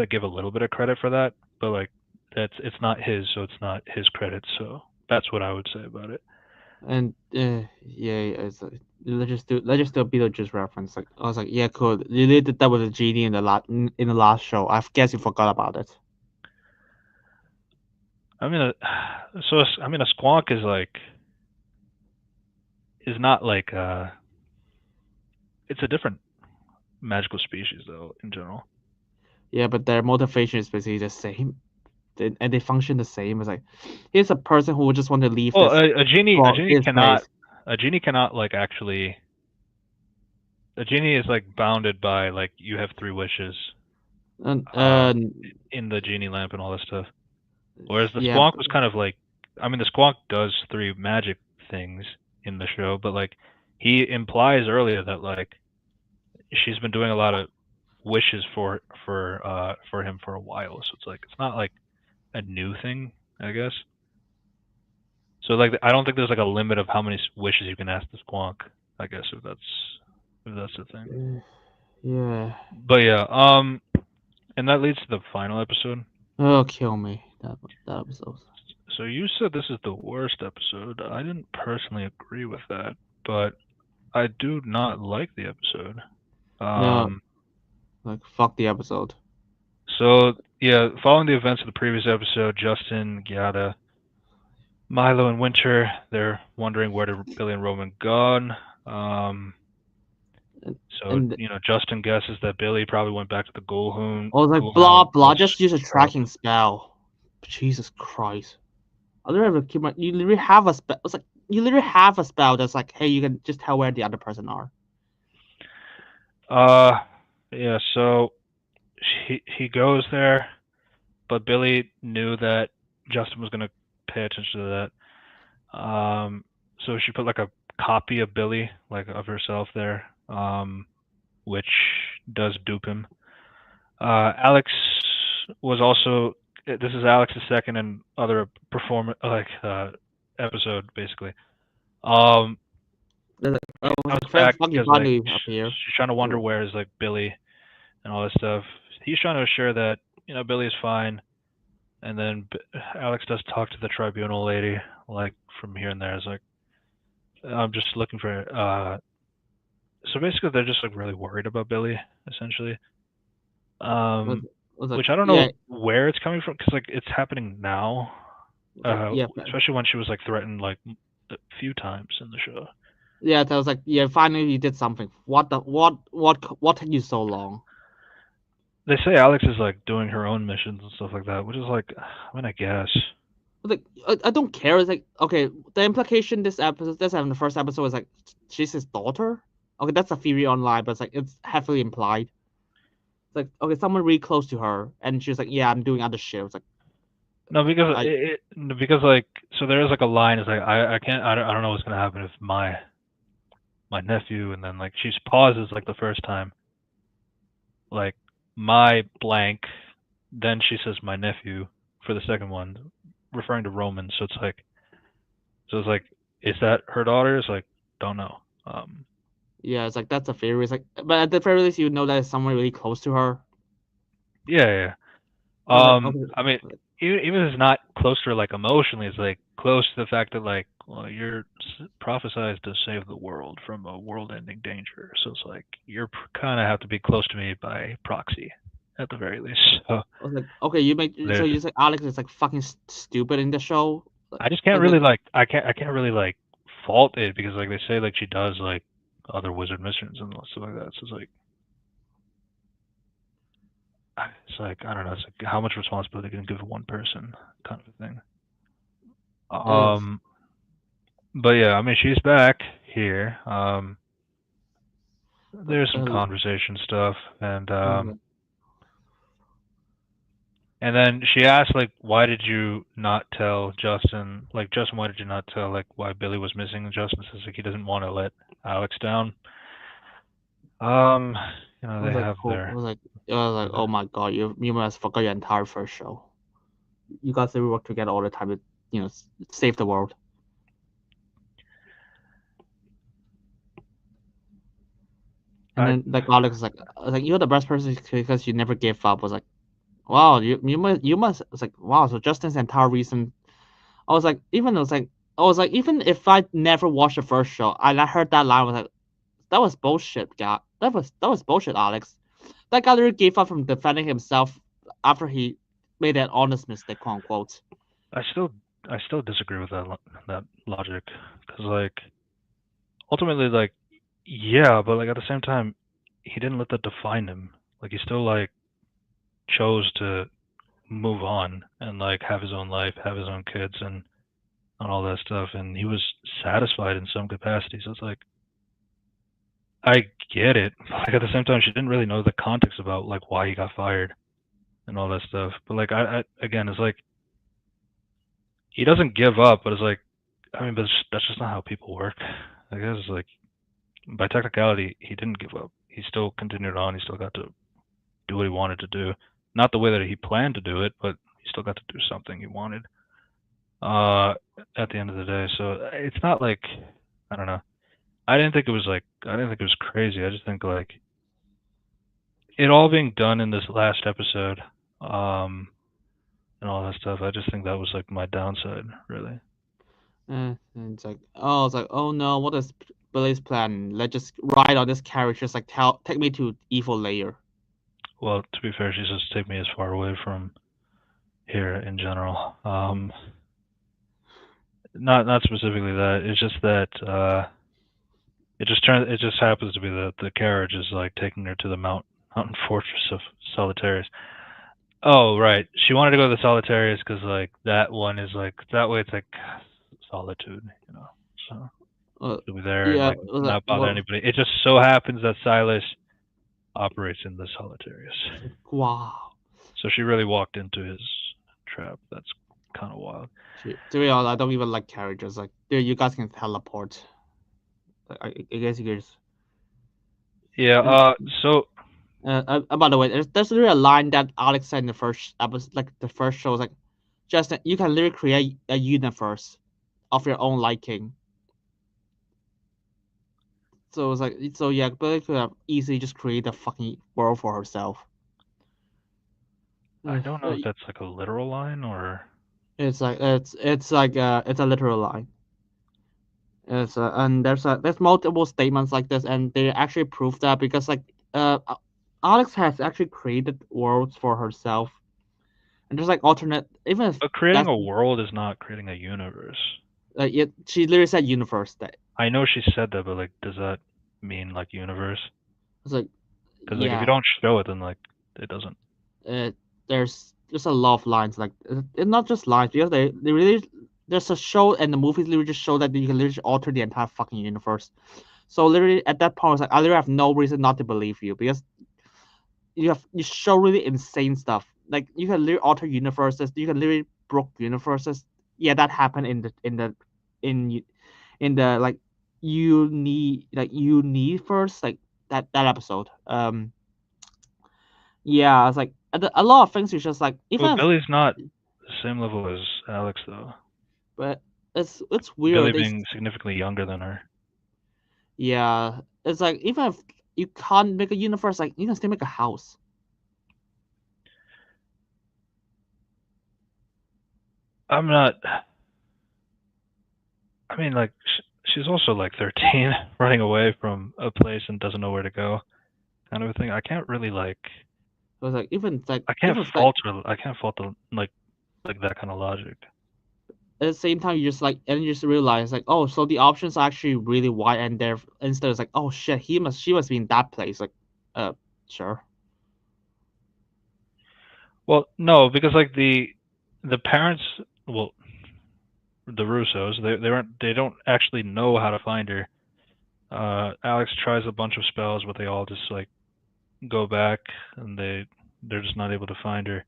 give a little bit of credit for that, but like it's not his, so it's not his credit. So that's what I would say about it. And yeah, it's like, let's just do a Beetlejuice reference. Like I was like, yeah, cool. You did that with a genie in the last show. I guess you forgot about it. I mean, a Squonk is not like it's a different magical species though in general. Yeah, but their motivation is basically the same, and they function the same. It's like, here's a person who would just want to leave. Well, a genie cannot like actually. A genie is like bounded by like you have 3 wishes, in the genie lamp and all that stuff. Whereas the Squonk was kind of like, I mean, the Squonk does 3 magic things in the show, but like he implies earlier that like she's been doing a lot of wishes for him for a while. So it's like it's not like a new thing, I guess. So like I don't think there's like a limit of how many wishes you can ask the Squonk, I guess, if that's the thing. Yeah. But yeah, and that leads to the final episode. Oh, kill me. That episode. So you said this is the worst episode. I didn't personally agree with that, but I do not like the episode. No. Like fuck the episode. So yeah, following the events of the previous episode, Justin, Giada, Milo, and Winter, they're wondering where did Billy and Roman gone. So And Justin guesses that Billy probably went back to the Ghoulhound. I was like, blah blah, just use a tracking spell. Jesus Christ. I literally keep my, you literally have a spell. It's like you literally have a spell that's like, hey, you can just tell where the other person are. Yeah. So he goes there, but Billy knew that Justin was gonna pay attention to that. So she put like a copy of Billy, like of herself there, which does dupe him. Alex was also. This is Alex's second and other episode basically. I was Comes like, back fucking because finally up here. she's trying to wonder where is like Billy and all this stuff. He's trying to assure that Billy is fine, and then Alex does talk to the tribunal lady like from here and there. It's like I'm just looking for. So basically, they're just like really worried about Billy essentially. Which I don't know where it's coming from because like it's happening now. Especially when she was like threatened like a few times in the show. Yeah, that was like, yeah, finally you did something. What took you so long? They say Alex is like doing her own missions and stuff like that, which is like, I mean, I guess. Like, I don't care. It's like, okay, the implication this in the first episode is like she's his daughter. Okay, that's a theory online, but it's like it's heavily implied. It's like, okay, someone really close to her, and she's like, yeah, I'm doing other shit. It's like, no, because like, so there is like a line. It's like I don't know what's gonna happen if my nephew, and then like she pauses like the first time, like my blank, then she says my nephew for the second one, referring to Roman. So it's like, is that her daughter? It's like, don't know. Yeah, it's like that's a theory. It's like, but at the very least, you know that it's someone really close to her. Yeah. I mean, even if it's not close to her like emotionally, it's like close to the fact that like, well, you're prophesized to save the world from a world-ending danger. So it's like you're kind of have to be close to me by proxy, at the very least. So I was like, okay, so you say Alex is like fucking stupid in the show. I just can't really I can't really like fault it because like they say like she does like other wizard missions and stuff like that. So it's like I don't know. It's like how much responsibility can you give one person, kind of a thing. But yeah, I mean she's back here. There's some conversation stuff and then she asked like why did you not tell Justin, like Justin, why did you not tell like why Billy was missing? And Justin says like he doesn't want to let Alex down. They have their. I was like, oh my god, you must forget your entire first show. You guys work together all the time to save the world. And then like Alex is like you're the best person because you never gave up. I was like, wow, you must. It's like, wow. So Justin's entire reason. I was like, even if I never watched the first show, I heard that line, I was like, that was bullshit, guy. That was bullshit, Alex. That guy literally gave up from defending himself after he made an honest mistake, quote unquote. I still disagree with that logic because like ultimately like yeah, but like at the same time he didn't let that define him. Like he still like chose to move on and like have his own life, have his own kids and all that stuff, and he was satisfied in some capacity. So it's like I get it. Like at the same time she didn't really know the context about like why he got fired and all that stuff. But like I again it's like he doesn't give up, but it's like I mean, but that's just not how people work. I guess it's like by technicality, he didn't give up. He still continued on. He still got to do what he wanted to do. Not the way that he planned to do it, but he still got to do something he wanted. At the end of the day, so it's not like I don't know. I didn't think it was crazy. I just think like it all being done in this last episode, and all that stuff. I just think that was like my downside, really. And it's like, oh no, what is Billy's plan? Let's just ride on this carriage, just like take me to evil layer. well, to be fair, she says take me as far away from here in general. Not specifically that. It's just that it just happens to be that the carriage is like taking her to the mountain fortress of Solitarius. Oh, right. She wanted to go to the Solitarius because like that one is like that way. It's like solitude, So she'll be there and Yeah, like not bother well, anybody. It just so happens that Silas operates in the Solitarius, wow. so she really walked into his trap. That's kind of wild. To be honest, I don't even like carriages. Like, dude, you guys can teleport. I guess you guys. Yeah. So By the way, there's literally a line that Alex said in the first episode, like the first show, was like, Justin, you can literally create a universe of your own liking. So it's like, so yeah, Billy could have easily just created a fucking world for herself. I don't know if that's like a literal line or. It's like it's like it's a literal line. And there's multiple statements like this, and they actually prove that because like Alex has actually created worlds for herself, and there's like alternate even if But creating that's a world is not creating a universe. she literally said universe. That I know she said that, but like, does that mean like universe? it's like Because like, if you yeah, don't show it, then like, it doesn't. there's a lot of lines like it's not just lines because they really there's a show and the movies literally just show that you can literally alter the entire fucking universe. So literally at that point, it's like I literally have no reason not to believe you because you show really insane stuff. Like you can literally alter universes, you can literally broke universes. Yeah, that happened in in the like you need first like that episode. Yeah, it's like a lot of things. It's just like Well, even if, Billy's not the same level as Alex though. but it's weird. Billy being significantly younger than her. Yeah, it's like even if you can't make a universe, like you can still make a house. I'm not. I mean, like, she's also like 13, running away from a place and doesn't know where to go, kind of a thing. I can't really like. It was like even like I can't even like fault her. I can't fault the like that kind of logic. at the same time you just like and you just realize like oh so the options are actually really wide and there instead it's like oh shit she must be in that place like sure. Well, no, because like the parents, well, the Russos, they don't actually know how to find her. Alex tries a bunch of spells, but they all just like go back, and they're just not able to find her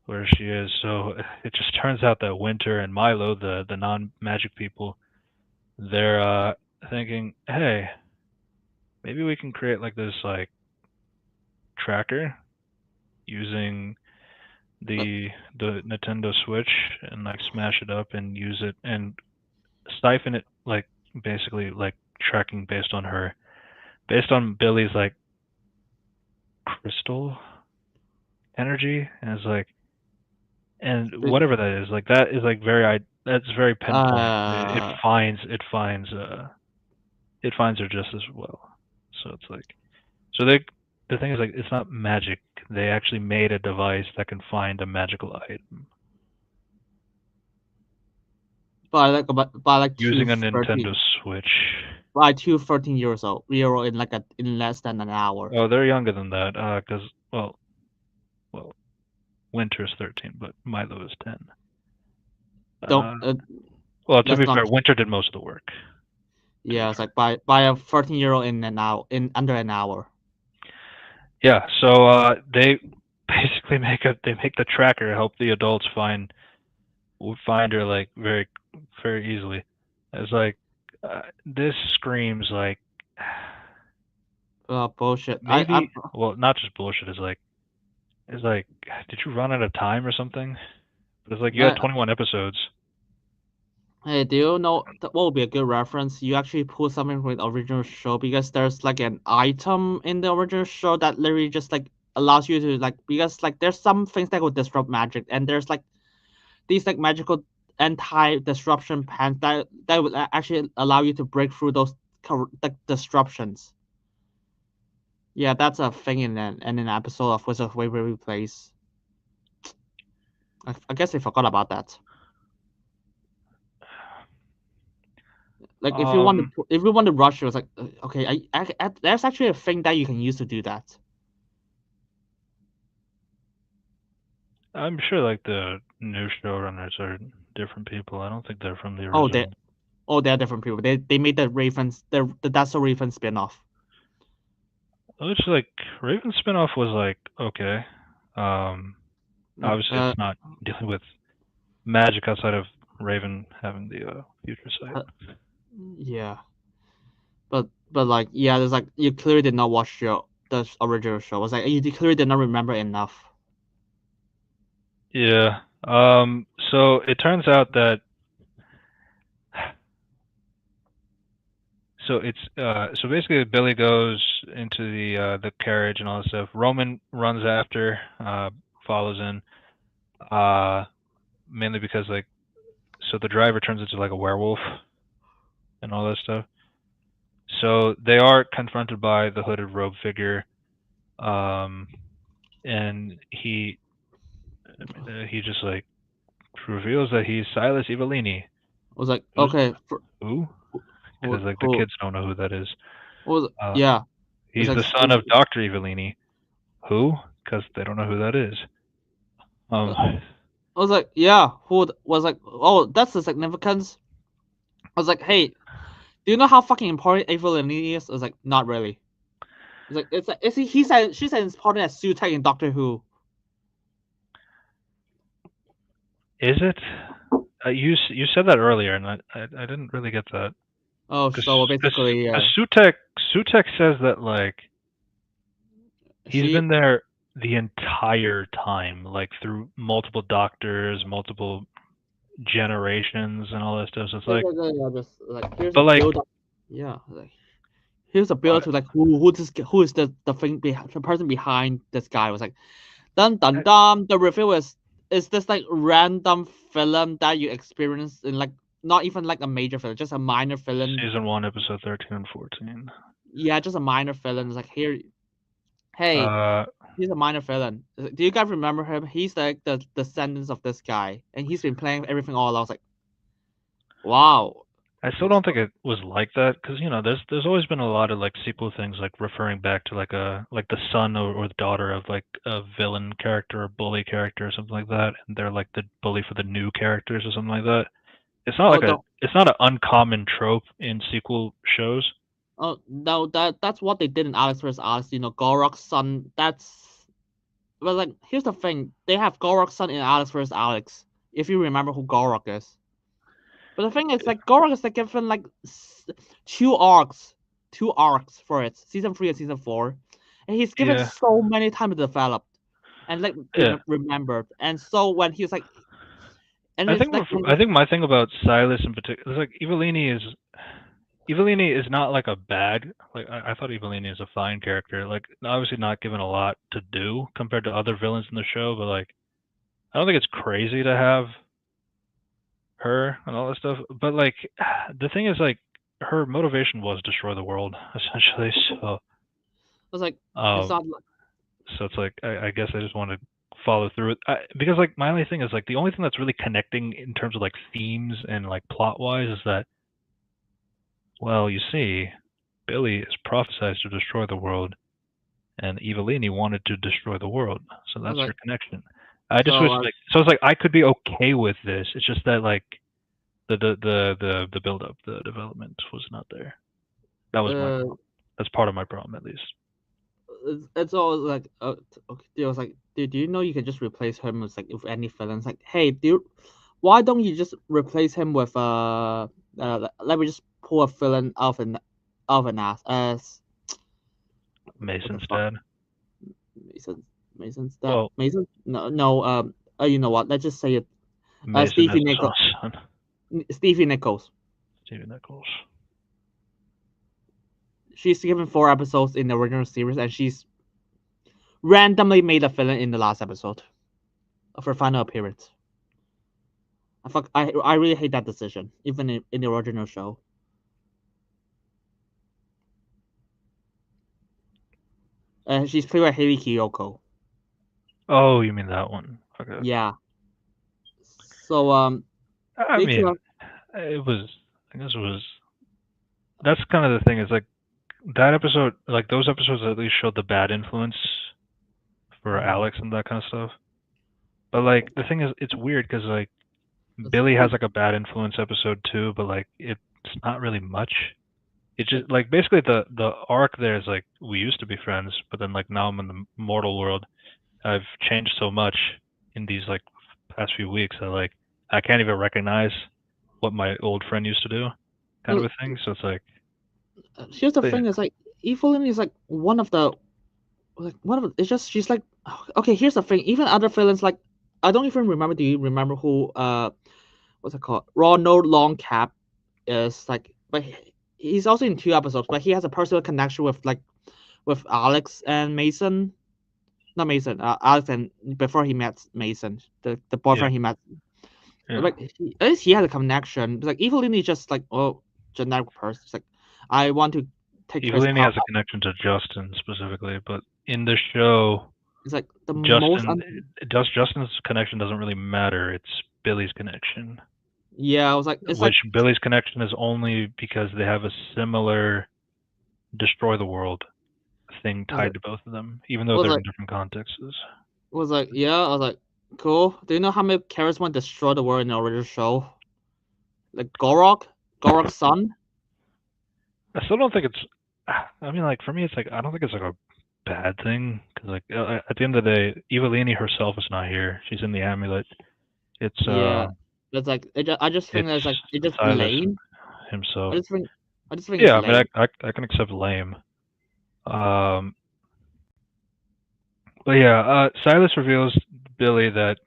where she is. So it just turns out that Winter and Milo, the non-magic people, they're thinking, hey, maybe we can create like this like tracker using the Nintendo Switch and like smash it up and use it and siphon it like basically like tracking based on Billy's like crystal energy, and it's like, and whatever that is, like that is like that's very pinpoint. It finds her just as well. So it's like, so the thing is like it's not magic. They actually made a device that can find a magical item by like using a 13 Nintendo Switch. by 13 years old in like in less than an hour. Oh, they're younger than that, because well, Winter's 13, but Milo is 10. Don't Well, to that's be not fair, Winter did most of the work. yeah it's like by a 13-year-old in an hour in under an hour. Yeah, so they basically make the tracker help the adults find her like very very easily. It's like this screams like Bullshit. maybe well not just bullshit. It's like did you run out of time or something? But it's like you had 21 episodes. Hey, do you know what would be a good reference? You actually pull something from the original show because there's like an item in the original show that literally just like allows you to like because like there's some things that will disrupt magic and there's like these like magical anti-disruption pants that would actually allow you to break through those like disruptions. Yeah, that's a thing in an episode of Wizard of Waverly Place. I guess I forgot about that. Like if you want Um, to rush, it was like okay, there's actually a thing that you can use to do that. I'm sure like the new showrunners are different people. I don't think they're from the Oh, original. they're different people. They made the Ravens the That's a Raven spinoff. Which like Raven spinoff was like okay. Obviously it's not dealing with magic outside of Raven having the future sight. Yeah, but like yeah, there's like you clearly did not watch the original show. It was like you clearly did not remember enough. Yeah. So it turns out that so basically Billy goes into the carriage and all that stuff. Roman runs after, follows in, mainly because like so the driver turns into like a werewolf and all that stuff. So they are confronted by the hooded robe figure, and he just like reveals that he's Silas Evillini. I was like, Who's okay, who? Because like the kids don't know who that is. yeah. He's like, the son of Dr. Evillini. Who? Because they don't know who that is. I was like, yeah, who was like, oh, that's the significance. I was like, hey, do you know how fucking important Avril Lavigne is? I was like, not really. It's like he said she's as important as Sutek in Doctor Who. Is it? You said that earlier, and I didn't really get that. Oh, so basically, Sutek says that like he's she been there the entire time, like through multiple doctors, multiple generations, and all that stuff. So it's like, just like here's but a like, build up. Yeah, like here's a build to like who is the thing behind the person behind this guy. I was like, dun dun dun. The review is this like random film that you experience in like not even like a major film, just a minor film. season 1, episode 13 and 14. Yeah, just a minor villain. It's like here, hey, he's a minor villain. Do you guys remember him? He's like the descendants of this guy, and he's been playing everything all along. I was like, wow. I still don't think it was like that because there's always been a lot of like sequel things like referring back to like the son or the daughter of like a villain character or bully character or something like that, and they're like the bully for the new characters or something like that. It's not like it's not an uncommon trope in sequel shows. Oh no, that's what they did in Alex vs. Alex. You know, Gorok's son. But like here's the thing: they have Gorok's son in Alex vs. Alex. If you remember who Gorok is. But the thing is, like Gorok is like given like two arcs for it, season 3 and season 4, and he's given so many time to develop, and like remembered. And so when he's like, and I think my thing about Silas in particular is like Evillini is not like a bad like I thought Evillini is a fine character. Like obviously not given a lot to do compared to other villains in the show, but like I don't think it's crazy to have her and all that stuff. But like the thing is like her motivation was destroy the world essentially. So I was like, it's not. So it's like I guess I just want to follow through it because like my only thing is like the only thing that's really connecting in terms of like themes and like plot wise is that well you see Billy is prophesized to destroy the world and Evillini wanted to destroy the world, so that's their connection. I just wish like so it's like I could be okay with this. It's just that like the build up, the development was not there. That was my problem. That's part of my problem at least. It's always like okay, it was like, do you know you can just replace him with any villain? It's like, hey, why don't you just replace him with let me just pull a villain of an ass as Mason's dad. Mason's dad. Well, Mason? No. You know what? Let's just say it. Stevie Nichols. Stevie Nichols. Stevie Nichols. She's given 4 episodes in the original series, and she's randomly made a villain in the last episode of her final appearance. I really hate that decision, even in the original show. She's played by Hayley Kiyoko. Oh, you mean that one? Okay. Yeah. So I they mean, two it was. I guess it was. That's kind of the thing. Is like that episode. Like those episodes at least showed the bad influence for Alex and that kind of stuff. But like the thing is, it's weird because like Billy has like a bad influence episode too, but like it's not really much. It's just like basically the arc there is like we used to be friends, but then like now I'm in the mortal world. I've changed so much in these like past few weeks that like I can't even recognize what my old friend used to do, kind of a thing. So it's like here's the but yeah. thing: is like Evelyn is like one of the it's just she's like okay. Here's the thing: even other villains like I don't even remember. Do you remember who what's it called? Ronald Longcap is like, but he's also in 2 episodes, but he has a personal connection with Alex and Mason. Not Mason. Alex and before he met Mason, the boyfriend he met. Yeah. Like at least he had a connection. It's like Evelyn is just like generic person. It's like I want to take Chris Evelini out. has a connection to Justin specifically, but in the show, It's like the most. Justin's connection doesn't really matter. It's Billy's connection. Yeah, I was like, it's which like Billy's connection is only because they have a similar destroy the world thing tied to both of them, even though they're in different contexts. Was like, yeah, I was like, cool. Do you know how many characters went destroy the world in the original show? Like Gorok's son. I still don't think it's. I mean, like for me, it's like I don't think it's like a bad thing because like at the end of the day, Evelini herself is not here. She's in the amulet. It's yeah. It's like I just think it's like it's just Silas lame. himself. I just think it's Yeah, I lame. mean, I can accept lame. But yeah, Silas reveals Billy that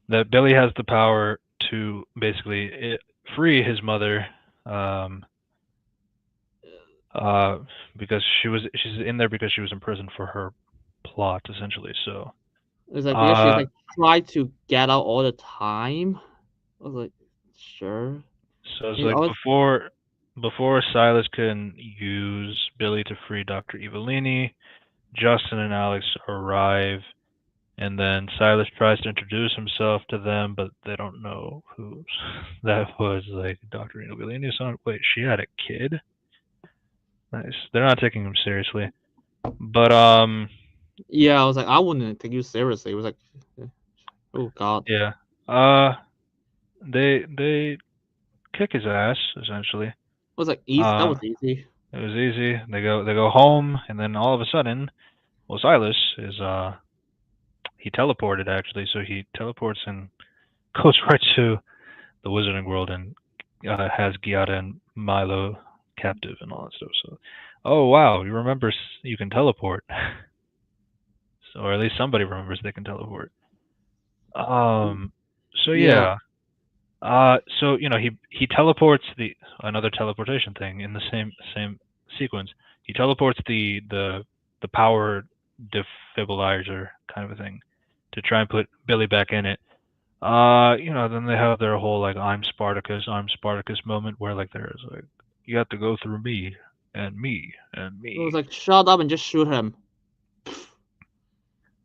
that Billy has the power to basically free his mother, because she's in there because she was imprisoned for her plot essentially. So it's like because she's like tried to get out all the time. I was like, sure. So it's like before Silas can use Billy to free Dr. Evelini, Justin and Alex arrive. And then Silas tries to introduce himself to them, but they don't know who that was. Like Dr. Evelini's son. Wait, she had a kid? Nice. They're not taking him seriously. But yeah, I was like, I wouldn't take you seriously. It was like, oh god. Yeah. They kick his ass essentially. It was like easy. That was easy. It was easy. They go home, and then all of a sudden, well, Silas is he teleported actually, so he teleports and goes right to the Wizarding World and has Giada and Milo captive and all that stuff. So, oh wow, you remember you can teleport, so, or at least somebody remembers they can teleport. So yeah. So he teleports another teleportation thing in the same sequence. He teleports the power defibrillator kind of a thing to try and put Billy back in it. Then they have their whole like I'm Spartacus moment where like there's like you have to go through me and me and me. It was like shut up and just shoot him.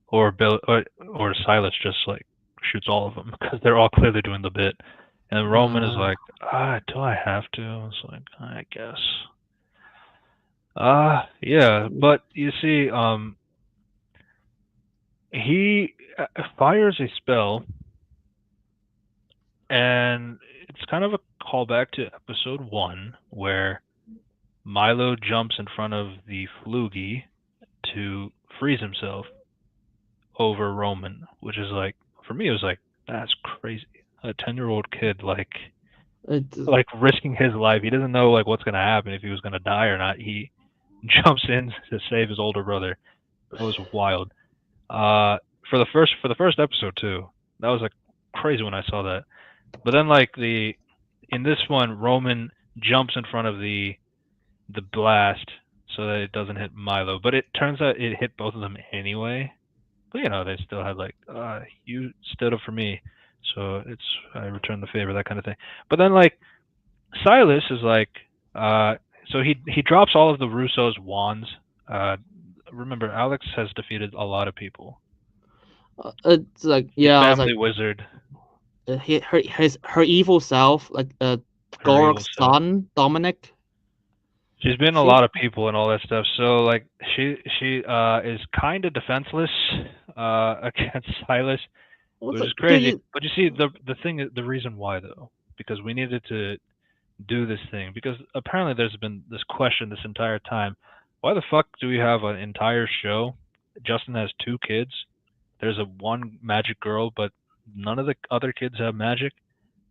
Or Bill or Silas just like shoots all of them because they're all clearly doing the bit. And Roman is like, do I have to? It's like, I guess. Yeah, but you see, he fires a spell, and it's kind of a callback to episode 1, where Milo jumps in front of the Flugie to freeze himself over Roman, which is like, for me, it was like, that's crazy. A 10-year-old kid, like risking his life. He doesn't know like what's gonna happen, if he was gonna die or not. He jumps in to save his older brother. That was wild. For the first episode too. That was like crazy when I saw that. But then like in this one, Roman jumps in front of the blast so that it doesn't hit Milo. But it turns out it hit both of them anyway. But they still had like, you stood up for me, so I returned the favor, that kind of thing. But then like Silas is like, so he drops all of the Russo's wands, remember, Alex has defeated a lot of people. It's like His yeah, I was family like wizard, her evil self, like her evil Gorok's self. son Dominic. She's been a She lot of people and all that stuff. So like she is kind of defenseless against Silas, was which is like, do crazy. you? But you see, the thing, the reason why though, because we needed to do this thing, because apparently there's been this question this entire time: why the fuck do we have an entire show? Justin has 2 kids. There's a one magic girl, but none of the other kids have magic.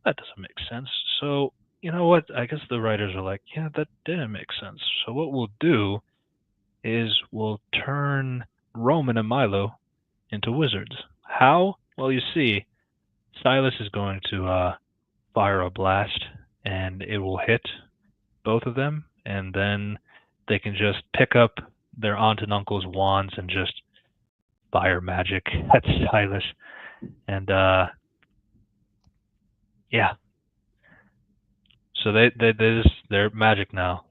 That doesn't make sense. So you know what? I guess the writers are like, yeah, that didn't make sense. So what we'll do is we'll turn Roman and Milo into wizards. How? Well, you see, Silas is going to fire a blast, and it will hit both of them, and then they can just pick up their aunt and uncle's wands and just fire magic at Silas. And yeah, so they're magic now.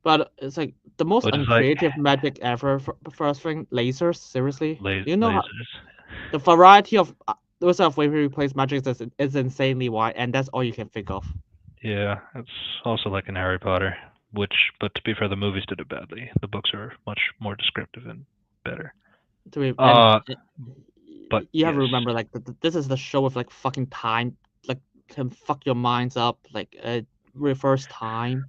But it's like the most Which is like uncreative magic ever. First thing, lasers. Seriously, you know how lasers. the variety of those of Waverly Place magic is insanely wide, and that's all you can think of. Yeah, it's also like in Harry Potter, but to be fair, the movies did it badly. The books are much more descriptive and better. And But you have yes, to remember, like this is the show with like fucking time, like can fuck your minds up, like reverse time,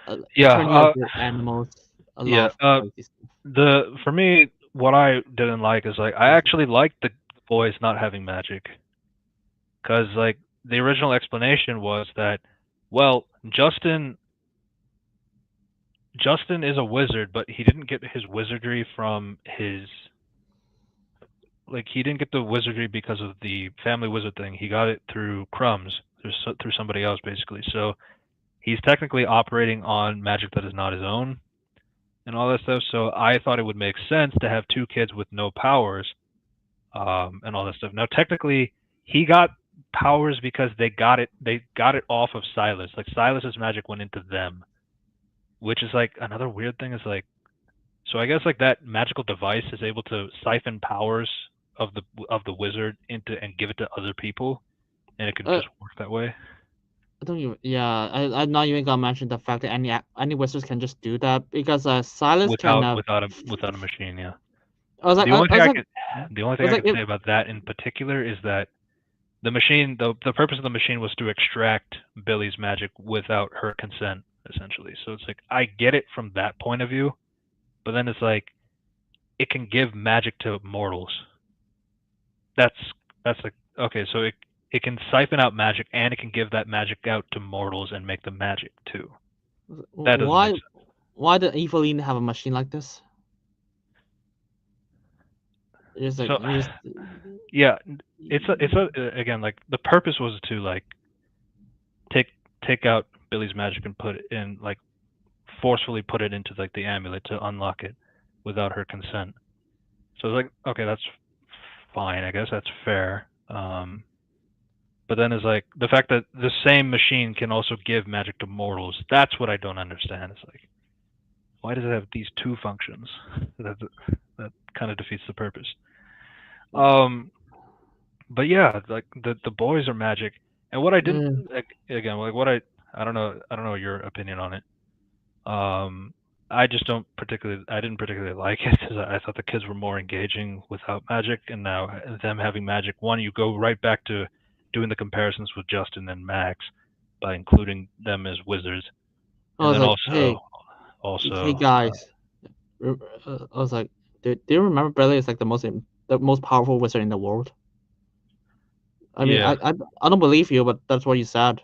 turning yeah, into animals, a lot yeah. of crazy stuff. For me, what I didn't like is like I actually liked the boys not having magic, because like the original explanation was that, well, Justin is a wizard, but he didn't get his wizardry from his, like he didn't get the wizardry because of the family wizard thing. He got it through crumbs, through somebody else basically. So he's technically operating on magic that is not his own and all that stuff. So I thought it would make sense to have 2 kids with no powers, and all that stuff. Now technically he got powers because they got it off of Silas. Like Silas's magic went into them, which is like another weird thing is like, so I guess like that magical device is able to siphon powers of the wizard into and give it to other people, and it can Uh, just work that way I don't even. Yeah, I'm not even gonna mention the fact that any wizards can just do that because Silas can. without a machine. Yeah. I was like, The only I thing was I like, could the only I thing was I like, could say about that in particular is that the machine, the purpose of the machine was to extract Billy's magic without her consent, essentially. So it's like I get it from that point of view, but then it's like it can give magic to mortals. That's like, okay, so it can siphon out magic and it can give that magic out to mortals and make them magic too. That doesn't make why, sense. why did Eveline have a machine like this? It's like, So yeah, again, like the purpose was to like take take out Billy's magic and put it in, like forcefully put it into like the amulet to unlock it without her consent. So it's like, okay, that's fine, I guess that's fair. But then it's like the fact that the same machine can also give magic to mortals. That's what I don't understand. It's like, why does it have these 2 functions? That kind of defeats the purpose. But yeah, like the boys are magic, and what I didn't, like, again, like what I don't know your opinion on it. I just I didn't particularly like it because I thought the kids were more engaging without magic, and now them having magic, one, you go right back to doing the comparisons with Justin and Max by including them as wizards, I and was then like, hey, also, guys. I was like, do you remember Billy is like the most powerful wizard in the world? I mean, yeah, I don't believe you, but that's what you said.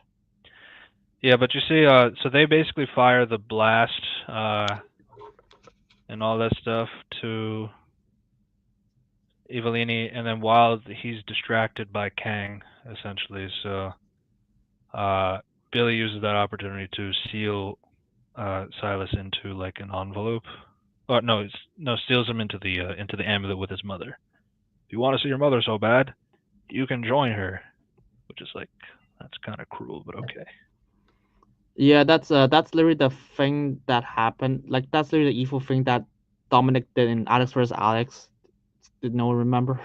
yeah, but you see, so they basically fire the blast, and all that stuff to Evelini, and then while he's distracted by Kang, essentially, so Billy uses that opportunity to seal Silas into like an envelope. Or no, steals him into the amulet with his mother. If you want to see your mother so bad, you can join her, which is like, that's kind of cruel, but okay. Yeah, that's literally the thing that happened. Like that's literally the evil thing that Dominic did in Alex vs. Alex. Did no one remember?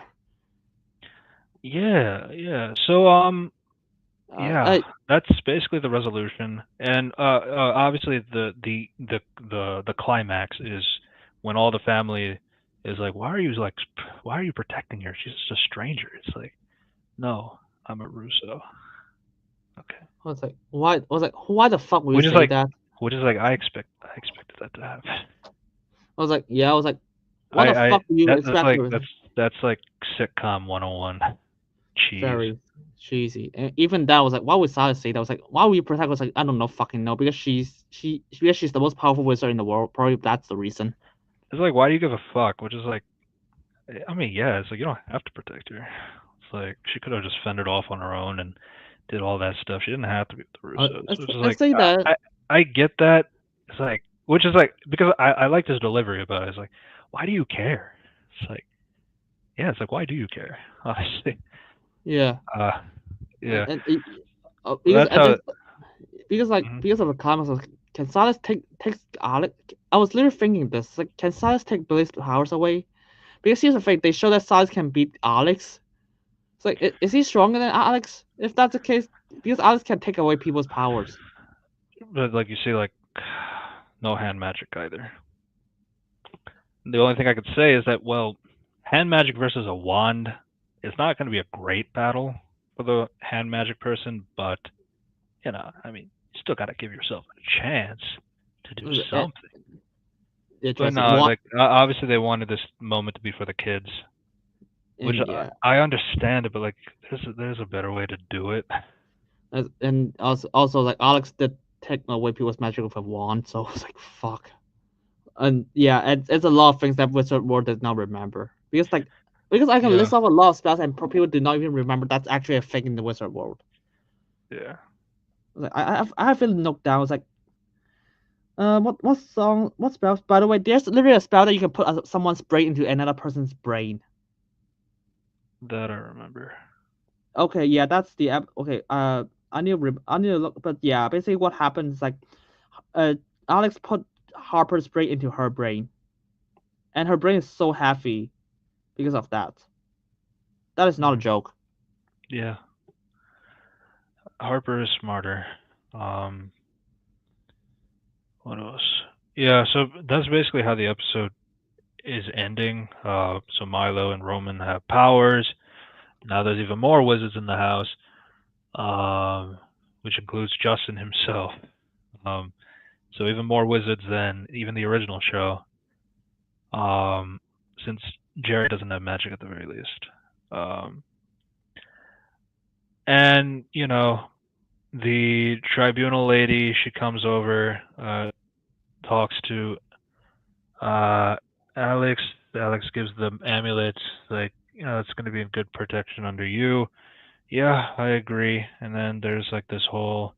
Yeah. So yeah, I that's basically the resolution, and obviously the climax is when all the family is like, why are you protecting her? She's just a stranger. It's like, no, I'm a Russo. Okay, was like, why? I was like, why the fuck would you which is say like, that? I expected that to happen. I was like, yeah. I was like, what the I fuck do you that's expect? like that's like sitcom 101 cheese. Very cheesy. And even that was like, why would Silas say that? I was like, why would you protect her? I was like, I don't know, fucking know, because she's the most powerful wizard in the world. Probably that's the reason. It's like, why do you give a fuck? Which is like, I mean, yeah, it's like you don't have to protect her. It's like she could have just fended off on her own and did all that stuff. She didn't have to be with the Russos. Which is I like, say that. I get that. It's like, which is like, because I liked his delivery about it. It's like, why do you care? It's like, yeah, it's like, why do you care? Honestly, Yeah. uh, yeah, And because that's how. Mhm. because of the comments, I was like, can Silas take Alex? I was literally thinking this, like, can Silas take Billy's powers away? Because here's the thing, they show that Silas can beat Alex. It's like, is he stronger than Alex? If that's the case, because Alex can take away people's powers. But like you see, like, no hand magic either. The only thing I could say is that, well, hand magic versus a wand is not going to be a great battle for the hand magic person, but I mean, you still got to give yourself a chance to do And something. But interesting. no, What? like, obviously they wanted this moment to be for the kids, which And yeah, I understand it, but like, there's a better way to do it. and also like Alex did take away people's magic with a wand, so I was like, fuck. And yeah, it's a lot of things that Wizard World does not remember, because I can Yeah, list off a lot of spells and people do not even remember that's actually a thing in the Wizard World. yeah. Like I have it note down. It's like what spells? By the way, there's literally a spell that you can put someone's brain into another person's brain. That I remember. Okay, yeah, that's the app. Okay, I need to look, but yeah, basically what happens is like, uh, Alex put Harper's brain into her brain, and her brain is so heavy because of that. That is not a joke. Yeah, Harper is smarter. Um, what else? Yeah, so that's basically how the episode is ending. So Milo and Roman have powers. Now there's even more wizards in the house, which includes Justin himself. Um, so even more wizards than even the original show. Since Jerry doesn't have magic at the very least. Um, and the tribunal lady, she comes over, talks to Alex. Alex gives the amulets, like, it's going to be in good protection under you. Yeah, I agree. And then there's like this whole,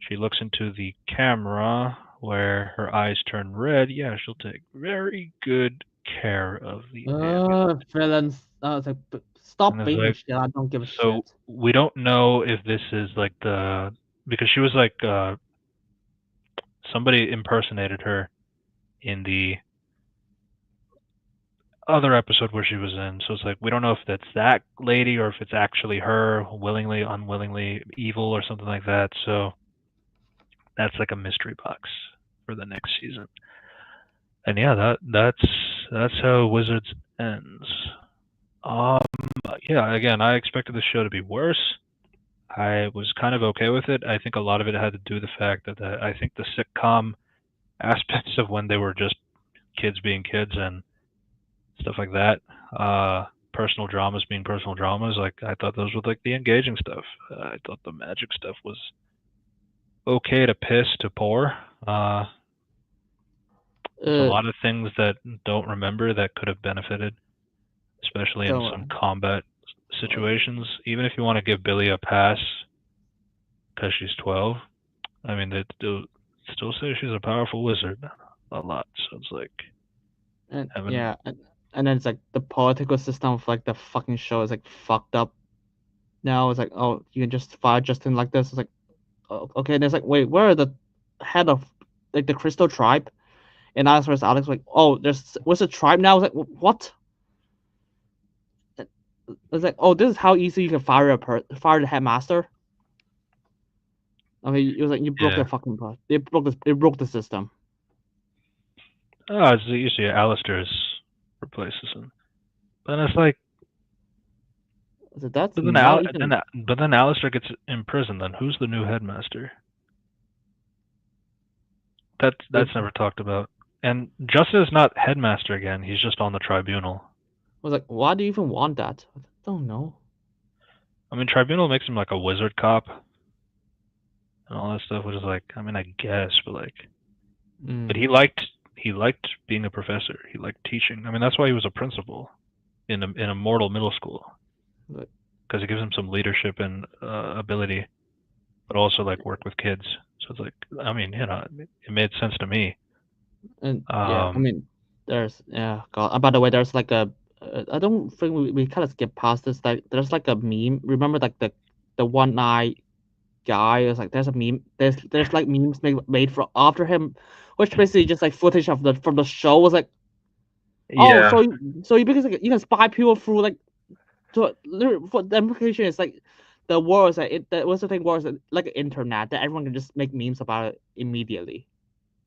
she looks into the camera where her eyes turn red. Yeah, she'll take very good care of the amulet. Villains. It's like, And stop it's being like, shit. I don't give a so shit. we don't know if this is like because she was like, somebody impersonated her in the other episode where she was in. So it's like, we don't know if that's that lady or if it's actually her, willingly, unwillingly, evil or something like that. So that's like a mystery box for the next season. And yeah, that's how Wizards ends. Um, yeah, again, I expected the show to be worse. I was kind of okay with it. I think a lot of it had to do with the fact that I think the sitcom aspects of when they were just kids being kids and stuff like that, personal dramas being personal dramas, like, I thought those were like the engaging stuff. I thought the magic stuff was okay to piss to poor. There's a Uh, lot of things that don't remember that could have benefited, especially in don't some worry. combat situations. Even if you want to give Billy a pass because she's 12, I mean, they still say she's a powerful wizard a lot. So it's like, And having yeah, and then it's like the political system of like the fucking show is like fucked up. Now it's like, oh, you can just fire Justin like this. It's like, oh, okay. And it's like, wait, where are the head of like the Crystal Tribe? And Alex was like, oh, what's a tribe now? I was like, what? It's like, oh, this is how easy you can fire the headmaster. I mean, it was like you broke Yeah. the fucking part. They broke the system. Oh, it's usually Alistair's replaces him. But it's like, So that's but not even. then Alistair gets imprisoned. Then who's the new headmaster? That's never talked about. And Justin is not headmaster again. He's just on the tribunal. I was like, why do you even want that? I don't know. I mean, tribunal makes him like a wizard cop and all that stuff, which is like, I mean, I guess, but like, but he liked being a professor. He liked teaching. I mean, that's why he was a principal in a mortal middle school, because it gives him some leadership and ability, but also like work with kids. So it's like, I mean, you know, it made sense to me. And yeah, I mean, there's God. By the way, there's like a. I don't think we kind of skip past this. Like, there's like a meme. Remember, like the one eye guy is like, there's a meme. There's like memes made for after him, which basically just like footage of from the show. Was like, oh, Yeah. so you because like, you can spy people through like, so for the implication is like, the world is like what's the thing was like internet that everyone can just make memes about it immediately.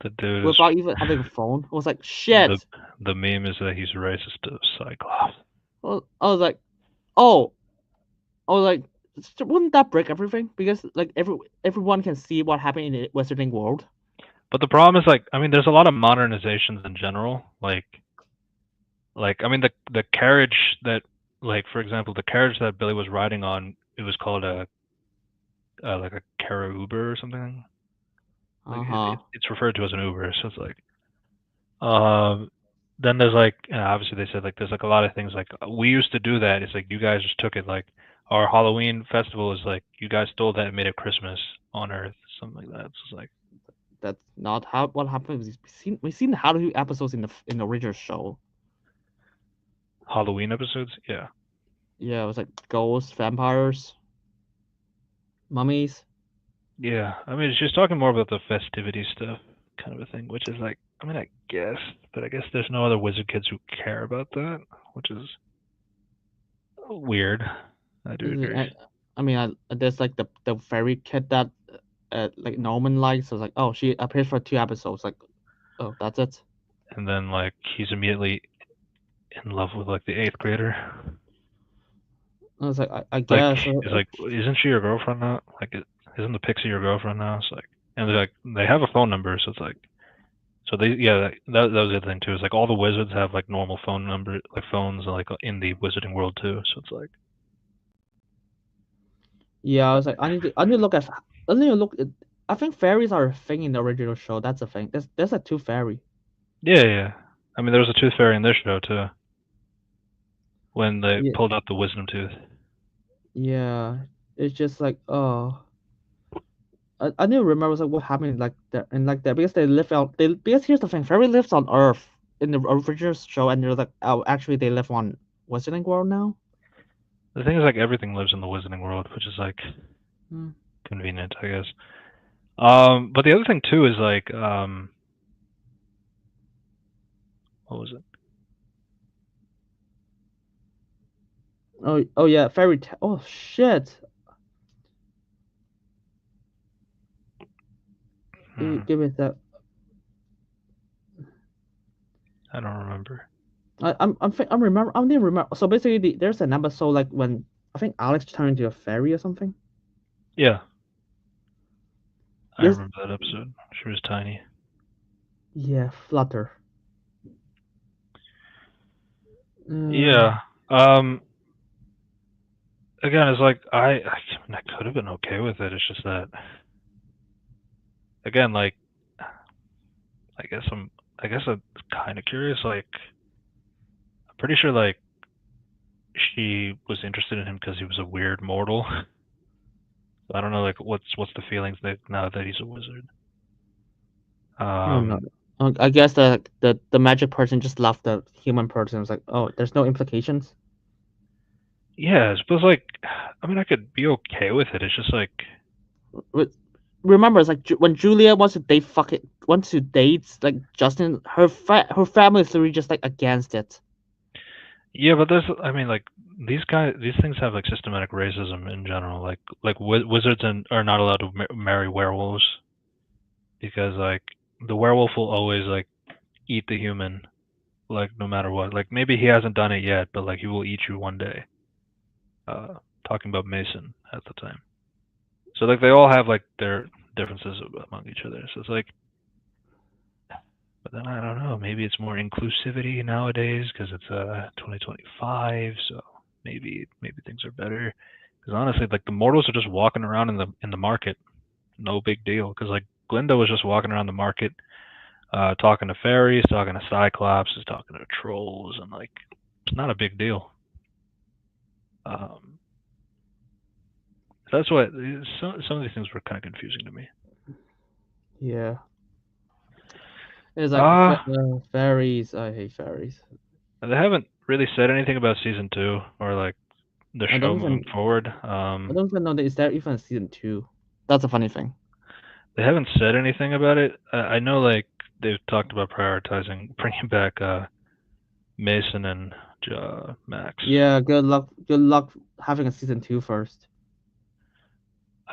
The dude without even having a phone. I was like, shit. The meme is that he's racist to Cyclops. Well, I was like, oh, I was like, wouldn't that break everything? Because like everyone can see what happened in the Western world. But the problem is like, I mean, there's a lot of modernizations in general. Like I mean, the carriage that, like, for example, the carriage that Billy was riding on, it was called a like a Cara Uber or something. Like it's referred to as an Uber, so it's like, then there's like, obviously they said like there's like a lot of things like we used to do that. It's like you guys just took it. Like our Halloween festival is like you guys stole that and made it Christmas on Earth, something like that. So it's like that's not how what happened. We've seen Halloween episodes in the original show. Halloween episodes, yeah. Yeah, it was like ghosts, vampires, mummies. Yeah, I mean, she's talking more about the festivity stuff, kind of a thing, which is like, I mean, I guess, but I guess there's no other wizard kids who care about that, which is weird. I do agree. I mean, there's like the fairy kid that like Norman likes. So it's like, oh, she appears for 2 episodes. Like, oh, that's it. And then like he's immediately in love with like the 8th grader. I was like, I guess. He's like, isn't she your girlfriend now? Like, isn't the pixie your girlfriend now? It's like, and they're like, they have a phone number, so it's like, so they, yeah, that was the other thing too. Is like all the wizards have like normal phone number, like phones, like in the wizarding world too. So it's like, yeah, I was like, I need to look at. I need to look. I think fairies are a thing in the original show. That's a thing. There's a tooth fairy. yeah. I mean, there was a tooth fairy in this show too. When they pulled out the wisdom tooth. Yeah, it's just like, oh, I didn't remember like what happened like that and like that because they live out. Because here's the thing, fairy lives on Earth in the original show, and they're like, oh, actually they live on Western world now. The thing is, like, everything lives in the wizarding world, which is like convenient, I guess. But the other thing too is like, what was it? Oh yeah, fairy tale. Oh shit. Give me that. I don't remember. I didn't remember. So basically, there's an episode like when I think Alex turned into a fairy or something. Yeah. I remember that episode. She was tiny. Yeah, Flutter. Yeah. Again, it's like I mean, I could have been okay with it. It's just that, again, like, I guess I'm kind of curious. Like, I'm pretty sure like she was interested in him because he was a weird mortal. I don't know, like, what's the feelings that now that he's a wizard. No. I guess the magic person just left the human person. It was like, oh, there's no implications. Yeah, I suppose like, I mean, I could be okay with it. It's just like, remember, it's like when Julia wants to date like Justin, her family is literally just like against it. Yeah, but I mean, like these things have like systematic racism in general. Like wizards are not allowed to marry werewolves because like the werewolf will always like eat the human, like no matter what. Like maybe he hasn't done it yet, but like he will eat you one day. Talking about Mason at the time. So like they all have like their differences among each other. So it's like, but then I don't know. Maybe it's more inclusivity nowadays because it's 2025. So maybe things are better. Because honestly, like the mortals are just walking around in the market, no big deal. Because like Glinda was just walking around the market, talking to fairies, talking to cyclops, talking to trolls, and like it's not a big deal. That's why some of these things were kind of confusing to me. Yeah. It's like fairies. I hate fairies. They haven't really said anything about season 2 or like the I show don't moving even forward. I don't even know that is there even a season 2. That's a funny thing. They haven't said anything about it. I know like they've talked about prioritizing bringing back Mason and Max. Yeah, good luck. Good luck having a season 2 first.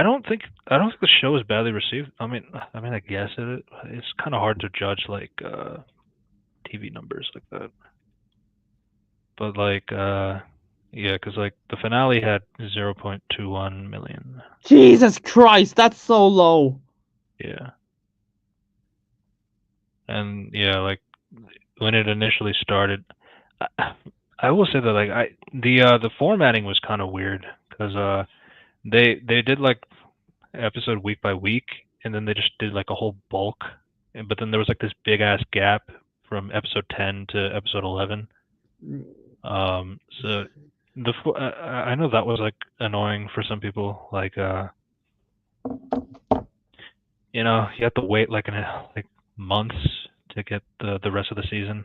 I don't think the show is badly received. I mean I guess it's kind of hard to judge like TV numbers like that. But like yeah, because like the finale had 0.21 million. Jesus Christ, that's so low. Yeah. And yeah, like when it initially started, I will say that like the formatting was kind of weird because they did like episode week by week, and then they just did like a whole bulk, but then there was like this big ass gap from episode 10 to episode 11. So I know that was like annoying for some people. Like you know, you have to wait like months to get the rest of the season.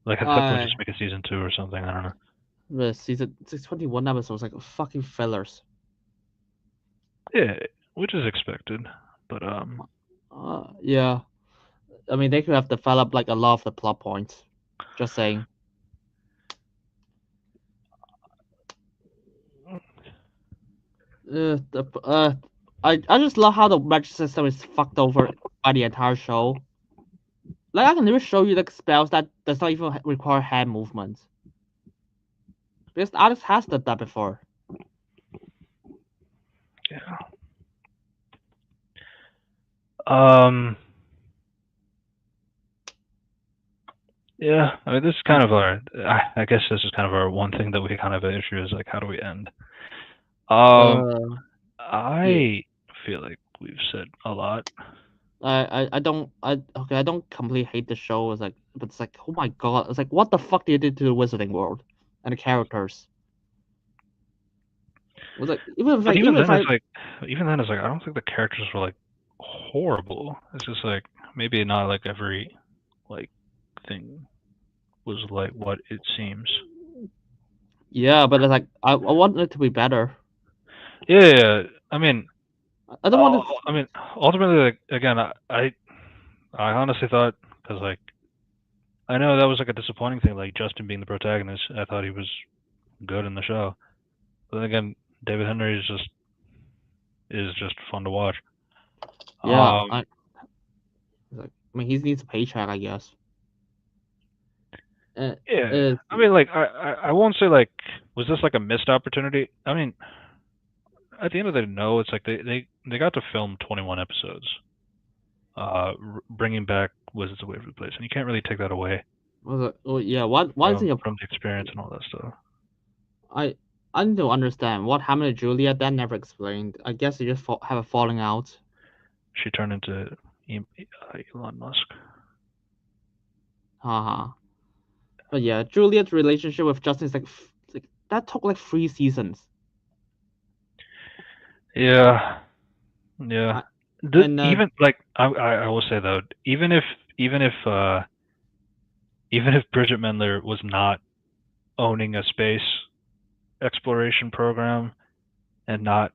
Like at some point, just make a season 2 or something. I don't know. The season 21 episodes like fucking fillers. Yeah, which is expected, but Yeah. I mean, they could have developed like a lot of the plot points. Just saying. I just love how the magic system is fucked over by the entire show. Like I can even show you like spells that does not even require hand movements. Because Alex has done that before. yeah. Yeah, I mean, this is kind of I guess this is kind of our one thing that we kind of have an issue is like, how do we end? I feel like we've said a lot. I don't completely hate the show. It's like, but it's like, oh my god, it's like, what the fuck did you do to the Wizarding World and the characters? It was like even then, it's like I don't think the characters were like horrible. It's just like maybe not like every like thing was like what it seems. yeah, but it's like I want it to be better. Yeah. I mean, I don't want to. I mean, ultimately, like again, I honestly thought because like I know that was like a disappointing thing, like Justin being the protagonist. I thought he was good in the show, but then again, David Henry is just fun to watch. Yeah, I mean, he needs a paycheck, I guess. Yeah, I mean, like I won't say like was this like a missed opportunity. I mean, at the end of the day, no. It's like they got to film 21 episodes, bringing back Wizards of Waverly Place, and you can't really take that away. Yeah, why is it from the experience and all that stuff? I need to understand what happened to Julia. That never explained. I guess they just have a falling out. She turned into Elon Musk. Haha. But yeah, Juliet's relationship with Justin is like that took like 3 seasons. Yeah. Even like I will say though, even if Bridget Mendler was not owning a space exploration program and not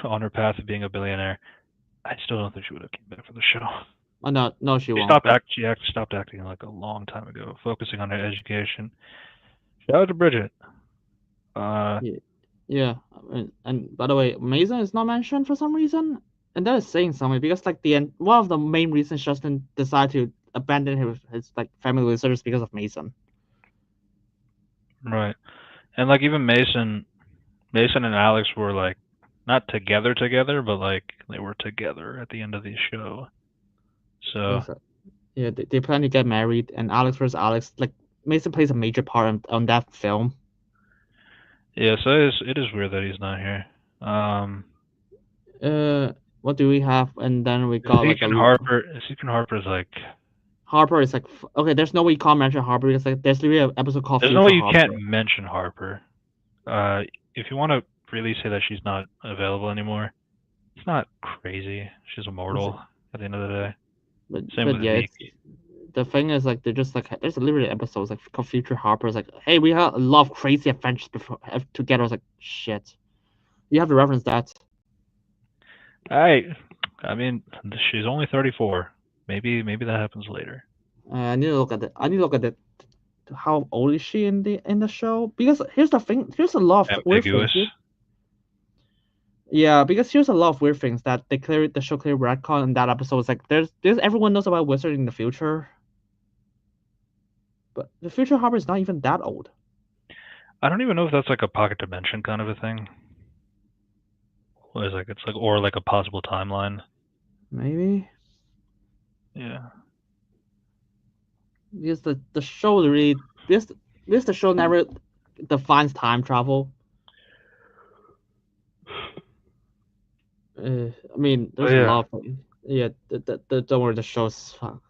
on her path of being a billionaire, I still don't think she would have came back for the show. Oh no, she She won't. stopped act. She actually stopped acting like a long time ago, focusing on her education. Shout out to Bridget. Yeah, yeah. And by the way, Mason is not mentioned for some reason, and that is saying something because like one of the main reasons Justin decided to abandon his like family research because of Mason. Right, and like even Mason and Alex were like not together, but like they were together at the end of the show. So Yeah, they plan to get married, and Alex versus Alex, like Mason plays a major part on that film. yeah, so it is weird that he's not here. What do we have? And then we got like Deacon Harper's like. Harper is like okay. There's no way you can't mention Harper because like there's literally an episode called There's Future no way you Harper. can't mention Harper. If you want to really say that she's not available anymore, it's not crazy. She's immortal at the end of the day. Same with yeah, Zeke. the thing is like they're just like there's literally episodes like called Future Harper. It's like hey, we had a lot of crazy adventures before together. I was like shit. You have to reference that. I mean, she's only 34. Maybe that happens later. I need to look at it. I need to look at it. How old is she in the show? Because here's the thing. Here's a lot of weird things. Yeah, because here's a lot of weird things that the show clearly retcon in that episode. It's like there's everyone knows about Wizard in the future, but the future Harper is not even that old. I don't even know if that's like a pocket dimension kind of a thing. What is like it's like or like a possible timeline. Maybe. Yeah. Because the show really the show never defines time travel. I mean, there's a lot of yeah. Don't worry, the show's fuck.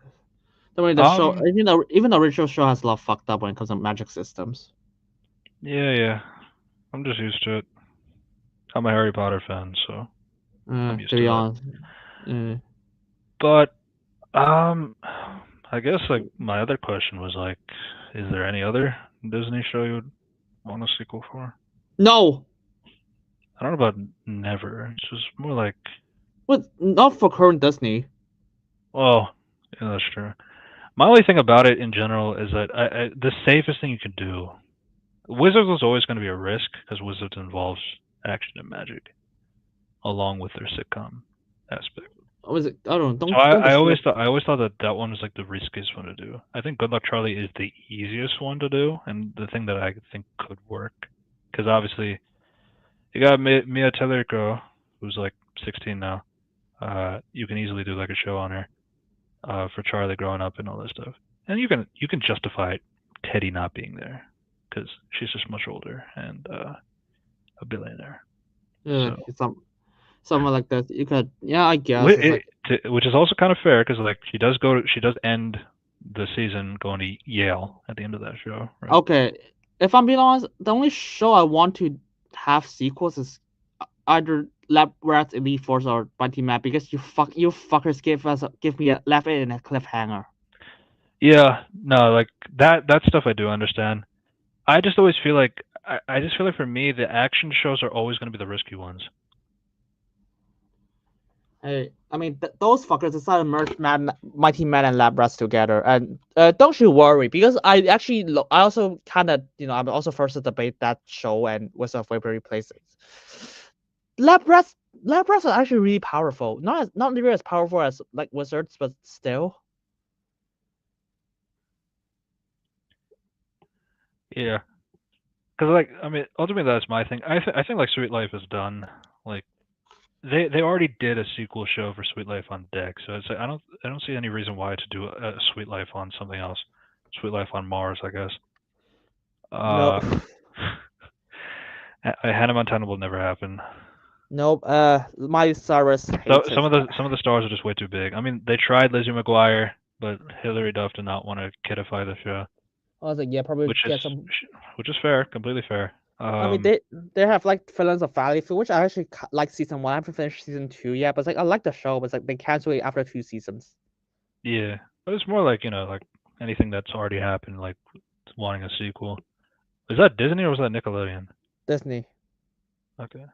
Don't worry, the show. Even the original show has a lot fucked up when it comes to magic systems. Yeah. I'm just used to it. I'm a Harry Potter fan, so I'm used to be honest. But I guess like my other question was like, is there any other Disney show you would want a sequel for? No. I don't know about never. It's just more like. What? Not for current Disney. Well, yeah, that's true. My only thing about it in general is that the safest thing you can do. Wizards was always going to be a risk because Wizards involves action and magic, along with their sitcom aspect. Was it? I don't know. I always thought that one was like the riskiest one to do. I think Good Luck Charlie is the easiest one to do, and the thing that I think could work, because obviously, you got Mia Tallarico, who's like 16 now. You can easily do like a show on her, for Charlie growing up and all that stuff, and you can justify Teddy not being there, because she's just much older and a billionaire. Yeah, so. Someone like that, you could, yeah, I guess. Which is also kind of fair because like she does end the season going to Yale at the end of that show. Right? Okay, if I'm being honest, the only show I want to have sequels is either Lab Rats Elite Force or Mighty Map because you fuckers give me a left it in a cliffhanger. Yeah, no, like that stuff I do understand. I just always feel like I just feel like for me the action shows are always going to be the risky ones. Hey, I mean, those fuckers decided to merge Mighty Man and Lab Rats together, and don't you worry, because I also kind of, I'm also first to debate that show and Wizard of Waverly places. Lab Rats are actually really powerful. Not nearly as powerful as like Wizards, but still. Yeah, because like I mean, ultimately that's my thing. I think like Sweet Life is done. Like they already did a sequel show for Sweet Life on deck, so it's like, I don't see any reason why to do a Sweet Life on something else. Sweet Life on Mars, I guess. No. Hannah Montana will never happen. Nope. My Cyrus. Some of the stars are just way too big. I mean, they tried Lizzie McGuire, but Hilary Duff did not want to kidify the show. I was like, yeah, probably which is fair, completely fair. I mean, they have like Villains of Valley, for which I actually like season 1. I haven't finished season 2 yet, but it's like I like the show, but it's like they cancel it after 2 seasons. Yeah, but it's more like like anything that's already happened, like wanting a sequel. Was that Disney or was that Nickelodeon? Disney. Okay.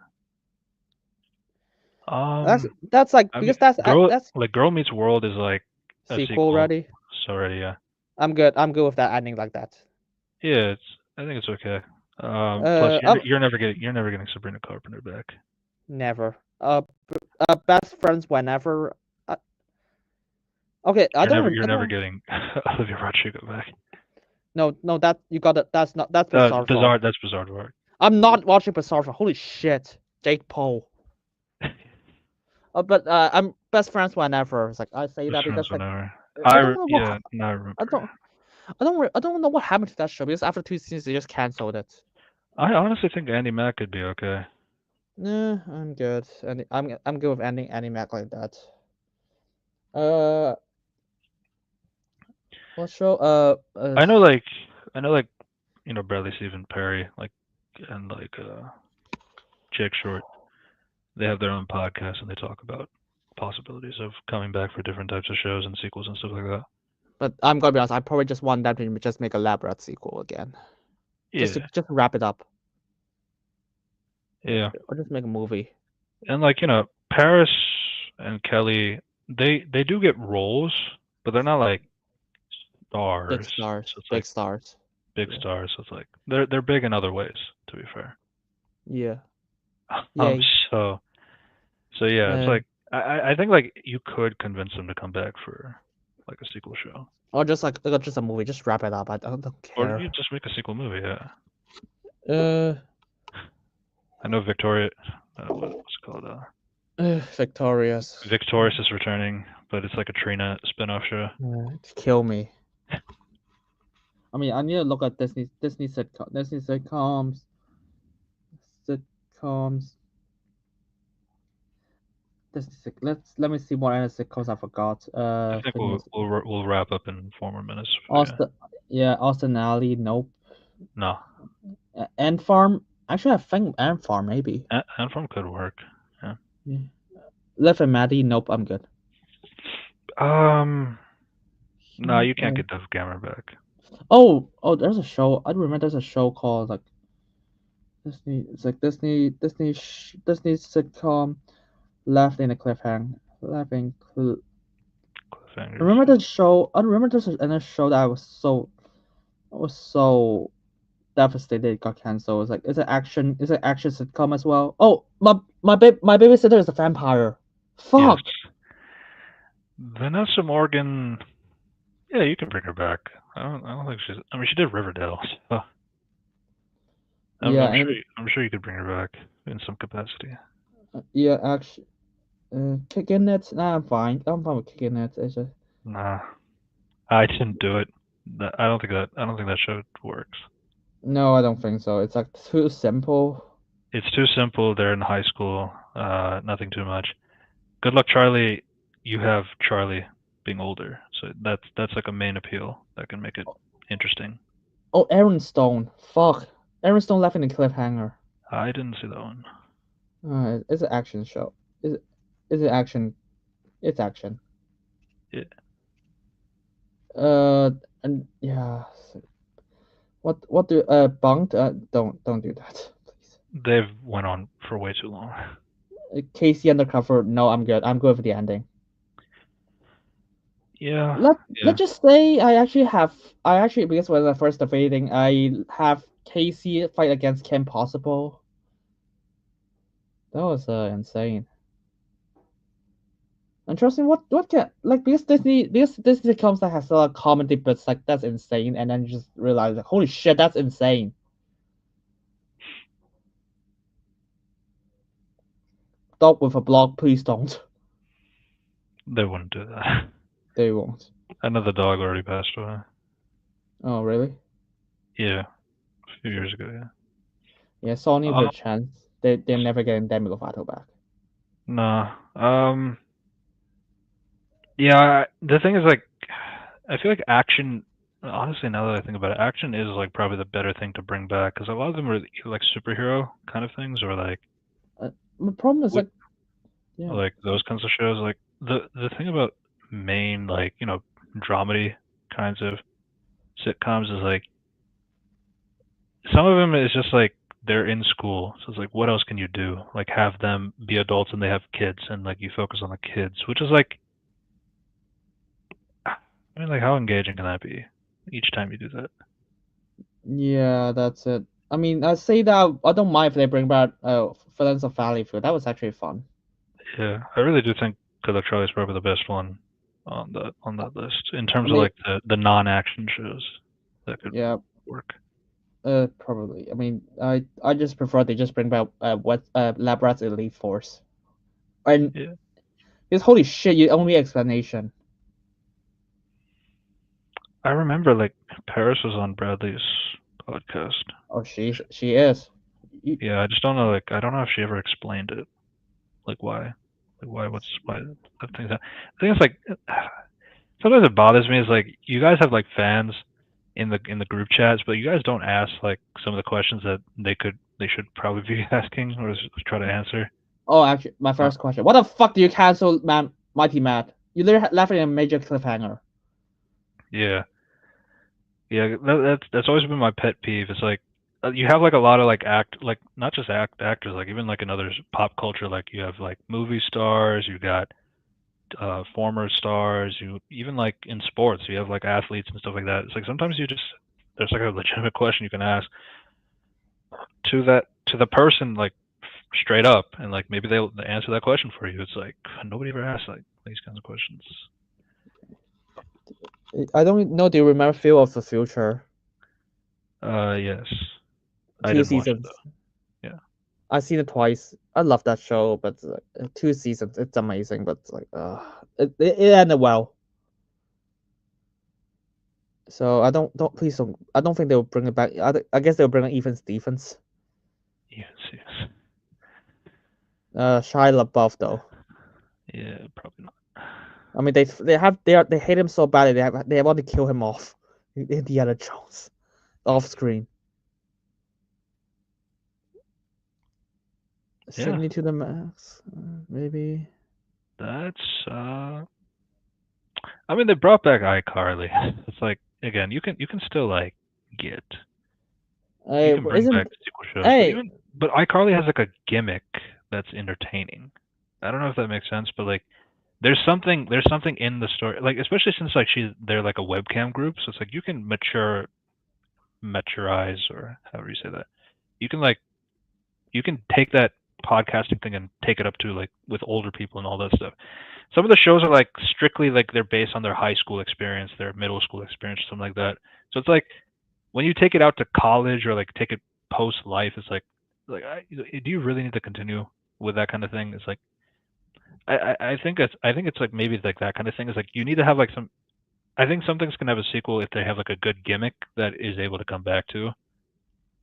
That's like I because mean, that's Girl Meets World is like a sequel sequel. already. So already, yeah. I'm good with that ending like that. Yeah, I think it's okay. Plus, I'm you're never getting Sabrina Carpenter back. never. Best friends whenever. Okay, I don't. You're I never don't. getting Olivia Rodrigo back. No, that you got it. That's not. That's bizarre. Fault. That's Bizarre World. I'm not watching Bizarre. Fault. Holy shit, Jake Paul. But I'm best friends whenever. It's like I say that because like Whenever. I don't know what Yeah, no, I remember. I don't know what happened to that show because after 2 seasons they just canceled it. I honestly think Andy Mack could be okay. Nah, I'm good. And I'm good with ending Annie Mac like that. What show? I know like Bradley Stephen Perry and Jake Short. They have their own podcast and they talk about possibilities of coming back for different types of shows and sequels and stuff like that. But I'm gonna be honest. I probably just want them to just make a Lab Rat sequel again. Yeah. Just wrap it up. Yeah. Or just make a movie. And Paris and Kelly, they do get roles, but they're not like stars. Big stars. So it's Big like stars. big stars. So it's like they're big in other ways, to be fair. Yeah. Yay. So yeah, it's like I think like you could convince them to come back for like a sequel show. Or just just a movie. Just wrap it up. I don't care. Or you just make a sequel movie, yeah. I know Victoria. What's it called? Victorious. Victorious is returning, but it's like a Trina spin-off show. Kill me. I mean, I need to look at Disney sitcoms. Let me see what other sitcoms I forgot. I think we'll wrap up in 4 more minutes. Austin Alley. Nope. No. Ant Farm. Actually, I think Ant Farm maybe. Ant Farm could work. Yeah. Liv and Maddie. Nope. I'm good. No, you can't get Dove Gamer back. Oh, there's a show. I remember there's a show called like Disney. It's like Disney sitcom. Left in a cliffhanger. Cliffhangers. Remember the show? I remember there's another show that I was so devastated it got canceled. It's like it's an action sitcom as well. Oh, my babysitter is a vampire. Fuck. Yes. Vanessa Morgan. Yeah, you can bring her back. I don't think she's. I mean, she did Riverdale. So. I'm sure you could bring her back in some capacity. Yeah, actually, kicking it. Nah, I'm fine. I'm fine with kicking it. It's just. Nah, I didn't do it. I don't think that show works. No, I don't think so. It's like too simple. It's too simple. They're in high school. Nothing too much. Good luck, Charlie. You have Charlie being older, so that's like a main appeal that can make it interesting. Oh, Aaron Stone. Fuck. Aaron Stone left in a cliffhanger. I didn't see that one. It's an action show. It's an action. It's action. Yeah. And yeah. What do Bunked? Don't do that, please. They've went on for way too long. Casey Undercover. No, I'm good. I'm good with the ending. Yeah. Let's just say I actually because when I first debating, I have Casey fight against Kim Possible. That was insane. Interesting. What can like because Disney comes that has a lot of comedy, but it's like that's insane, and then you just realize like holy shit, that's insane. Stop with a blog, please don't. They wouldn't do that. They won't. Another dog already passed away. Oh really? Yeah, a few years ago. Yeah. Yeah, Sony with a chance. They're never getting Demi Lovato back. Nah. Yeah, the thing is like, I feel like action. Honestly, now that I think about it, action is like probably the better thing to bring back because a lot of them are like superhero kind of things or like. The problem is like those kinds of shows. Like the thing about main like dramedy kinds of sitcoms is like some of them is just like they're in school, so it's like, what else can you do? Like, have them be adults and they have kids, and like you focus on the kids, which is like, I mean, like, how engaging can that be? Each time you do that. Yeah, that's it. I mean, I say that I don't mind if they bring back Villains of Valleyfield. That was actually fun. Yeah, I really do think Good Luck Charlie is probably the best one on that list in terms of mean- like the non-action shows that could Yeah, work. probably. I mean, I just prefer they just bring back Lab Rats Elite Force. And Yeah. it's holy shit, you only explanation. I remember like Paris was on Bradley's podcast. Oh, she is. Yeah, I just don't know. Like, I don't know if she ever explained it. Like, why? Like, why? Why the things? I think it's like sometimes it bothers me. Is like you guys have like fans in the group chats, but you guys don't ask like some of the questions that they should probably be asking or just try to answer. Oh, actually, my first question: what the fuck do you cancel, Mighty Matt? You literally left it in a major cliffhanger. Yeah, yeah. That's always been my pet peeve. It's like you have like a lot of like not just actors, like even like in other pop culture, like you have like movie stars, you got former stars, you even like in sports, you have like athletes and stuff like that. It's like sometimes there's like a legitimate question you can ask to the person like straight up, and like maybe they'll answer that question for you. It's like nobody ever asks like these kinds of questions. I don't know. Do you remember Field of the Future? Yes, I 2 didn't watch it seasons. though. Yeah. I've seen it twice. I love that show, but 2 seasons, it's amazing. But like, it ended well. So I don't please don't. I don't think they'll bring it back. I guess they'll bring Ethan Stephens. Yes, yes. Shia LaBeouf though. Yeah, probably not. I mean, they hate him so badly. They want to kill him off. Indiana Jones, off screen. Yeah. Sydney to the max, maybe. That's I mean, they brought back iCarly. It's like again, you can still like get Hey, you can bring isn't back sequel shows, hey? but iCarly has like a gimmick that's entertaining. I don't know if that makes sense, but like there's something in the story, like especially since like they're like a webcam group, so it's like you can maturize or however you say that. You can like you can take that podcasting thing and take it up to like with older people and all that stuff. Some of the shows are like strictly like they're based on their high school experience, their middle school experience, something like that. So it's like when you take it out to college or like take it post life, it's like do you really need to continue with that kind of thing? It's like I think it's like maybe like that kind of thing. Is like you need to have like some. I think some things can have a sequel if they have like a good gimmick that is able to come back to.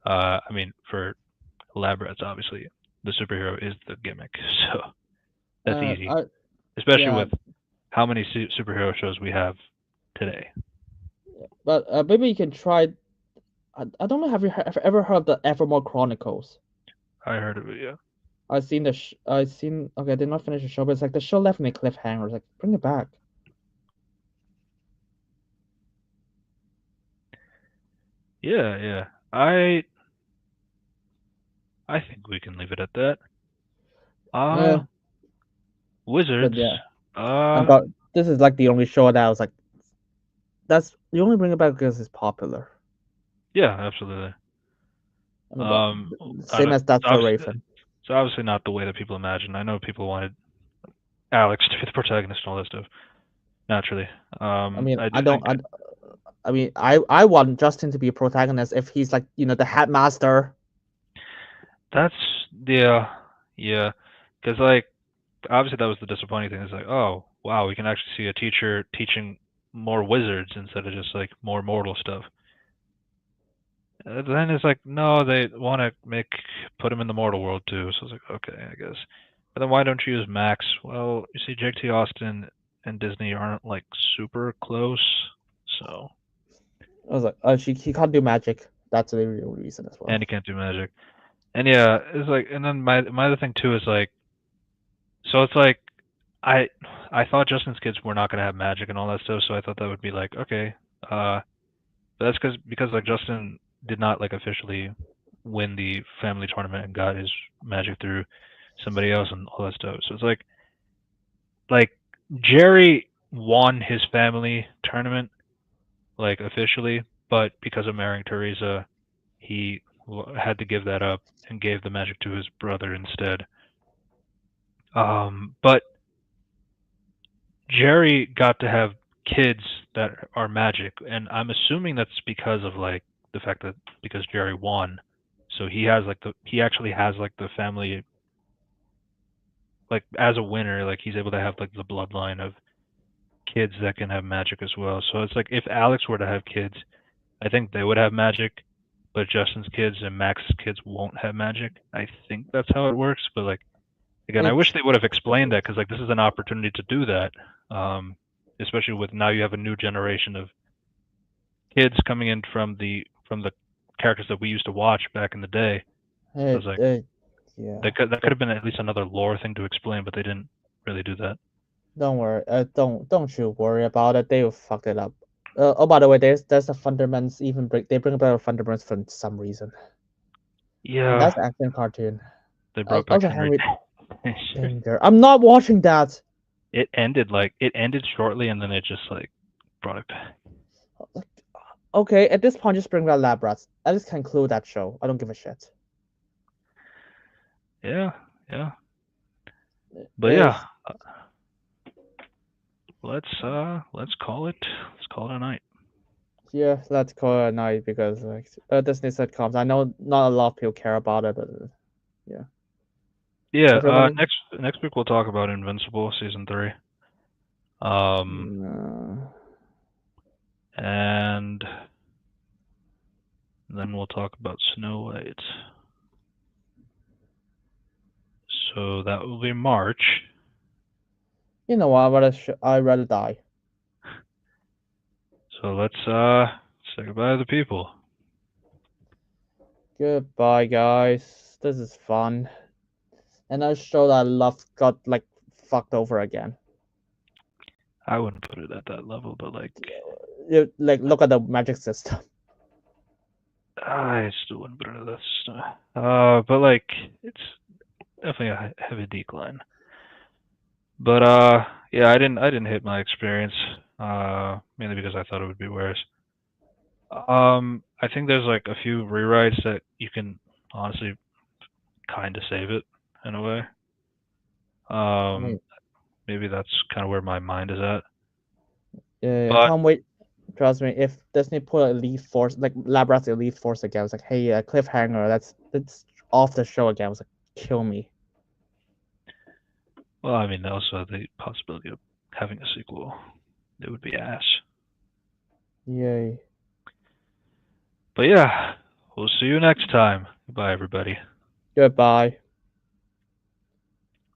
I mean, for Lab Rats, obviously the superhero is the gimmick, so that's easy, especially yeah. with how many superhero shows we have today. But maybe you can try. I don't know. Have you ever heard of the Evermore Chronicles? I heard of it, yeah. I've seen I've seen. Okay, I did not finish the show, but it's like the show left me a cliffhanger. It's like bring it back. Yeah, yeah. I think we can leave it at that. Wizards. Yeah. This is like the only show that I was like, that's you only bring it back because it's popular. Yeah, absolutely. I mean, same as That's the Raven. It's obviously not the way that people imagine. I know people wanted Alex to be the protagonist and all that stuff. Naturally. I mean, I want Justin to be a protagonist if he's like the headmaster. That's yeah, because like obviously that was the disappointing thing. It's like, oh wow, we can actually see a teacher teaching more wizards instead of just like more mortal stuff. Then it's like, no, they want to put him in the mortal world too. So it's like, okay, I guess. But then why don't you use Max? Well, you see, J.T. Austin and Disney aren't like super close, so. I was like, he can't do magic. That's the real reason as well. And he can't do magic. And yeah, it's like, and then my other thing too is like, so it's like, I thought Justin's kids were not gonna have magic and all that stuff, so I thought that would be like, okay, but that's because like Justin did not like officially win the family tournament and got his magic through somebody else and all that stuff. So it's like Jerry won his family tournament like officially, but because of marrying Teresa, he had to give that up and gave the magic to his brother instead. But Jerry got to have kids that are magic, and I'm assuming that's because of like the fact that because Jerry won, so he actually has like the family, like as a winner, like he's able to have like the bloodline of kids that can have magic as well. So it's like if Alex were to have kids, I think they would have magic, but Justin's kids and Max's kids won't have magic. I think that's how it works. But like again, I wish they would have explained that because like this is an opportunity to do that, especially with now you have a new generation of kids coming in from the characters that we used to watch back in the day. So it's like Yeah. that could have been at least another lore thing to explain, but they didn't really do that. Don't worry. Don't you worry about it. They will fuck it up. Oh, by the way, there's the Thundermans. They bring about Thundermans for some reason. Yeah, And that's an action cartoon. they brought back Also, Henry. Danger. I'm not watching that. It ended shortly, and then it just like brought it back. Okay, at this point, just bring back Lab Rats. I just conclude that show. I don't give a shit. Yeah. But yeah, let's call it a night. Yeah, let's call it a night because like Disney sitcoms. I know not a lot of people care about it, but yeah. Yeah. Everyone- Next week we'll talk about Invincible season 3. And then we'll talk about Snow White. So that will be March. You know what? I'd rather die. So let's say goodbye to the people. Goodbye, guys. This is fun. And a show that I love got like fucked over again. I wouldn't put it at that level, but like Like look at the magic system. I still wouldn't put it at that. But like it's definitely a heavy decline. But yeah, I didn't hit my experience. Mainly because I thought it would be worse. I think there's like a few rewrites that you can honestly kind of save it in a way. Maybe that's kind of where my mind is at. Yeah, But, I can't wait. Trust me, if Disney put Elite Force like Lab Rats Elite Force again, it's like, hey, cliffhanger. That's off the show again. I was like, kill me. well, I mean, they also have the possibility of having a sequel. It would be ass. Yay. But yeah, we'll see you next time. Bye, everybody. Goodbye.